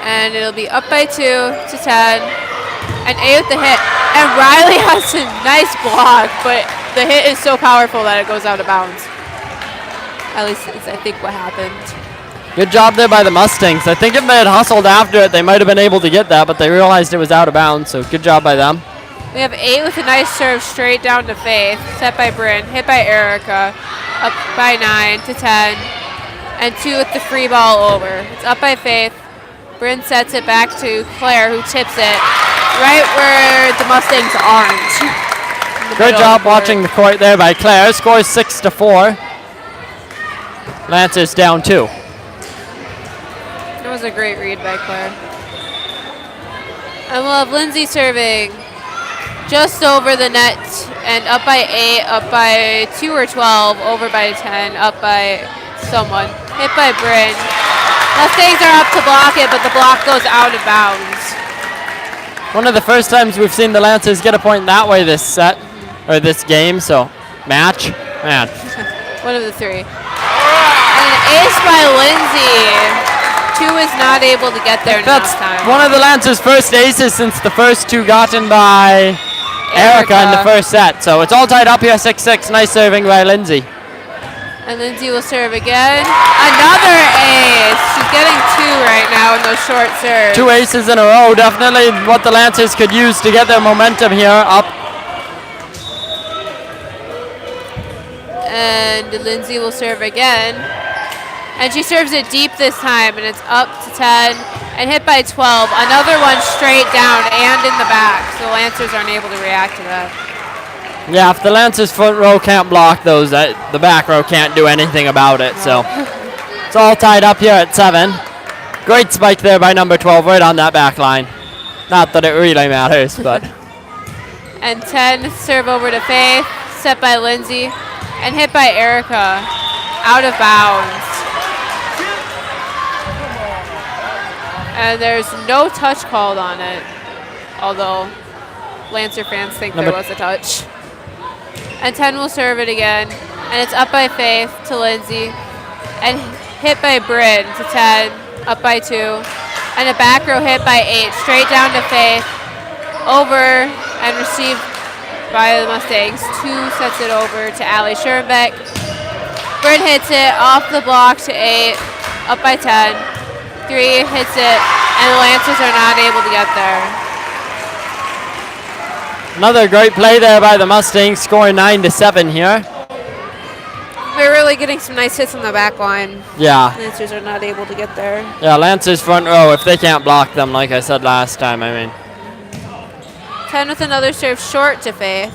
And it'll be up by 2 to 10. And 8 with the hit. And Riley has a nice block, but the hit is so powerful that it goes out of bounds. At least it's, I think, what happened. Good job there by the Mustangs. I think if they had hustled after it, they might have been able to get that, but they realized it was out of bounds, so good job by them. We have 8 with a nice serve straight down to Faith. Set by Bryn, hit by Erica. Up by 9 to 10. And 2 with the free ball over. It's up by Faith. Bryn sets it back to Claire, who tips it right where the Mustangs aren't. Good job watching the court there by Claire. Score is 6-4. Lancers down 2. That was a great read by Claire. And we'll have Lindsay serving just over the net and up by 8, up by 2 or 12, over by 10, up by someone. Hit by Bryn. Mustangs are up to block it, but the block goes out of bounds. One of the first times we've seen the Lancers get a point that way this set, or this game, so match, man. One of the 3. And an ace by Lindsay. 2 is not able to get there enough time. One of the Lancers' first aces since the first 2 gotten by Erica in the first set. So it's all tied up here, 6-6. Nice serving by Lindsay. And Lindsay will serve again. Another ace. She's getting 2 right now in those short serves. 2 aces in a row. Definitely what the Lancers could use to get their momentum here up. And Lindsay will serve again. And she serves it deep this time, and it's up to 10 and hit by 12. Another one straight down and in the back, so the Lancers aren't able to react to that. Yeah, if the Lancers front row can't block those, the back row can't do anything about it. So it's all tied up here at 7. Great spike there by number 12 right on that back line. Not that it really matters, but. And 10, serve over to Faith, set by Lindsay, and hit by Erica, out of bounds. And there's no touch called on it, although Lancer fans think there was a touch. And 10 will serve it again, and it's up by Faith to Lindsay, and hit by Bryn to 10, up by 2, and a back row hit by 8, straight down to Faith, over and received by the Mustangs. 2 sets it over to Allie Schoenbeck. Bryn hits it off the block to 8, up by 10. 3 hits it, and the Lancers are not able to get there. Another great play there by the Mustangs, scoring 9-7 here. They're really getting some nice hits on the back line. Yeah. Lancers are not able to get there. Yeah, Lancers front row, if they can't block them, like I said last time, I mean. 10 with another serve short to Faith.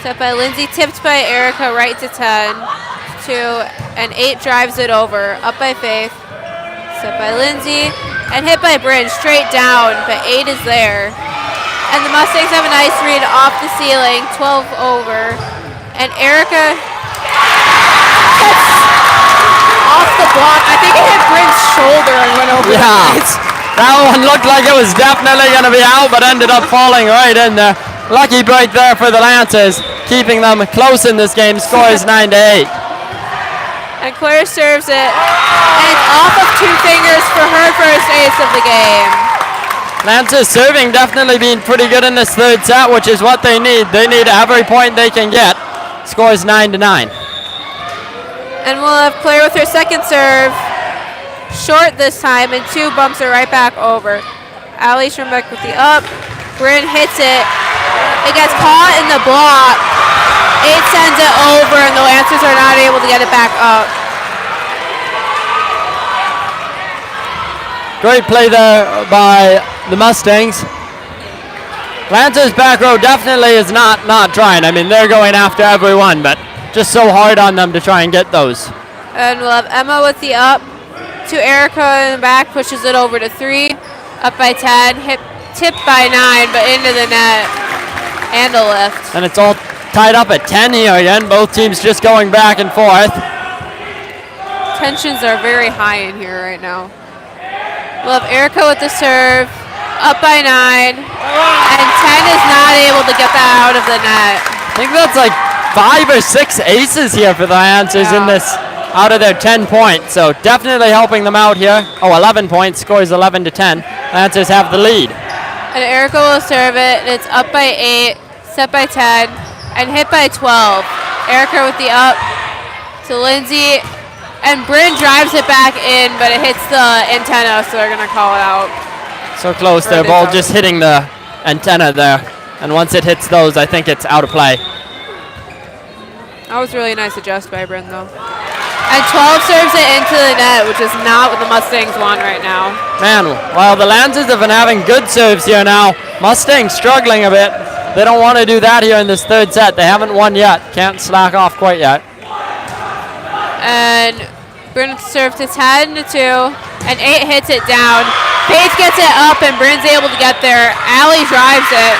Set by Lindsay, tipped by Erica right to 10. 2, and 8 drives it over, up by Faith. Set by Lindsay, and hit by Bryn, straight down, but 8 is there. And the Mustangs have a nice read off the ceiling, 12 over. And Erica gets off the block. I think it hit Bryn's shoulder and went over. Yeah, that one looked like it was definitely going to be out, but ended up falling right in there. Lucky break there for the Lancers, keeping them close in this game. Score is 9-8. And Claire serves it, and it's off of 2 fingers for her first ace of the game. Lancers serving definitely being pretty good in this third set, which is what they need. They need every point they can get. Score is 9-9. And we'll have Claire with her second serve. Short this time, and 2 bumps her right back over. Allie Schirmbeck with the up. Bryn hits it. It gets caught in the block. 8 sends it over, and the Lancers are not able to get it back up. Great play there by the Mustangs. Lancers back row definitely is not trying. I mean, they're going after everyone, but just so hard on them to try and get those. And we'll have Emma with the up to Erica in the back, pushes it over to 3, up by 10, tipped by 9, but into the net, and a lift. And it's all tied up at 10 here again. Both teams just going back and forth. Tensions are very high in here right now. We'll have Erica with the serve, up by 9, and 10 is not able to get that out of the net. I think that's like 5 or 6 aces here for the Lancers in this, out of their 10 points. So definitely helping them out here. Oh, 11 points, scores 11-10. Lancers have the lead. And Erica will serve it, and it's up by 8, set by 10, and hit by 12. Erica with the up to Lindsay, and Bryn drives it back in, but it hits the antenna, so they're going to call it out. So close, their ball just hitting the antenna there. And once it hits those, I think it's out of play. That was really nice adjust by Bryn, though. And 12 serves it into the net, which is not what the Mustangs want right now. Man, while the Lancers have been having good serves here now, Mustangs struggling a bit. They don't want to do that here in this third set. They haven't won yet. Can't slack off quite yet. And Bryn serves to 10-2, and 8 hits it down. Faith gets it up, and Bryn's able to get there. Allie drives it,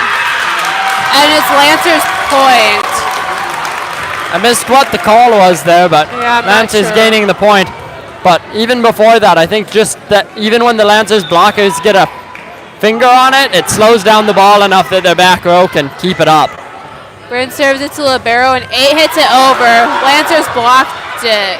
and it's Lancers' point. I missed what the call was there, but Yeah, I'm not Lancers sure. gaining the point. But even before that, I think just that even when the Lancers blockers get a finger on it, it slows down the ball enough that their back row can keep it up. Bryn serves it to Libero, and 8 hits it over. Lancers blocked it.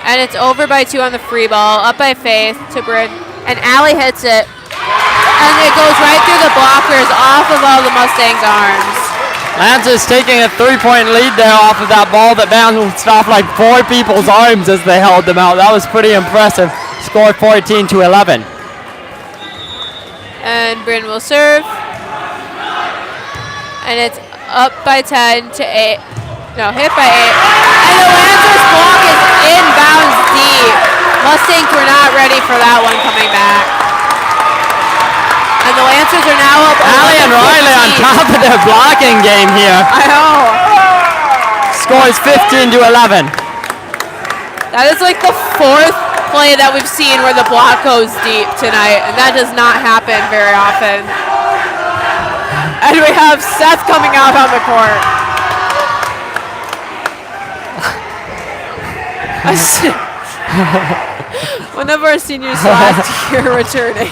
And it's over by 2 on the free ball, up by Faith to Bryn. And Allie hits it. And it goes right through the blockers, off of all the Mustangs' arms. Lancers taking a 3-point lead there off of that ball that bounced off like 4 people's arms as they held them out. That was pretty impressive. Score 14-11. And Bryn will serve. And it's up by 10 to 8. No, hit by 8. And the Lancers block is inbounds deep. Mustangs were not ready for that one coming back. And and the Lancers are now up. Allie and Riley on 15. top of their blocking game here. I know. Score is 15-11. That is like the fourth play that we've seen where the block goes deep tonight, and that does not happen very often. And we have Seth coming out on the court. One of our seniors last year returning.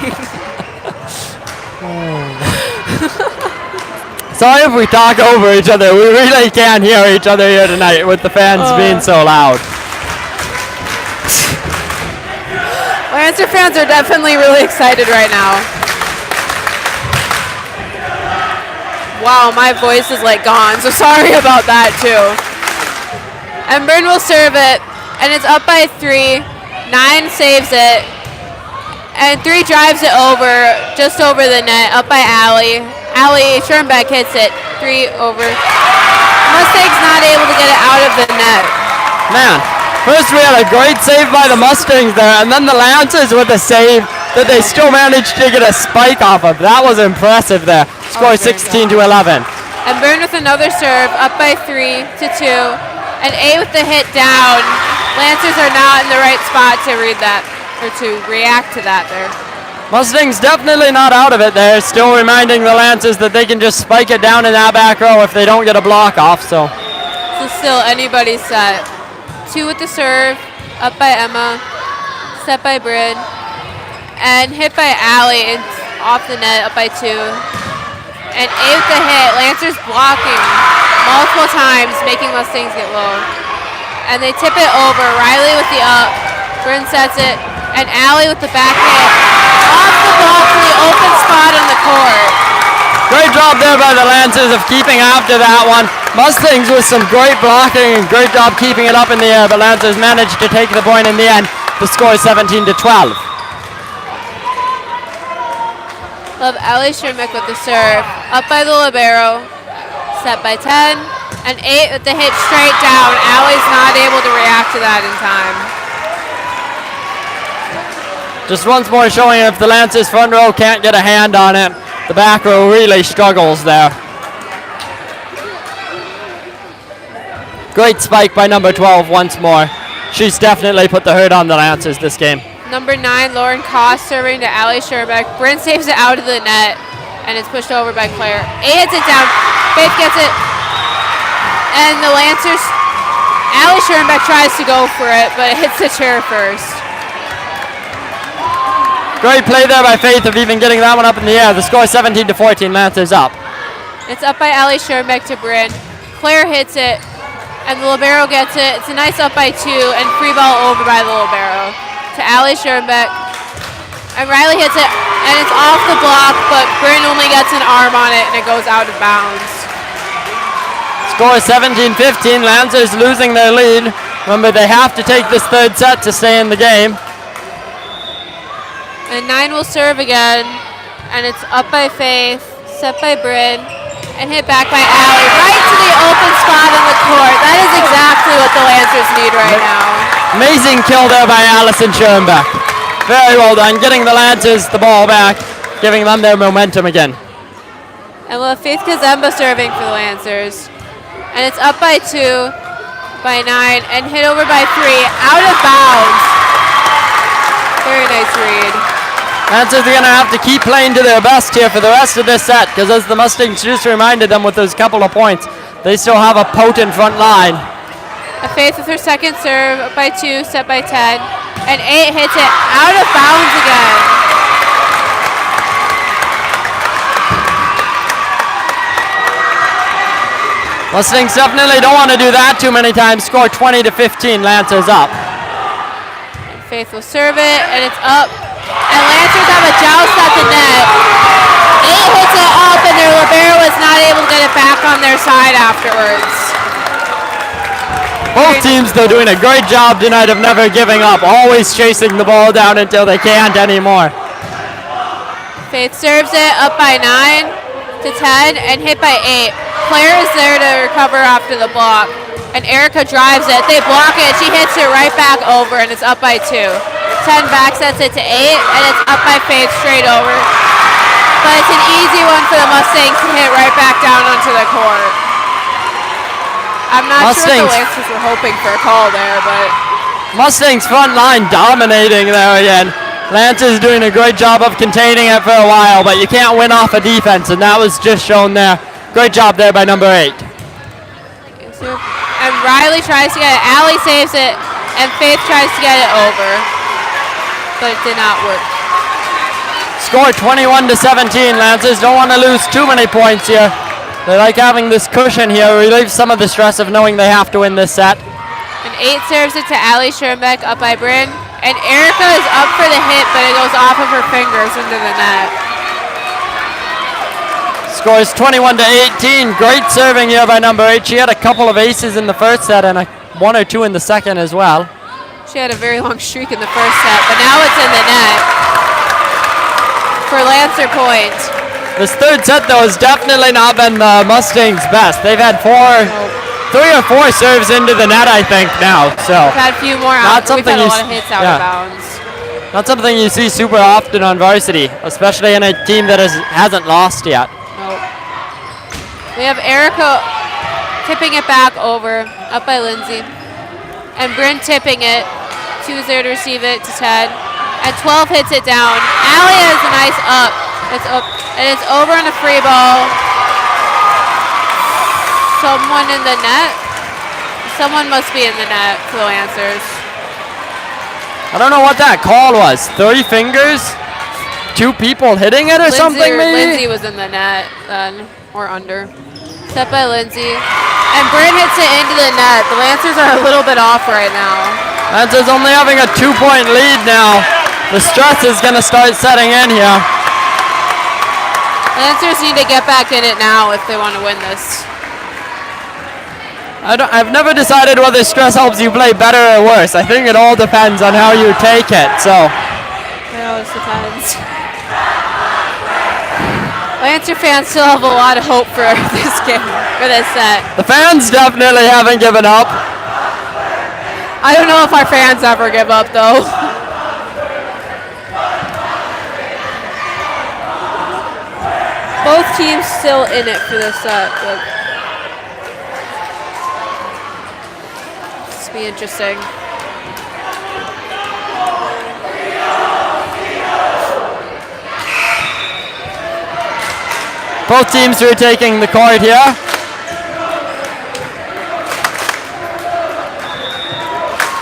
Sorry if we talk over each other. We really can't hear each other here tonight with the fans being so loud. Lancer fans are definitely really excited right now. Wow, my voice is like gone, so sorry about that too. And Byrne will serve it, and it's up by 3. 9 saves it, and 3 drives it over, just over the net, up by Allie. Allie Schoenbeck hits it, 3 over. Mustang's not able to get it out of the net. Man, first we had a great save by the Mustangs there, and then the Lancers with a save that they still managed to get a spike off of. That was impressive there. Score 16-11. And Byrne with another serve, up by 3-2. And 8 with the hit down. Lancers are not in the right spot to read that, or to react to that there. Mustangs definitely not out of it there. Still reminding the Lancers that they can just spike it down in that back row if they don't get a block off. So Still anybody's set. 2 with the serve, up by Emma, set by Bryn, and hit by Allie. It's off the net, up by 2. And 8 with the hit. Lancers blocking multiple times, making Mustangs get low. And they tip it over. Riley with the up. Bryn sets it. And Allie with the back hit. Off the block to the open spot on the court. great job there by the Lancers of keeping after that one. Mustangs with some great blocking and great job keeping it up in the air, but Lancers managed to take the point in the end. The score is 17-12. Love Allie Schirmick with the serve. Up by the libero. Set by 10. And 8 with the hit straight down. Allie's not able to react to that in time. Just once more showing if the Lancers front row can't get a hand on it, the back row really struggles there. Great spike by number 12 once more. She's definitely put the hurt on the Lancers this game. Number 9, Lauren Koss serving to Allie Sherbeck. Bryn saves it out of the net, and it's pushed over by Claire. A hits it down. Faith gets it. And the Lancers, Allie Sherbeck tries to go for it, but it hits the chair first. Great play there by Faith of even getting that one up in the air. The score is 17-14, Lancers up. It's up by Allie Sherbeck to Bryn. Claire hits it, and the libero gets it. It's a nice up by 2, and free ball over by the libero to Allie Sherbeck. And Riley hits it, and it's off the block, but Bryn only gets an arm on it, and it goes out of bounds. Score is 17-15, Lancers losing their lead. Remember, they have to take this third set to stay in the game. And 9 will serve again, and it's up by Faith, set by Bryn, and hit back by Allie, right to the open spot on the court. That is exactly what the Lancers need right now. Amazing kill there by Allison Schoenbeck. Very well done, getting the Lancers the ball back, giving them their momentum again. And we'll have Faith Kazemba serving for the Lancers. And it's up by 2, by 9, and hit over by 3, out of bounds. Very nice read. Lancers are going to have to keep playing to their best here for the rest of this set, because as the Mustangs just reminded them with those couple of points, they still have a potent front line. A Faith with her second serve, up by 2, set by 10, and 8 hits it out of bounds again. Mustangs definitely don't want to do that too many times. Score 20-15, Lancers up. And Faith will serve it, and it's up. And Lancers have a joust at the net. 8 hits it up, and their libero was not able to get it back on their side afterwards. Both teams, though, doing a great job tonight of never giving up, always chasing the ball down until they can't anymore. Faith serves it up by 9 to 10 and hit by 8. Claire is there to recover after the block, and Erica drives it. They block it. She hits it right back over, and it's up by 2. 10 back sets it to 8, and it's up by Faith straight over. But it's an easy one for the Mustangs to hit right back down onto the court. I'm not sure if the Lancers were hoping for a call there, but Mustangs front line dominating there again. Lancers doing a great job of containing it for a while, but you can't win off a defense, and that was just shown there. Great job there by number 8. And Riley tries to get it. Allie saves it, and Faith tries to get it over, but it did not work. Score 21-17. Lancers don't want to lose too many points here. They like having this cushion here, relieve some of the stress of knowing they have to win this set. And 8 serves it to Allie Schoenbeck up by Bryn. And Erica is up for the hit, but it goes off of her fingers into the net. Scores 21-18. Great serving here by number 8. She had a couple of aces in the first set and 1 or 2 in the second as well. She had a very long streak in the first set, but now it's in the net for Lancer point. This third set, though, has definitely not been the Mustangs' best. They've had 3 or 4 serves into the net, I think, now. So we've had a few more out. We've had a lot of hits out of bounds. Not something you see super often on varsity, especially in a team that hasn't lost yet. Nope. We have Erica tipping it back over, up by Lindsay. And Bryn tipping it. 2's there to receive it to Ted. And 12 hits it down. Allie has a nice up. It's up, and it's over on a free ball. Someone in the net? Someone must be in the net for the Lancers. I don't know what that call was. 30 fingers? 2 people hitting it or something, maybe? Lindsay was in the net then, or under. Set by Lindsay. And Bryn hits it into the net. The Lancers are a little bit off right now. Lancers only having a 2-point lead now. The stress is going to start setting in here. Lancers need to get back in it now if they want to win this. I've never decided whether stress helps you play better or worse. I think it all depends on how you take it. So it always depends. Lancer fans still have a lot of hope for this game, for this set. The fans definitely haven't given up. I don't know if our fans ever give up, though. Both teams still in it for this set. But this will be interesting. Both teams are taking the court here.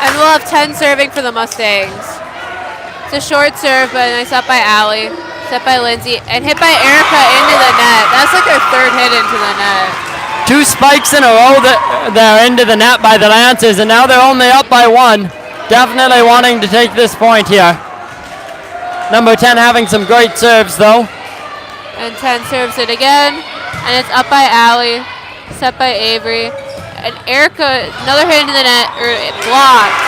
And we'll have 10 serving for the Mustangs. It's a short serve, but nice up by Allie. Set by Lindsay, and hit by Erica into the net. That's like her 3rd hit into the net. 2 spikes in a row that they're into the net by the Lancers, and now they're only up by 1. Definitely wanting to take this point here. Number 10 having some great serves, though. And 10 serves it again, and it's up by Allie, set by Avery. And Erica, another hit into the net, or blocked.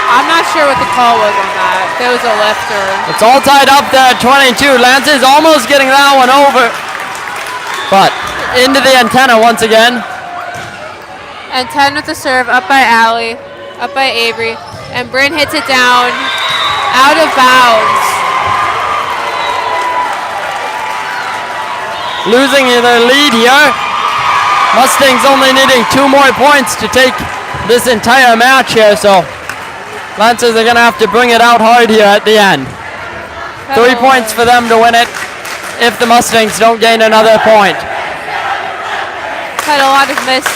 I'm not sure what the call was on that. If it was a lifter. It's all tied up there at 22. Lancers almost getting that one over. But into the antenna once again. And 10 with the serve, up by Allie, up by Avery. And Bryn hits it down, out of bounds. Losing their lead here. Mustangs only needing 2 more points to take this entire match here, so Lancers are going to have to bring it out hard here at the end. 3 points for them to win it if the Mustangs don't gain another point. Had a lot of missed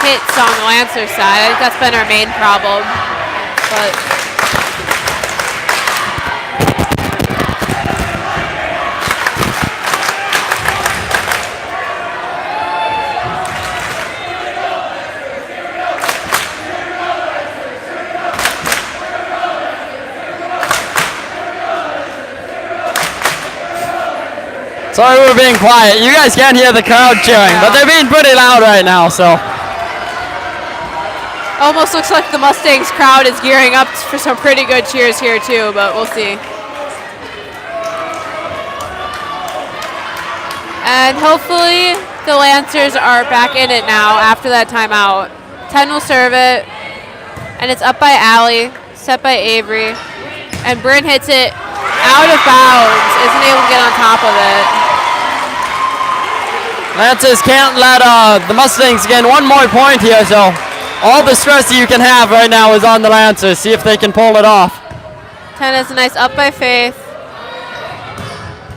hits on the Lancer side. I think that's been our main problem. But sorry we're being quiet. You guys can't hear the crowd cheering, but they're being pretty loud right now, so. almost looks like the Mustangs crowd is gearing up for some pretty good cheers here too, but we'll see. And hopefully the Lancers are back in it now after that timeout. 10 will serve it, and it's up by Allie, set by Avery, and Bryn hits it out of bounds. Isn't able to get on top of it. Lancers can't let the Mustangs gain one more point here, so all the stress you can have right now is on the Lancers. See if they can pull it off. 10 is a nice up by Faith.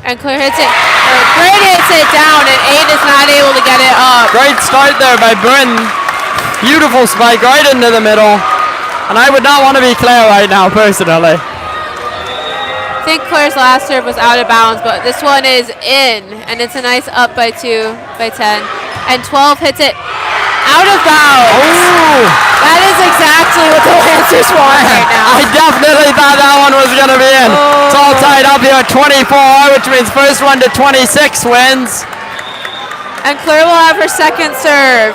And Claire hits it. Great hits it down, and 8 is not able to get it up. Great start there by Bryn. Beautiful spike right into the middle. And I would not want to be Claire right now, personally. I think Claire's last serve was out of bounds, but this one is in, and it's a nice up by 2 by 10. And 12 hits it out of bounds. Ooh. That is exactly what the Lancers want right now. I definitely thought that one was going to be in. It's all tied up here at 24, which means first one to 26 wins. And Claire will have her second serve.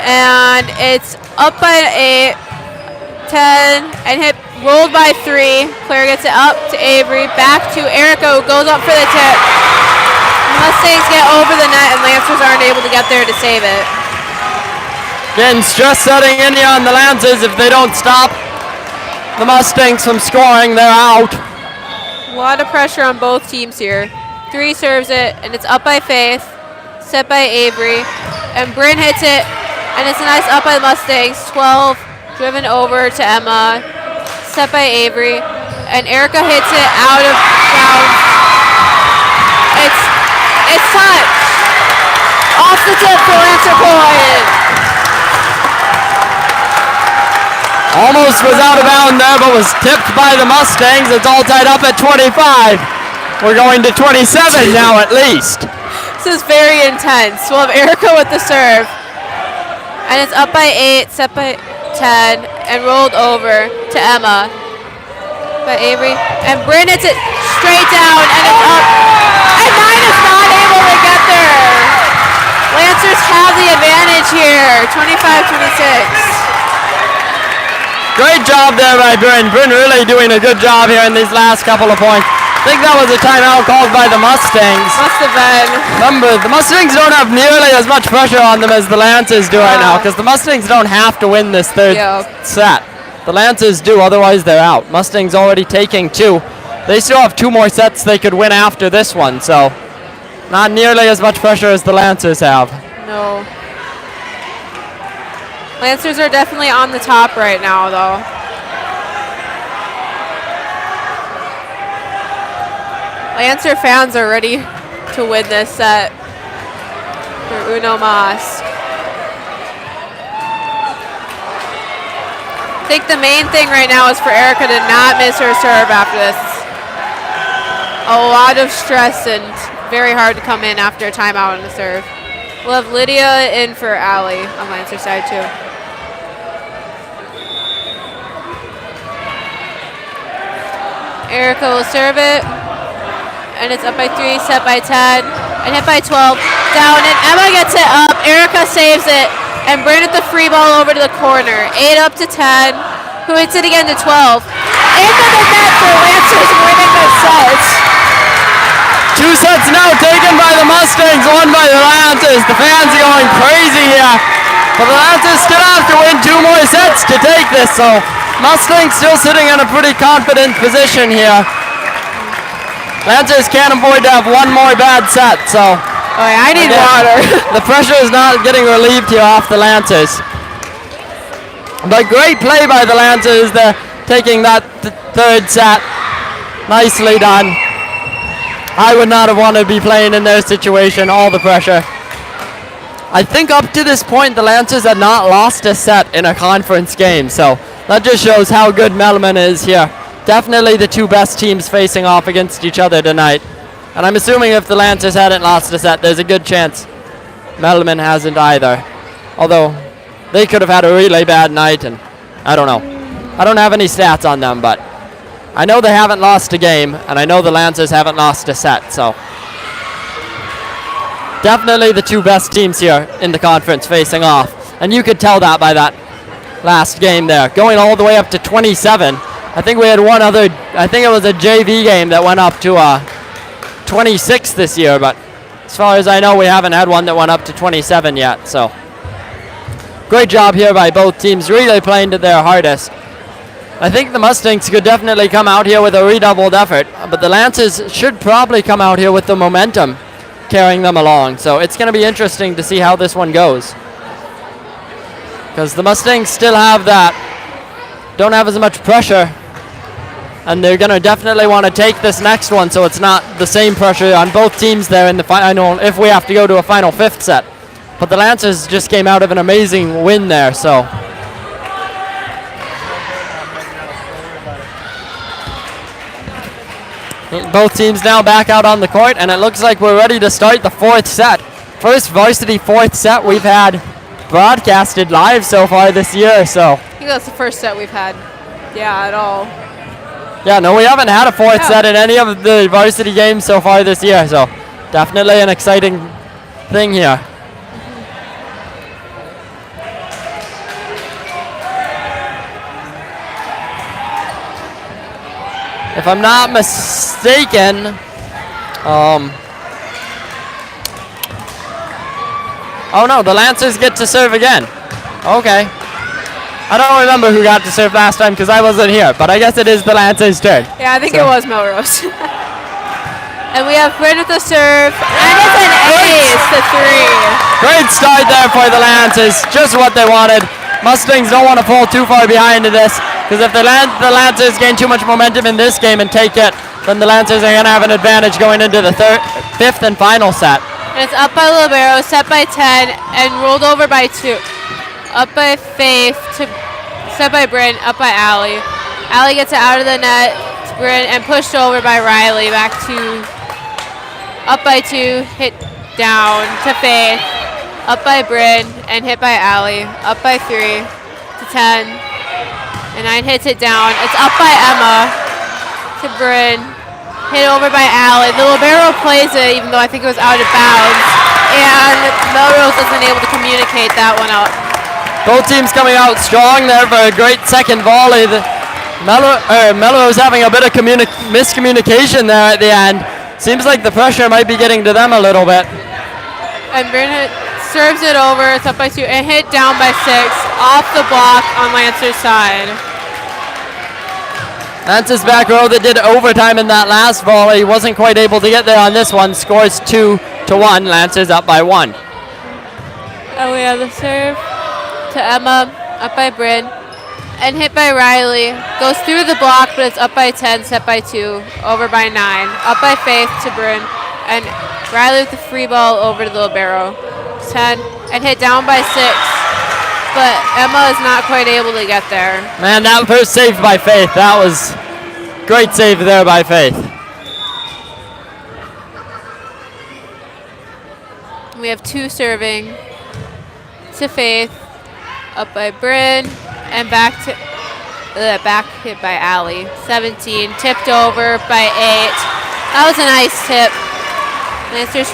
And it's up by 8, 10, and hit rolled by 3. Claire gets it up to Avery, back to Erica, who goes up for the tip. Mustangs get over the net, and Lancers aren't able to get there to save it. Again, stress setting in here on the Lancers. If they don't stop the Mustangs from scoring, they're out. A lot of pressure on both teams here. 3 serves it, and it's up by Faith, set by Avery, and Bryn hits it, and it's a nice up by the Mustangs. 12 driven over to Emma, set by Avery, and Erica hits it out of bounds. It's touch. Off the tip for Lancer point. Almost was out of bounds there, but was tipped by the Mustangs. It's all tied up at 25. We're going to 27 now at least. This is very intense. We'll have Erica with the serve. And it's up by 8, set by 10, and rolled over to Emma by Avery. And Bryn hits it straight down, and it's up. And 9 is not able to get there. Lancers have the advantage here, 25-26. Great job there by Bryn. Bryn really doing a good job here in these last couple of points. I think that was a timeout called by the Mustangs. Must have been. Remember, the Mustangs don't have nearly as much pressure on them as the Lancers do right now, because the Mustangs don't have to win this third set. The Lancers do, otherwise they're out. Mustangs already taking 2. They still have 2 more sets they could win after this one, so not nearly as much pressure as the Lancers have. No. Lancers are definitely on the top right now, though. Lancer fans are ready to win this set for Uno Mas. I think the main thing right now is for Erica to not miss her serve after this. A lot of stress and very hard to come in after a timeout on the serve. We'll have Lydia in for Allie on Lancer side too. Erica will serve it, and it's up by 3, set by 10, and hit by 12. Down, and Emma gets it up. Erica saves it, and Bryn at the free ball over to the corner. 8 up to 10, who hits it again to 12. Into the net for Lancers winning this set. 2 sets now taken by the Mustangs, 1 by the Lancers. The fans are going crazy here. But the Lancers still have to win 2 more sets to take this, so Mustangs still sitting in a pretty confident position here. Lancers can't afford to have 1 more bad set, so Oh yeah, I need water. the pressure is not getting relieved here off the Lancers. But great play by the Lancers. They're taking that third set. Nicely done. I would not have wanted to be playing in their situation, all the pressure. I think up to this point, the Lancers had not lost a set in a conference game, so that just shows how good Melman is here. Definitely the 2 best teams facing off against each other tonight. And I'm assuming if the Lancers hadn't lost a set, there's a good chance Melman hasn't either. Although, they could have had a really bad night, and I don't know. I don't have any stats on them, but I know they haven't lost a game, and I know the Lancers haven't lost a set, so definitely the 2 best teams here in the conference facing off. And you could tell that by that last game there. Going all the way up to 27. I think we had one other, I think it was a JV game that went up to 26 this year, but as far as I know, we haven't had one that went up to 27 yet, so great job here by both teams, really playing to their hardest. I think the Mustangs could definitely come out here with a redoubled effort, but the Lancers should probably come out here with the momentum carrying them along. So it's going to be interesting to see how this one goes. Because the Mustangs still have that, don't have as much pressure, and they're going to definitely want to take this next one so it's not the same pressure on both teams there in the final if we have to go to a final fifth set. But the Lancers just came out of an amazing win there, so. Both teams now back out on the court, and it looks like we're ready to start the fourth set. First varsity fourth set we've had broadcasted live so far this year, so. I think that's the first set we've had, at all. Yeah, no, we haven't had a fourth set in any of the varsity games so far this year, so definitely an exciting thing here. If I'm not mistaken, oh no, the Lancers get to serve again. Okay. I don't remember who got to serve last time because I wasn't here, but I guess it is the Lancers' turn. Yeah, I think it was Melrose. And we have Bryn with the serve, and it's an ace to 3. Great start there for the Lancers, just what they wanted. Mustangs don't want to fall too far behind in this, because if the Lancers gain too much momentum in this game and take it, then the Lancers are going to have an advantage going into the fifth and final set. And it's up by Libero, set by 10, and rolled over by 2. Up by Faith, set by Bryn, up by Allie. Allie gets it out of the net to Bryn and pushed over by Riley, back to up by 2, hit down to Faith, up by Bryn, and hit by Allie, up by 3 to 10, and 9 hits it down. It's up by Emma to Bryn, hit over by Allie. The libero plays it, even though I think it was out of bounds, and Melrose isn't able to communicate that one out. Both teams coming out strong there for a great second volley. Melrose having a bit of miscommunication there at the end. Seems like the pressure might be getting to them a little bit. And Bryn serves it over, it's up by 2, and hit down by 6, off the block on Lancer's side. Lance's back row that did overtime in that last volley wasn't quite able to get there on this one. Scores 2-1. Lance's up by 1. And we have the serve to Emma, up by Bryn, and hit by Riley. Goes through the block, but it's up by 10, set by 2, over by 9. Up by Faith to Bryn, and Riley with the free ball over to the libero. 10, and hit down by 6, but Emma is not quite able to get there. Man, that first save by Faith, that was great save there by Faith. We have 2 serving to Faith, up by Bryn, and back hit by Allie. 17, tipped over by 8. That was a nice tip.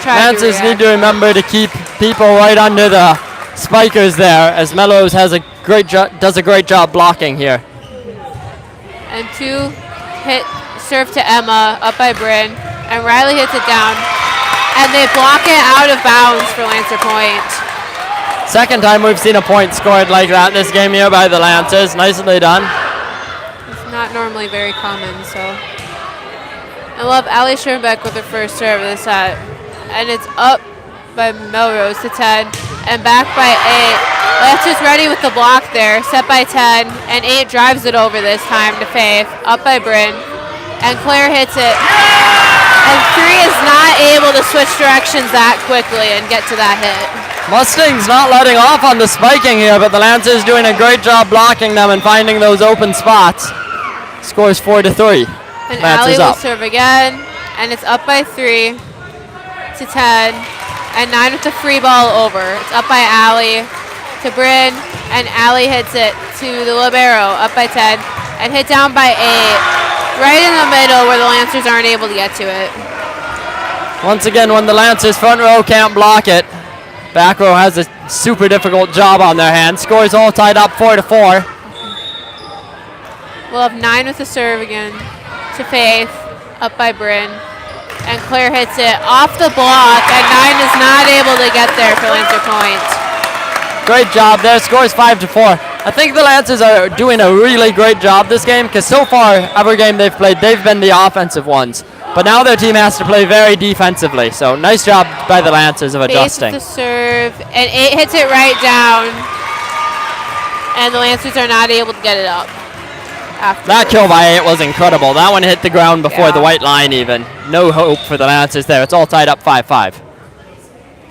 Lancers need to remember to keep people right under the spikers there, as Melrose does a great job blocking here. And 2 hit serve to Emma, up by Bryn, and Riley hits it down, and they block it out of bounds for Lancer point. Second time we've seen a point scored like that this game here by the Lancers. Nicely done. It's not normally very common, so. I love Allie Schoenbeck with her first serve of the set. And it's up by Melrose to 10 and back by 8. Lancer's ready with the block there, set by 10, and 8 drives it over this time to Faith, up by Bryn, and Claire hits it. And 3 is not able to switch directions that quickly and get to that hit. Mustangs not letting off on the spiking here, but the Lancers doing a great job blocking them and finding those open spots. Scores 4-3. And Allie will serve again, and it's up by 3 to 10, and 9 with the free ball over. It's up by Allie to Bryn, and Allie hits it to the libero, up by 10, and hit down by 8, right in the middle where the Lancers aren't able to get to it. Once again, when the Lancers front row can't block it, back row has a super difficult job on their hands. Scores all tied up 4-4. We'll have 9 with the serve again to Faith, up by Bryn. And Claire hits it off the block, and 9 is not able to get there for Lancer point. Great job there. Scores 5-4. I think the Lancers are doing a really great job this game because so far, every game they've played, they've been the offensive ones. But now their team has to play very defensively. So nice job by the Lancers of Base adjusting. with the serve, and 8 hits it right down. And the Lancers are not able to get it up. That kill by 8 was incredible. That one hit the ground before Yeah. the white line even. No hope for the Lancers there. It's all tied up 5-5.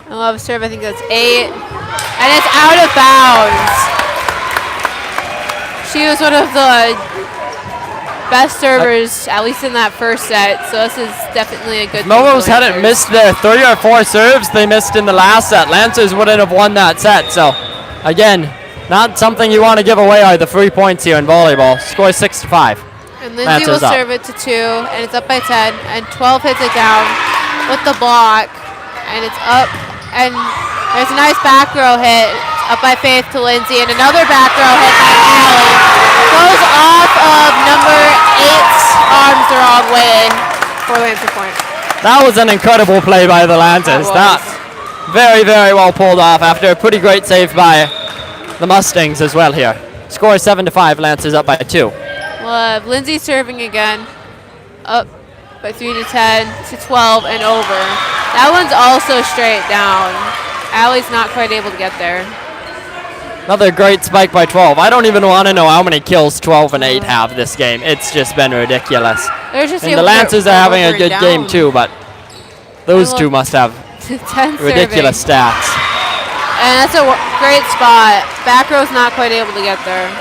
I love serve, I think that's 8. And it's out of bounds. She was one of the best servers, at least in that first set. So this is definitely a good thing. Melrose for the hadn't Lancers. missed their 3 or 4 serves they missed in the last set. Lancers wouldn't have won that set. So again, not something you want to give away are the 3 points here in volleyball. Score 6-5. And Lindsay will Lancers up. serve it to 2, and it's up by 10. And 12 hits it down with the block, and it's up. And there's a nice back row hit. It's up by Faith to Lindsay, and another back row hit by Allie. Goes off of number 8's arms the wrong way for Lancer point. That was an incredible play by the Lancers. That was. That very, very well pulled off after a pretty great save by the Mustangs as well here. Score 7-5. Lancers up by 2. We'll have Lindsay serving again. Up by 3 to 10 to 12 and over. That one's also straight down. Allie's not quite able to get there. Another great spike by 12. I don't even want to know how many kills 12 and 8 have this game. It's just been ridiculous. They're just And able the to get Lancers are having a over good and game down. too, but those And two look, must have 10 ridiculous serving. stats. And that's a great spot. Back row's not quite able to get there.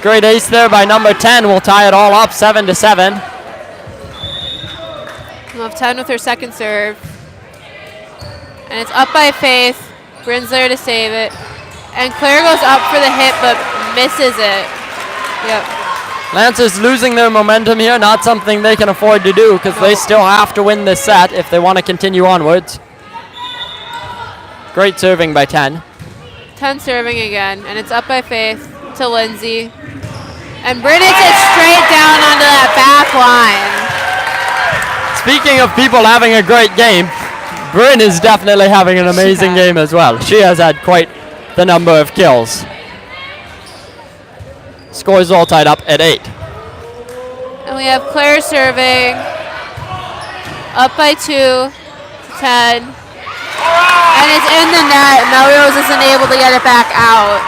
Great ace there by number 10. We'll tie it all up 7-7. We'll have 10 with her second serve. And it's up by Faith. Bryn's there to save it. And Claire goes up for the hit, but misses it. Yep. Lancers losing their momentum here, not something they can afford to do because they still have to win this set if they want to continue onwards. Great serving by 10. 10 serving again, and it's up by Faith to Lindsay. And Bryn hits it straight down onto that back line. Speaking of people having a great game, Bryn is definitely having an amazing game as well. She has had quite the number of kills. Scores all tied up at 8. And we have Claire serving. Up by 2 to 10. And it's in the net. Melrose isn't able to get it back out.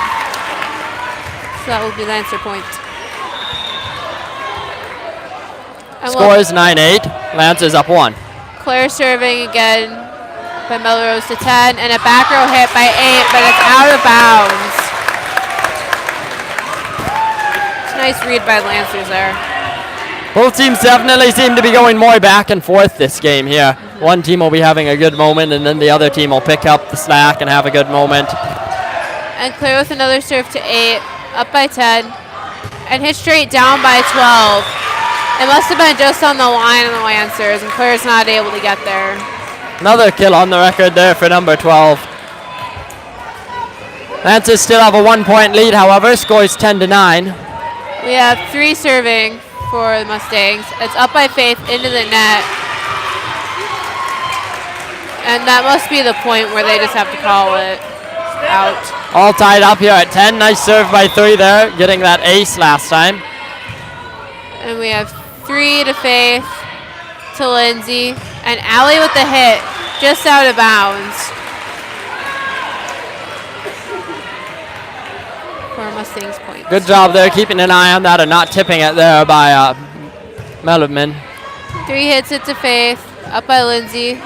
So that will be Lancer point. And Scores 9-8. Lancers up 1. Claire serving again by Melrose to 10. And a back row hit by 8, but it's out of bounds. Nice read by Lancers there. Both teams definitely seem to be going more back and forth this game here. One team will be having a good moment, and then the other team will pick up the slack and have a good moment. And Claire with another serve to 8, up by 10, and hit straight down by 12. It must have been just on the line of the Lancers, and Claire's not able to get there. Another kill on the record there for number 12. Lancers still have a 1-point lead, however. Scores 10-9. We have 3 serving for the Mustangs. It's up by Faith into the net. And that must be the point where they just have to call it out. All tied up here at 10. Nice serve by 3 there, getting that ace last time. And we have 3 to Faith, to Lindsay, and Allie with the hit, just out of bounds. For Mustangs point. Good job there, keeping an eye on that and not tipping it there by Melrose. 3 hits it to Faith, up by Lindsay,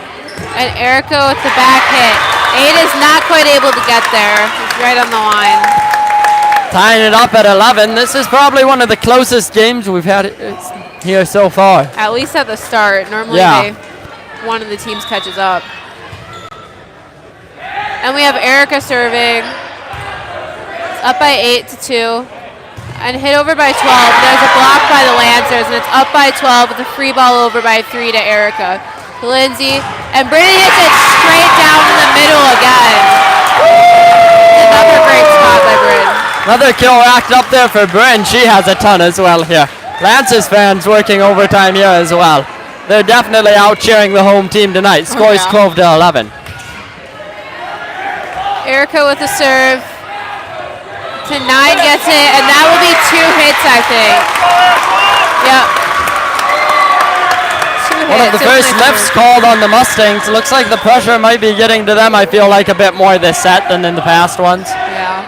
and Erica with the back hit. 8 is not quite able to get there. It's right on the line. Tying it up at 11. This is probably one of the closest games we've had here so far. At least at the start. Normally one of the teams catches up. And we have Erica serving. It's up by 8 to 2. And hit over by 12. There's a block by the Lancers, and it's up by 12 with a free ball over by 3 to Erica. To Lindsay. And Brittany hits it straight down in the middle again. Another great spot by Bryn. Another kill racked up there for Bryn. She has a ton as well here. Lancers fans working overtime here as well. They're definitely out cheering the home team tonight. Scores 12-11. Erica with a serve. to 9 gets it, and that will be 2 hits, I think. Yep. 2 One of hits. the first lifts called on the Mustangs. Looks like the pressure might be getting to them, I feel like, a bit more this set than in the past ones. Yeah.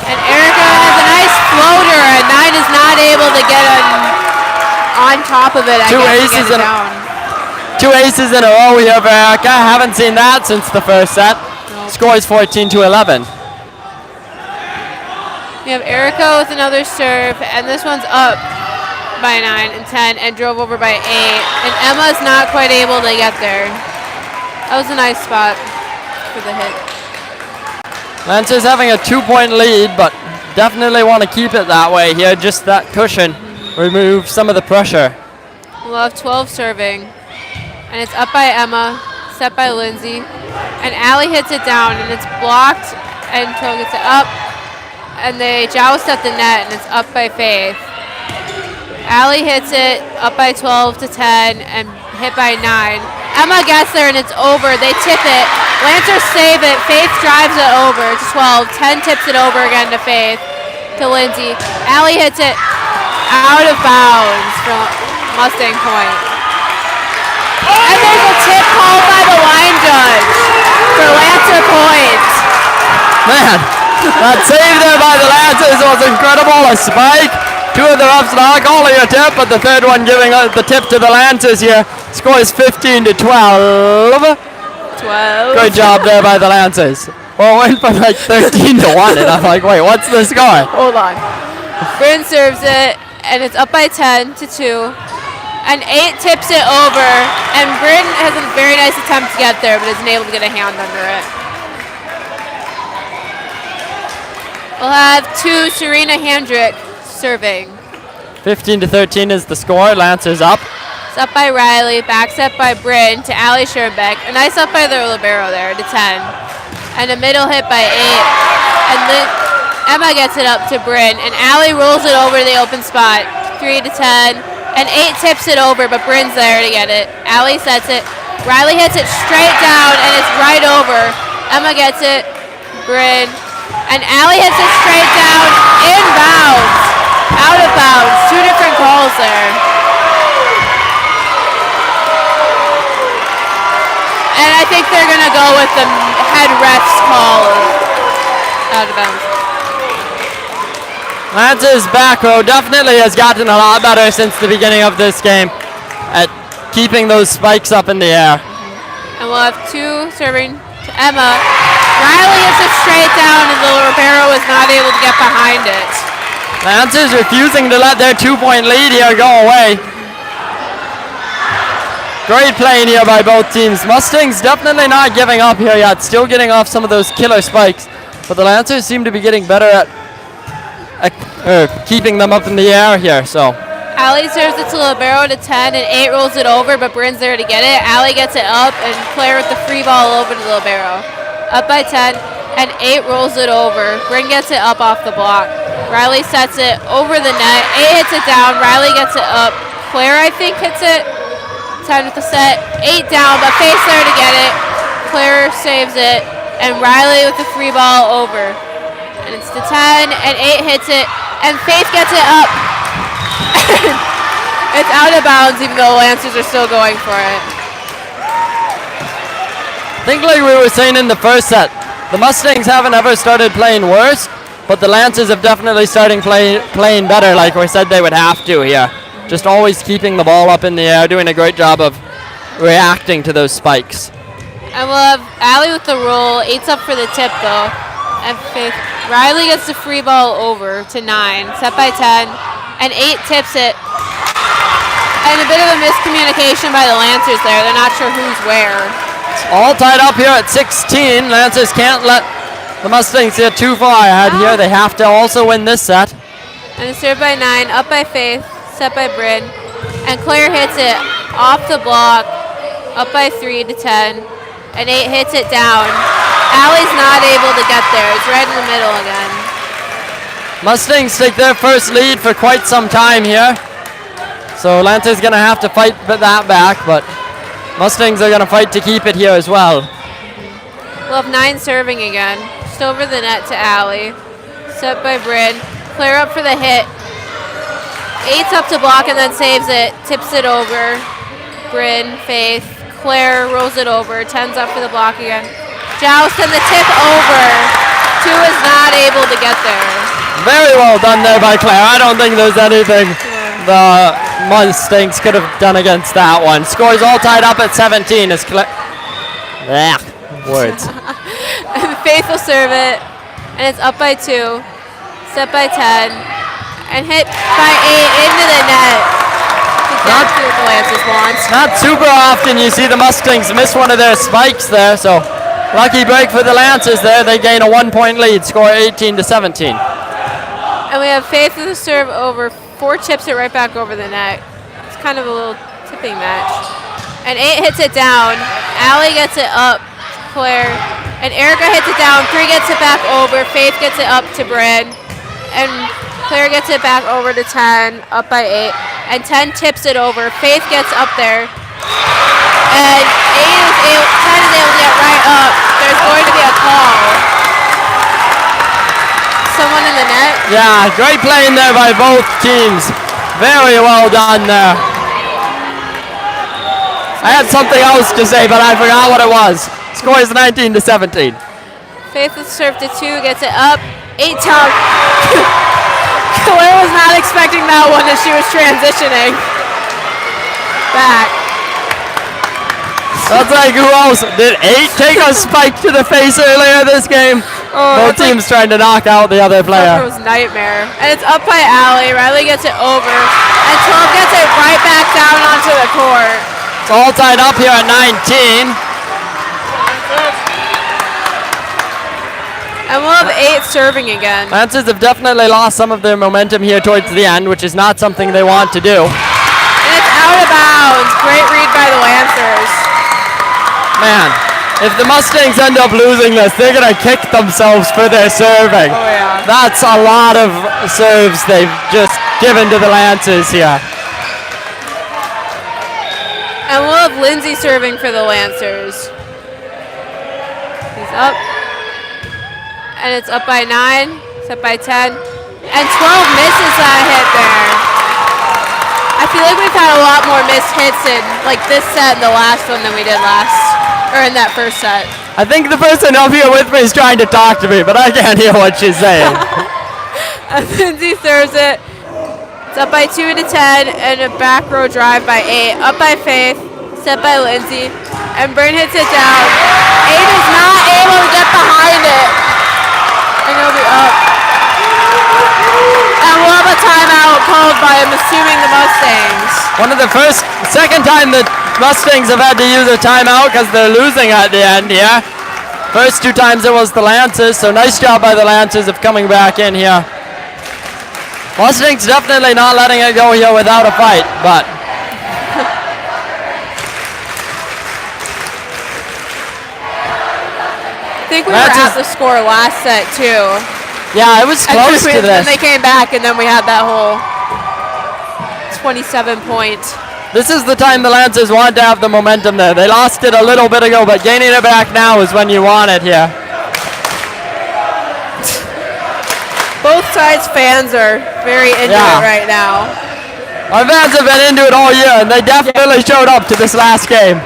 And Erica has a nice floater, and 9 is not able to get on top of it. I guess, to get it down. 2 aces in a row here for Erica. Haven't seen that since the first set. Nope. Score is 14-11. We have Erica with another serve, and this one's up by 9 and 10 and drove over by 8. And Emma's not quite able to get there. That was a nice spot for the hit. Lancers having a 2-point lead, but definitely want to keep it that way here. Just that cushion removes some of the pressure. We'll have 12 serving. And it's up by Emma, set by Lindsay. And Allie hits it down, and it's blocked, and Phil gets it up. And they joust at the net, and it's up by Faith. Allie hits it up by 12-10 and hit by 9. Emma gets there, and it's over. They tip it. Lancers save it. Faith drives it over to 12. 10 tips it over again to Faith, to Lindsay. Allie hits it out of bounds from Mustang point. And there's a tip called by the line judge for Lancer points. Man, that save there by the Lancers was incredible. A spike. 2 of the refs not calling a tip, but the third one giving the tip to the Lancers here. Score is 15-12. 12. Good job there by the Lancers. Well, it went from like 13-1, and I'm like, wait, what's the score? Hold on. Bryn serves it, and it's up by 10-2. And 8 tips it over, and Bryn has a very nice attempt to get there, but isn't able to get a hand under it. We'll have 2 Serena Handrick serving. 15-13 is the score. Lancers up. It's up by Riley, back set by Bryn to Allie Scherbeck. A nice up by the libero there to 10. And a middle hit by 8. And Emma gets it up to Bryn, and Allie rolls it over the open spot. 3-10. And 8 tips it over, but Bryn's there to get it. Allie sets it. Riley hits it straight down, and it's right over. Emma gets it. Bryn. And Allie hits it straight down, inbounds. Out of bounds. 2 different calls there. And I think they're going to go with the head ref's call out of bounds. Lance's back row definitely has gotten a lot better since the beginning of this game at keeping those spikes up in the air. And we'll have 2 serving to Emma. Riley hits it straight down, and the libero is not able to get behind it. Lancers refusing to let their 2-point lead here go away. Great playing here by both teams. Mustangs definitely not giving up here yet, still getting off some of those killer spikes, but the Lancers seem to be getting better at keeping them up in the air here. So Allie serves it to libero to 10, and 8 rolls it over, but Bryn's there to get it. Allie gets it up, and Claire with the free ball over to the libero. Up by 10, and 8 rolls it over. Bryn gets it up off the block. Riley sets it over the net. 8 hits it down. Riley gets it up. Claire, I think, hits it. 10 with the set. 8 down, but Faith's there to get it. Claire saves it, and Riley with the free ball over. And it's to 10, and 8 hits it, and Faith gets it up. It's out of bounds, even though Lancers are still going for it. I think like we were saying in the first set, the Mustangs haven't ever started playing worse, but the Lancers have definitely started playing better, like we said they would have to here. Just always keeping the ball up in the air, doing a great job of reacting to those spikes. And we'll have Allie with the roll. 8's up for the tip, though. And Faith. Riley gets the free ball over to 9, set by 10, and 8 tips it. And a bit of a miscommunication by the Lancers there. They're not sure who's where. It's all tied up here at 16. Lancers can't let the Mustangs get too far ahead here. They have to also win this set. And it's served by 9, up by Faith, set by Bryn. And Claire hits it off the block, up by 3-10. And 8 hits it down. Allie's not able to get there. It's right in the middle again. Mustangs take their first lead for quite some time here. So Lancers going to have to fight that back, but Mustangs are going to fight to keep it here as well. We'll have 9 serving again. Just over the net to Allie. set by Bryn. Claire up for the hit. 8's up to block and then saves it. Tips it over. Bryn, Faith, Claire rolls it over. 10's up for the block again. Joust and the tip over. 2 is not able to get there. Very well done there by Claire. I don't think there's anything the Mustangs could have done against that one. Scores all tied up at 17 as Claire. Words. Faith will serve it, and it's up by 2. Set by 10, and hit by 8 into the net. Exactly what the Lancers want. Not super often you see the Mustangs miss one of their spikes there, so lucky break for the Lancers there. They gain a 1-point lead, score 18-17. And we have Faith with a serve over. 4 chips it right back over the net. It's kind of a little tipping match. And 8 hits it down. Allie gets it up. Claire. And Erica hits it down. 3 gets it back over. Faith gets it up to Bryn. And Claire gets it back over to 10. Up by 8. And 10 tips it over. Faith gets up there. And 10 is able to get right up. There's going to be a call. Someone in the net? Yeah, great playing there by both teams. Very well done there. I had something else to say, but I forgot what it was. Score is 19-17. Faith with serve to 2, gets it up. 8 top. Claire was not expecting that one as she was transitioning back. That's like, who else? Did 8 take a spike to the face earlier this game? Both teams trying to knock out the other player. It was nightmare. And it's up by Allie. Riley gets it over. And 12 gets it right back down onto the court. It's all tied up here at 19. And we'll have 8 serving again. Lancers have definitely lost some of their momentum here towards the end, which is not something they want to do. And it's out of bounds. Great read by the Lancers. Man, if the Mustangs end up losing this, they're going to kick themselves for their serving. Oh, yeah. That's a lot of serves they've just given to the Lancers here. And we'll have Lindsay serving for the Lancers. He's up. And it's up by 9. It's up by 10. And 12 misses that hit there. I feel like we've had a lot more missed hits in like this set and the last one than we did or in that first set. I think the person up here with me is trying to talk to me, but I can't hear what she's saying. And Lindsay serves it. It's up by 2 to 10, and a back row drive by 8. Up by Faith, set by Lindsay, and Bryn hits it down. 8 is not able to get behind it. And he'll be up. And we'll have a timeout called by, I'm assuming, the Mustangs. Second time the Mustangs have had to use a timeout because they're losing at the end here. First 2 times it was the Lancers, so nice job by the Lancers of coming back in here. Mustangs definitely not letting it go here without a fight, but I think we were at the score last set too. yeah, it was close to Then this. they came back, and then we had that whole 27-point. This is the time the Lancers want to have the momentum there. They lost it a little bit ago, but gaining it back now is when you want it here. Both sides' fans are very into it right now. Our fans have been into it all year, and they definitely showed up to this last game.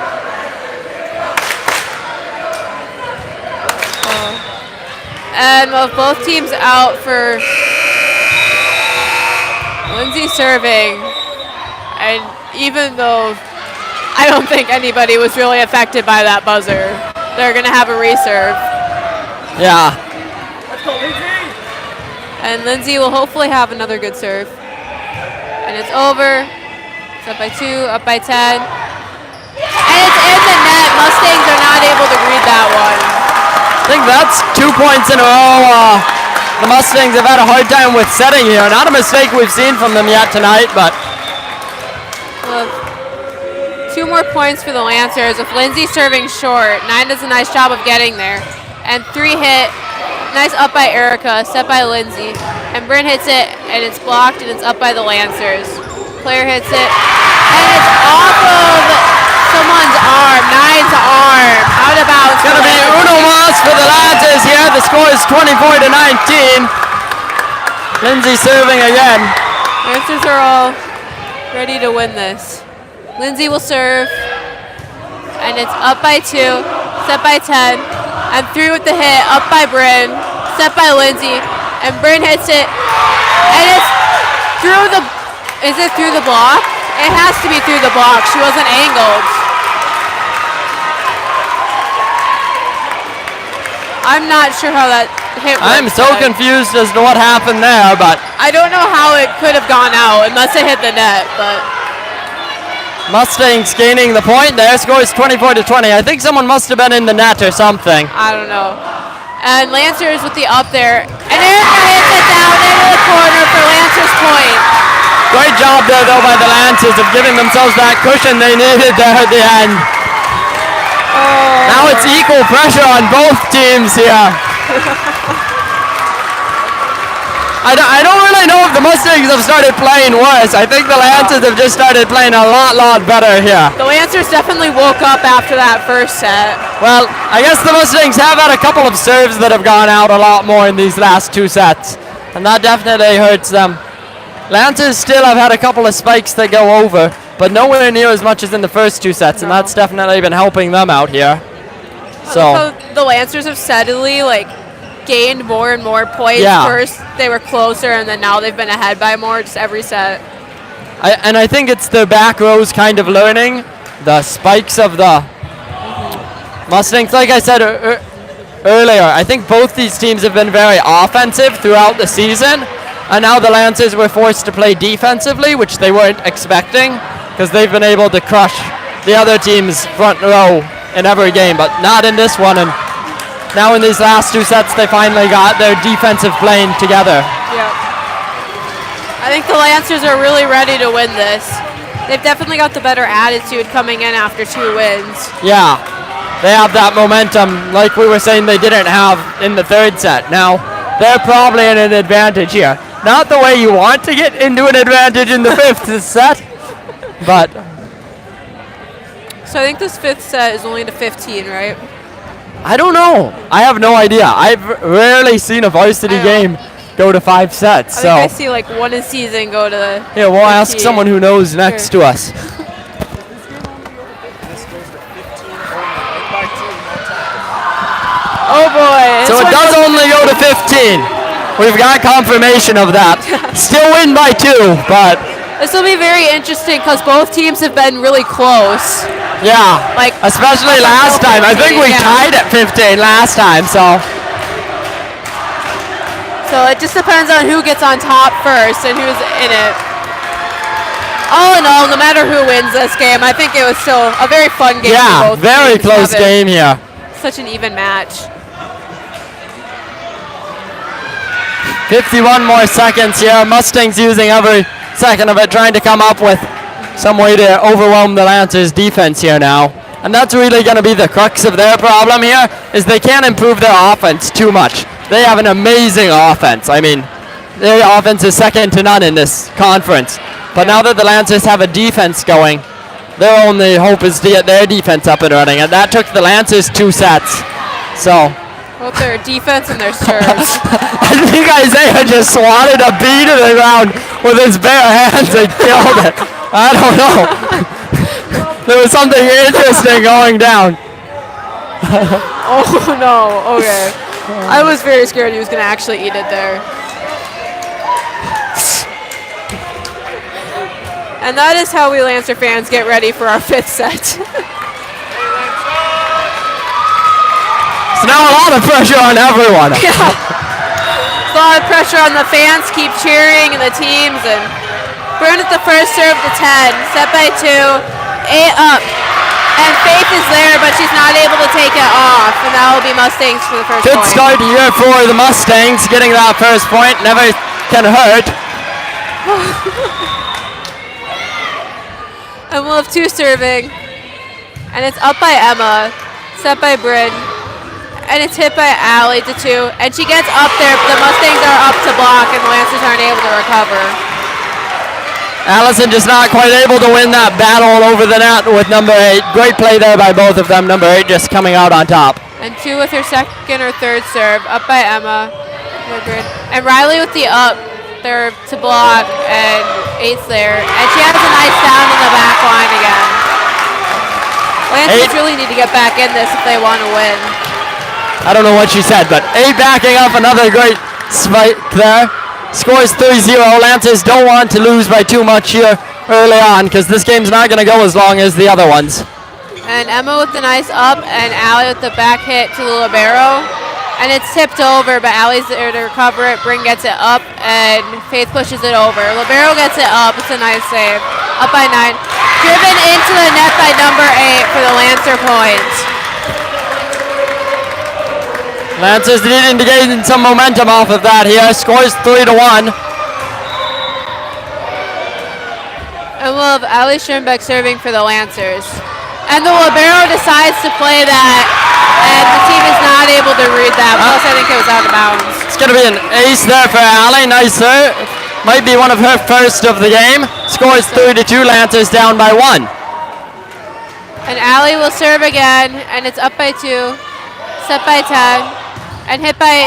And with both teams out for Lindsay serving, and even though I don't think anybody was really affected by that buzzer, they're going to have a reserve. Yeah. And Lindsay will hopefully have another good serve. And it's over. It's up by 2, up by 10. And it's in the net. Mustangs are not able to read that one. I think that's 2 points in a row. The Mustangs have had a hard time with setting here. Not a mistake we've seen from them yet tonight, but Well, 2 more points for the Lancers with Lindsay serving short. 9 does a nice job of getting there. And 3 hit. Nice up by Erica, set by Lindsay. And Bryn hits it, and it's blocked, and it's up by the Lancers. Claire hits it, and it's off of someone's arm. 9's arm. Out of bounds. it's going to be Uno Mas for the Lancers here. The score is 24-19. Lindsay serving again. Lancers are all ready to win this. Lindsay will serve, and it's up by 2, set by 10, and 3 with the hit, up by Bryn, set by Lindsay, and Bryn hits it, and it's through the, is it through the block? It has to be through the block. She wasn't angled. I'm not sure how that hit worked, I'm so confused as to what happened there, but I don't know how it could have gone out unless it hit the net, but Mustangs gaining the point there. Scores 24-20. I think someone must have been in the net or something. I don't know. And Lancers with the up there. And Erica hits it down into the corner for Lancers point. Great job there, though, by the Lancers of giving themselves that cushion they needed there at the end. Now it's equal pressure on both teams here. I don't really know if the Mustangs have started playing worse. I think the Lancers have just started playing a lot better here. The Lancers definitely woke up after that first set. Well, I guess the Mustangs have had a couple of serves that have gone out a lot more in these last 2 sets, and that definitely hurts them. Lancers still have had a couple of spikes that go over, but nowhere near as much as in the first 2 sets, and that's definitely been helping them out here. So the Lancers have steadily gained more and more points. Yeah. First they were closer, and then now they've been ahead by more just every set. I think it's the back rows kind of learning the spikes of the Mustangs. Like I said earlier, I think both these teams have been very offensive throughout the season, and now the Lancers were forced to play defensively, which they weren't expecting, because they've been able to crush the other team's front row in every game, but not in this one. And now in these last 2 sets, they finally got their defensive playing together. Yep. I think the Lancers are really ready to win this. They've definitely got the better attitude coming in after 2 wins. Yeah, they have that momentum like we were saying they didn't have in the 3rd set. Now, they're probably in an advantage here. Not the way you want to get into an advantage in the 5th set, but So I think this 5th set is only to 15, right? I don't know. I have no idea. I've rarely seen a varsity game go to 5 sets. I So think I see one in season go to yeah, we'll ask 15. someone who knows next to us. This goes to 15 only, right by 2, no time. Oh boy. So it does only go to 15. We've got confirmation of that. Still win by 2, but This will be very interesting because both teams have been really close. yeah, Like, especially last time. I think we tied at 15 last time, so it just depends on who gets on top first and who's in it. All in all, no matter who wins this game, I think it was still a very fun game. yeah, for both very teams. close game here. Such an even match. 51 more seconds here. Mustangs using every second of it, trying to come up with some way to overwhelm the Lancers' defense here now. And that's really going to be the crux of their problem here, is they can't improve their offense too much. They have an amazing offense. I mean, their offense is second to none in this conference. But now that the Lancers have a defense going, their only hope is to get their defense up and running. And that took the Lancers 2 sets. So Both their defense and their serves. I think Isaiah just swatted a bee to the ground with his bare hands and killed it. I don't know. There was something interesting going down. Oh no, okay. I was very scared he was going to actually eat it there. And that is how we Lancer fans get ready for our 5th set. So now a lot of pressure on everyone. Yeah. A lot of pressure on the fans, keep cheering, and the teams. And Bryn at the first serve to 10, set by 2, 8 up. And Faith is there, but she's not able to take it off. And that will be Mustangs for the first Good point. start here for the Mustangs, getting that first point. Never can hurt. And we'll have 2 serving. And it's up by Emma, set by Bryn. And it's hit by Allie to 2. And she gets up there, but the Mustangs are up to block, and the Lancers aren't able to recover. Allison just not quite able to win that battle over the net with number 8. Great play there by both of them. Number 8 just coming out on top. And 2 with her second or third serve, up by Emma. And Riley with the up. there to block, and 8's there. And she has a nice down in the back line again. Lancers really need to get back in this if they want to win. I don't know what she said, but 8 backing up, another great spike there. Scores 3-0. Lancers don't want to lose by too much here early on because this game's not going to go as long as the other ones. And Emma with the nice up, and Allie with the back hit to the libero. And it's tipped over, but Allie's there to recover it. Bryn gets it up, and Faith pushes it over. Libero gets it up. It's a nice save. Up by 9. Driven into the net by number 8 for the Lancer point. Lancers needing to gain some momentum off of that here. Scores 3-1. And we'll have Allie Schoenbeck serving for the Lancers. And the libero decides to play that, and the team is not able to read that. Plus, I think it was out of bounds. It's going to be an ace there for Allie. Nice serve. Might be one of her first of the game. Scores 3-2. Lancers down by 1. And Allie will serve again, and it's up by 2, set by 10, and hit by 8.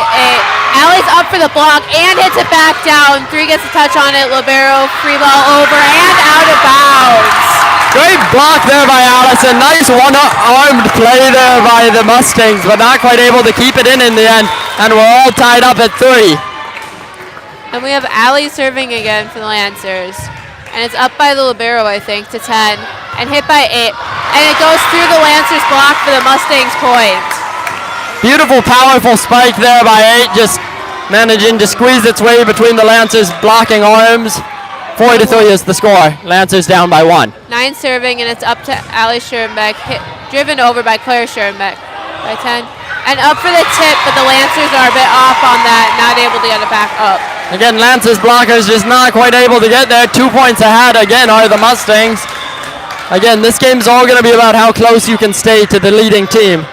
Allie's up for the block and hits it back down. 3 gets a touch on it. Libero, free ball over and out of bounds. Great block there by Allison. Nice one-armed play there by the Mustangs, but not quite able to keep it in the end. And we're all tied up at 3. And we have Allie serving again for the Lancers. And it's up by the libero, I think, to 10. And hit by 8. And it goes through the Lancers block for the Mustangs point. Beautiful, powerful spike there by 8. Just managing to squeeze its way between the Lancers' blocking arms. 4-3 is the score. Lancers down by 1. 9 serving, and it's up to Allie Schoenbeck. Driven over by Claire Schoenbeck by 10. And up for the tip, but the Lancers are a bit off on that, not able to get it back up. Again, Lancers blockers just not quite able to get there. 2 points ahead again are the Mustangs. Again, this game's all going to be about how close you can stay to the leading team.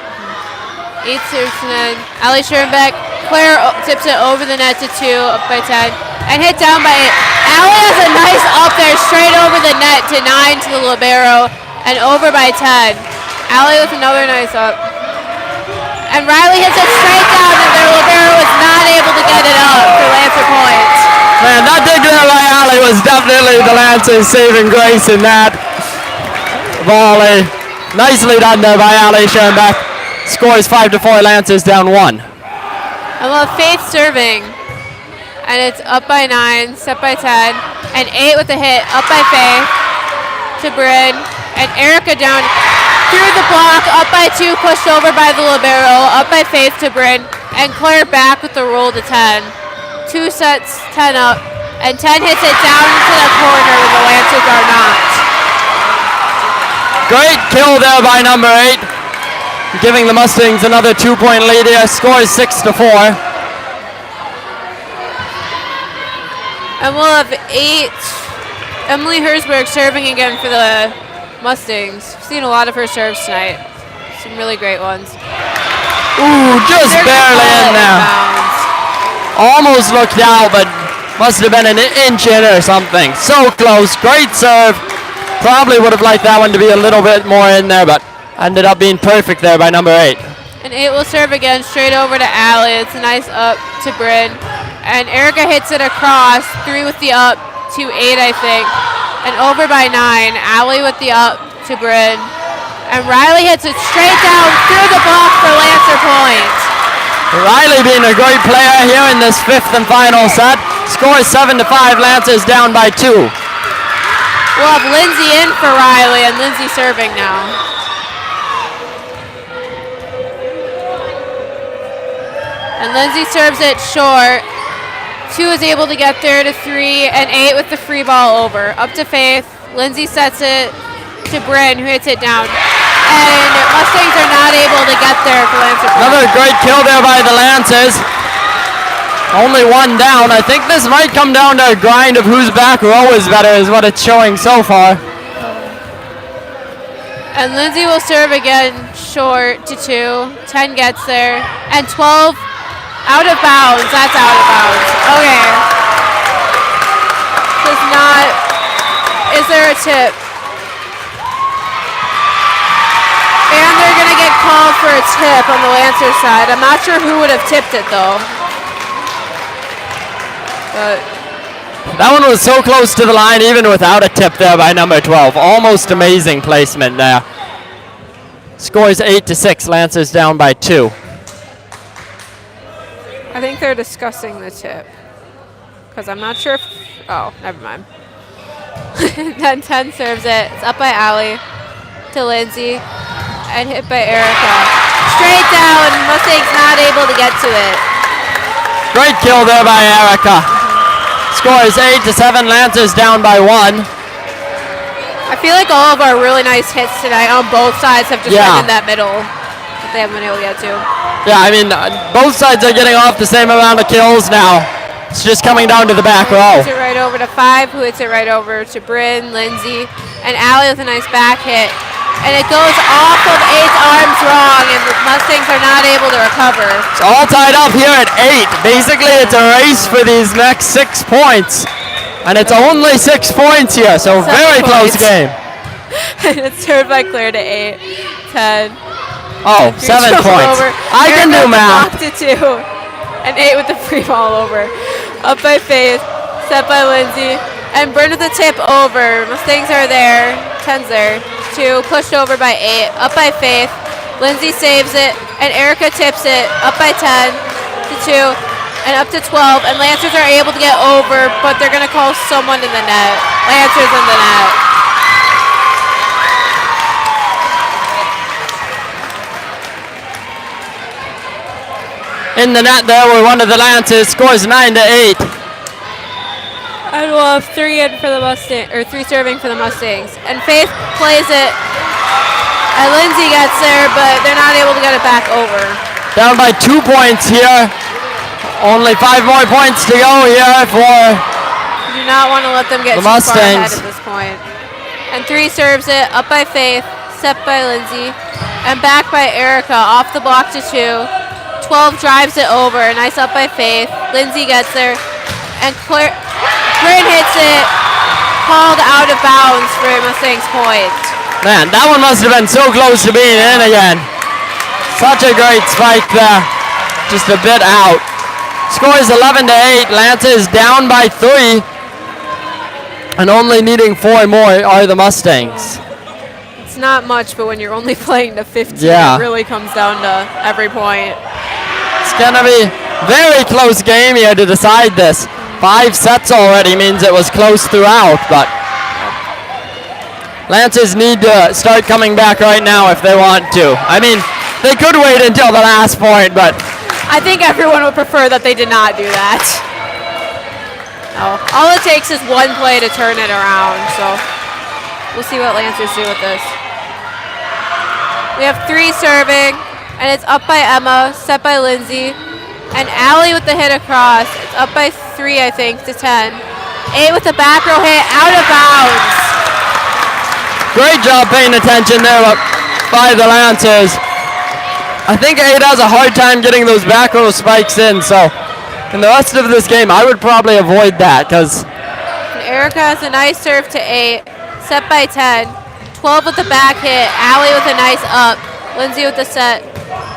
8 serves to 9. Allie Schoenbeck. Claire tips it over the net to 2, up by 10. And hit down by 8. Allie has a nice up there, straight over the net to 9 to the libero, and over by 10. Allie with another nice up. And Riley hits it straight down, and their libero is not able to get it up for Lancer points. Man, that dig there by Allie was definitely the Lancers' saving grace in that volley. Nicely done there by Allie Schoenbeck. Scores 5-4, Lancers down 1. And we'll have Faith serving. And it's up by 9, set by 10, and 8 with the hit, up by Faith to Bryn, and Erica down through the block, up by 2, pushed over by the libero, up by Faith to Bryn, and Claire back with the roll to 10. 2 sets, 10 up, and 10 hits it down into the corner when the Lancers are not. Great kill there by number 8, giving the Mustangs another 2-point lead here. Scores 6-4. And we'll have 8, Emily Herzberg serving again for the Mustangs. We've seen a lot of her serves tonight. Some really great ones. Ooh, just barely in there. Almost looked out, but must have been an inch in or something. So close, great serve. Probably would have liked that one to be a little bit more in there, but ended up being perfect there by number 8. And 8 will serve again, straight over to Allie. It's a nice up to Bryn. And Erica hits it across, 3 with the up to 8, I think. And over by 9, Allie with the up to Bryn. And Riley hits it straight down through the block for Lancer point. Riley being a great player here in this 5th and final set. Scores 7-5, Lancers down by 2. We'll have Lindsay in for Riley, and Lindsay serving now. And Lindsay serves it short. 2 is able to get there to 3, and 8 with the free ball over. Up to Faith. Lindsay sets it to Bryn, who hits it down. And Mustangs are not able to get there for Lancer. Another great kill there by the Lancers. Only 1 down. I think this might come down to a grind of whose back row is better is what it's showing so far. And Lindsay will serve again short to 2. 10 gets there. And 12 out of bounds. That's out of bounds. Okay. Does not. Is there a tip? And they're going to get called for a tip on the Lancer side. I'm not sure who would have tipped it though. But That one was so close to the line even without a tip there by number 12. Almost amazing placement there. Scores 8-6. Lancers down by 2. I think they're discussing the tip. Because I'm not sure if... Oh, never mind. Then 10 serves it. It's up by Allie to Lindsay. And hit by Erica. Straight down. Mustang's not able to get to it. Great kill there by Erica. Scores 8-7. Lancers down by 1. I feel like all of our really nice hits tonight on both sides have just been in that middle that they haven't been able to get to. Yeah, I mean, both sides are getting off the same amount of kills now. It's just coming down to the back row. Hits it right over to 5, who hits it right over to Bryn, Lindsay, and Allie with a nice back hit. And it goes off of 8's arms wrong, and the Mustangs are not able to recover. It's all tied up here at 8. Basically, it's a race for these next 6 points. And it's only 6 points here, so very close game. And it's served by Claire to 8, 10. Oh, 7 points. Over. I can do math. To 2, and 8 with the free ball over. Up by Faith, set by Lindsay, and Bryn with the tip over. Mustangs are there. 10's there. 2, pushed over by 8. Up by Faith. Lindsay saves it, and Erica tips it. Up by 10 to 2. And up to 12, and Lancers are able to get over, but they're going to call someone in the net. Lancers in the net. In the net there were one of the Lancers, scores 9-8. And we'll have 3 in for the Mustang, or 3 serving for the Mustangs. And Faith plays it, and Lindsay gets there, but they're not able to get it back over. Down by 2 points here. Only 5 more points to go here for You do not want to let them get the too far ahead Mustangs. at this point. And 3 serves it, up by Faith, set by Lindsay, and back by Erica, off the block to 2. 12 drives it over, nice up by Faith. Lindsay gets there, and Bryn hits it, called out of bounds for Mustangs point. Man, that one must have been so close to being in again. Such a great spike there, just a bit out. Scores 11-8. Lancers down by 3. And only needing 4 more are the Mustangs. It's not much, but when you're only playing to 15, Yeah. it really comes down to every point. It's going to be a very close game here to decide this. 5 sets already means it was close throughout, but Lancers need to start coming back right now if they want to. I mean, they could wait until the last point, but I think everyone would prefer that they did not do that. No. All it takes is one play to turn it around, so we'll see what Lancers do with this. We have 3 serving, and it's up by Emma, set by Lindsay, and Allie with the hit across. It's up by 3, I think, to 10. 8 with the back row hit, out of bounds. great job paying attention there by the Lancers. I think 8 has a hard time getting those back row spikes in, so in the rest of this game, I would probably avoid that because Erica has a nice serve to 8, set by 10. 12 with the back hit, Allie with a nice up, Lindsay with the set,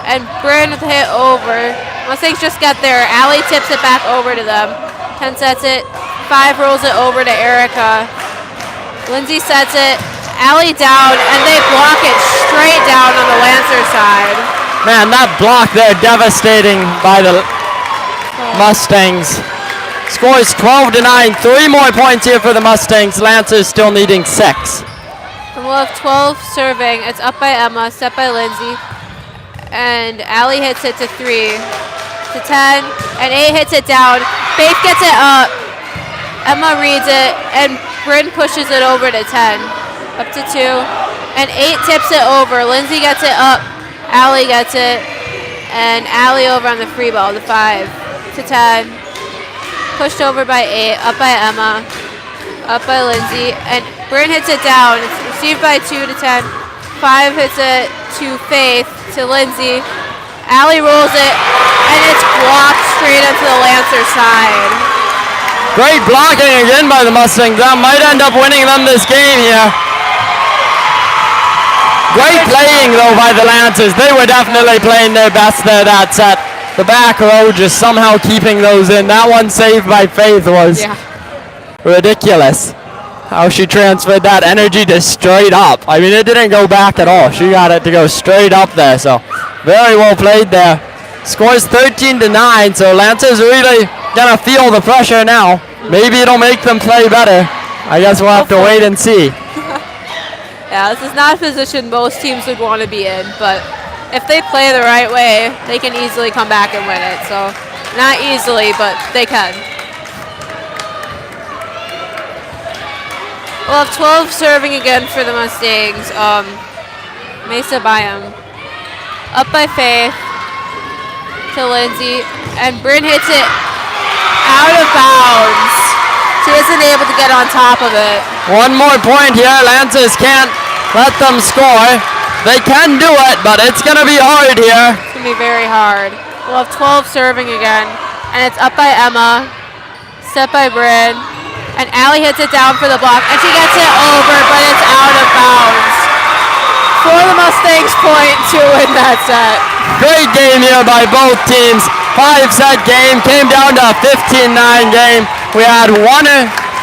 and Bryn with the hit over. Mustangs just got there. Allie tips it back over to them. 10 sets it, 5 rolls it over to Erica. Lindsay sets it, Allie down, and they block it straight down on the Lancer side. man, that block there devastating by the Mustangs. Scores 12-9. 3 more points here for the Mustangs. Lancers still needing 6. And we'll have 12 serving. It's up by Emma, set by Lindsay. And Allie hits it to 3, to 10, and 8 hits it down. Faith gets it up. Emma reads it, and Bryn pushes it over to 10. Up to 2, and 8 tips it over. Lindsay gets it up. Allie gets it, and Allie over on the free ball, the 5 to 10. Pushed over by 8, up by Emma, up by Lindsay, and Bryn hits it down. It's received by 2 to 10. 5 hits it to Faith, to Lindsay. Allie rolls it, and it's blocked straight onto the Lancer side. Great blocking again by the Mustangs. That might end up winning them this game here. Great playing though by the Lancers. They were definitely playing their best there that set. The back row just somehow keeping those in. That one saved by Faith was ridiculous how she transferred that energy to straight up. I mean, it didn't go back at all. She got it to go straight up there. So very well played there. Scores 13-9. So Lancers really gonna feel the pressure now. Maybe it'll make them play better. I guess we'll have to wait and see. Yeah, this is not a position most teams would want to be in, but if they play the right way, they can easily come back and win it. So, not easily, but they can. We'll have 12 serving again for the Mustangs. Mesa Byam. Up by Faith to Lindsay, and Bryn hits it out of bounds. She isn't able to get on top of it. One more point here. Lancers can't let them score. They can do it, but it's going to be hard here. It's going to be very hard. We'll have 12 serving again, and it's up by Emma, set by Bryn, and Allie hits it down for the block, and she gets it over, but it's out of bounds. For the Mustangs point to win that set. Great game here by both teams. 5-set game, came down to a 15-9 game. We had one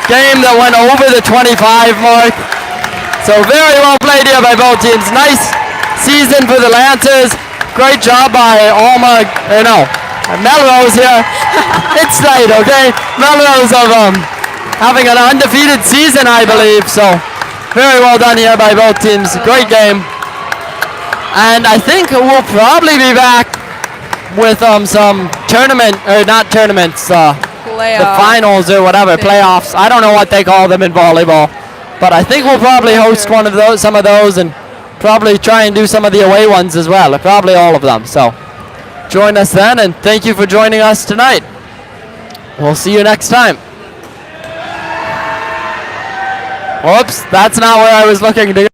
game that went over the 25 mark. So very well played here by both teams. Nice season for the Lancers. Great job by Melrose here. It's tight, okay? Melrose of having an undefeated season, I believe. So very well done here by both teams. Great game. And I think we'll probably be back with some tournament, or not tournaments, the finals or whatever, playoffs. I don't know what they call them in volleyball. But I think we'll probably host some of those, and probably try and do some of the away ones as well, or probably all of them. So join us then, and thank you for joining us tonight. We'll see you next time. Whoops, that's not where I was looking to go.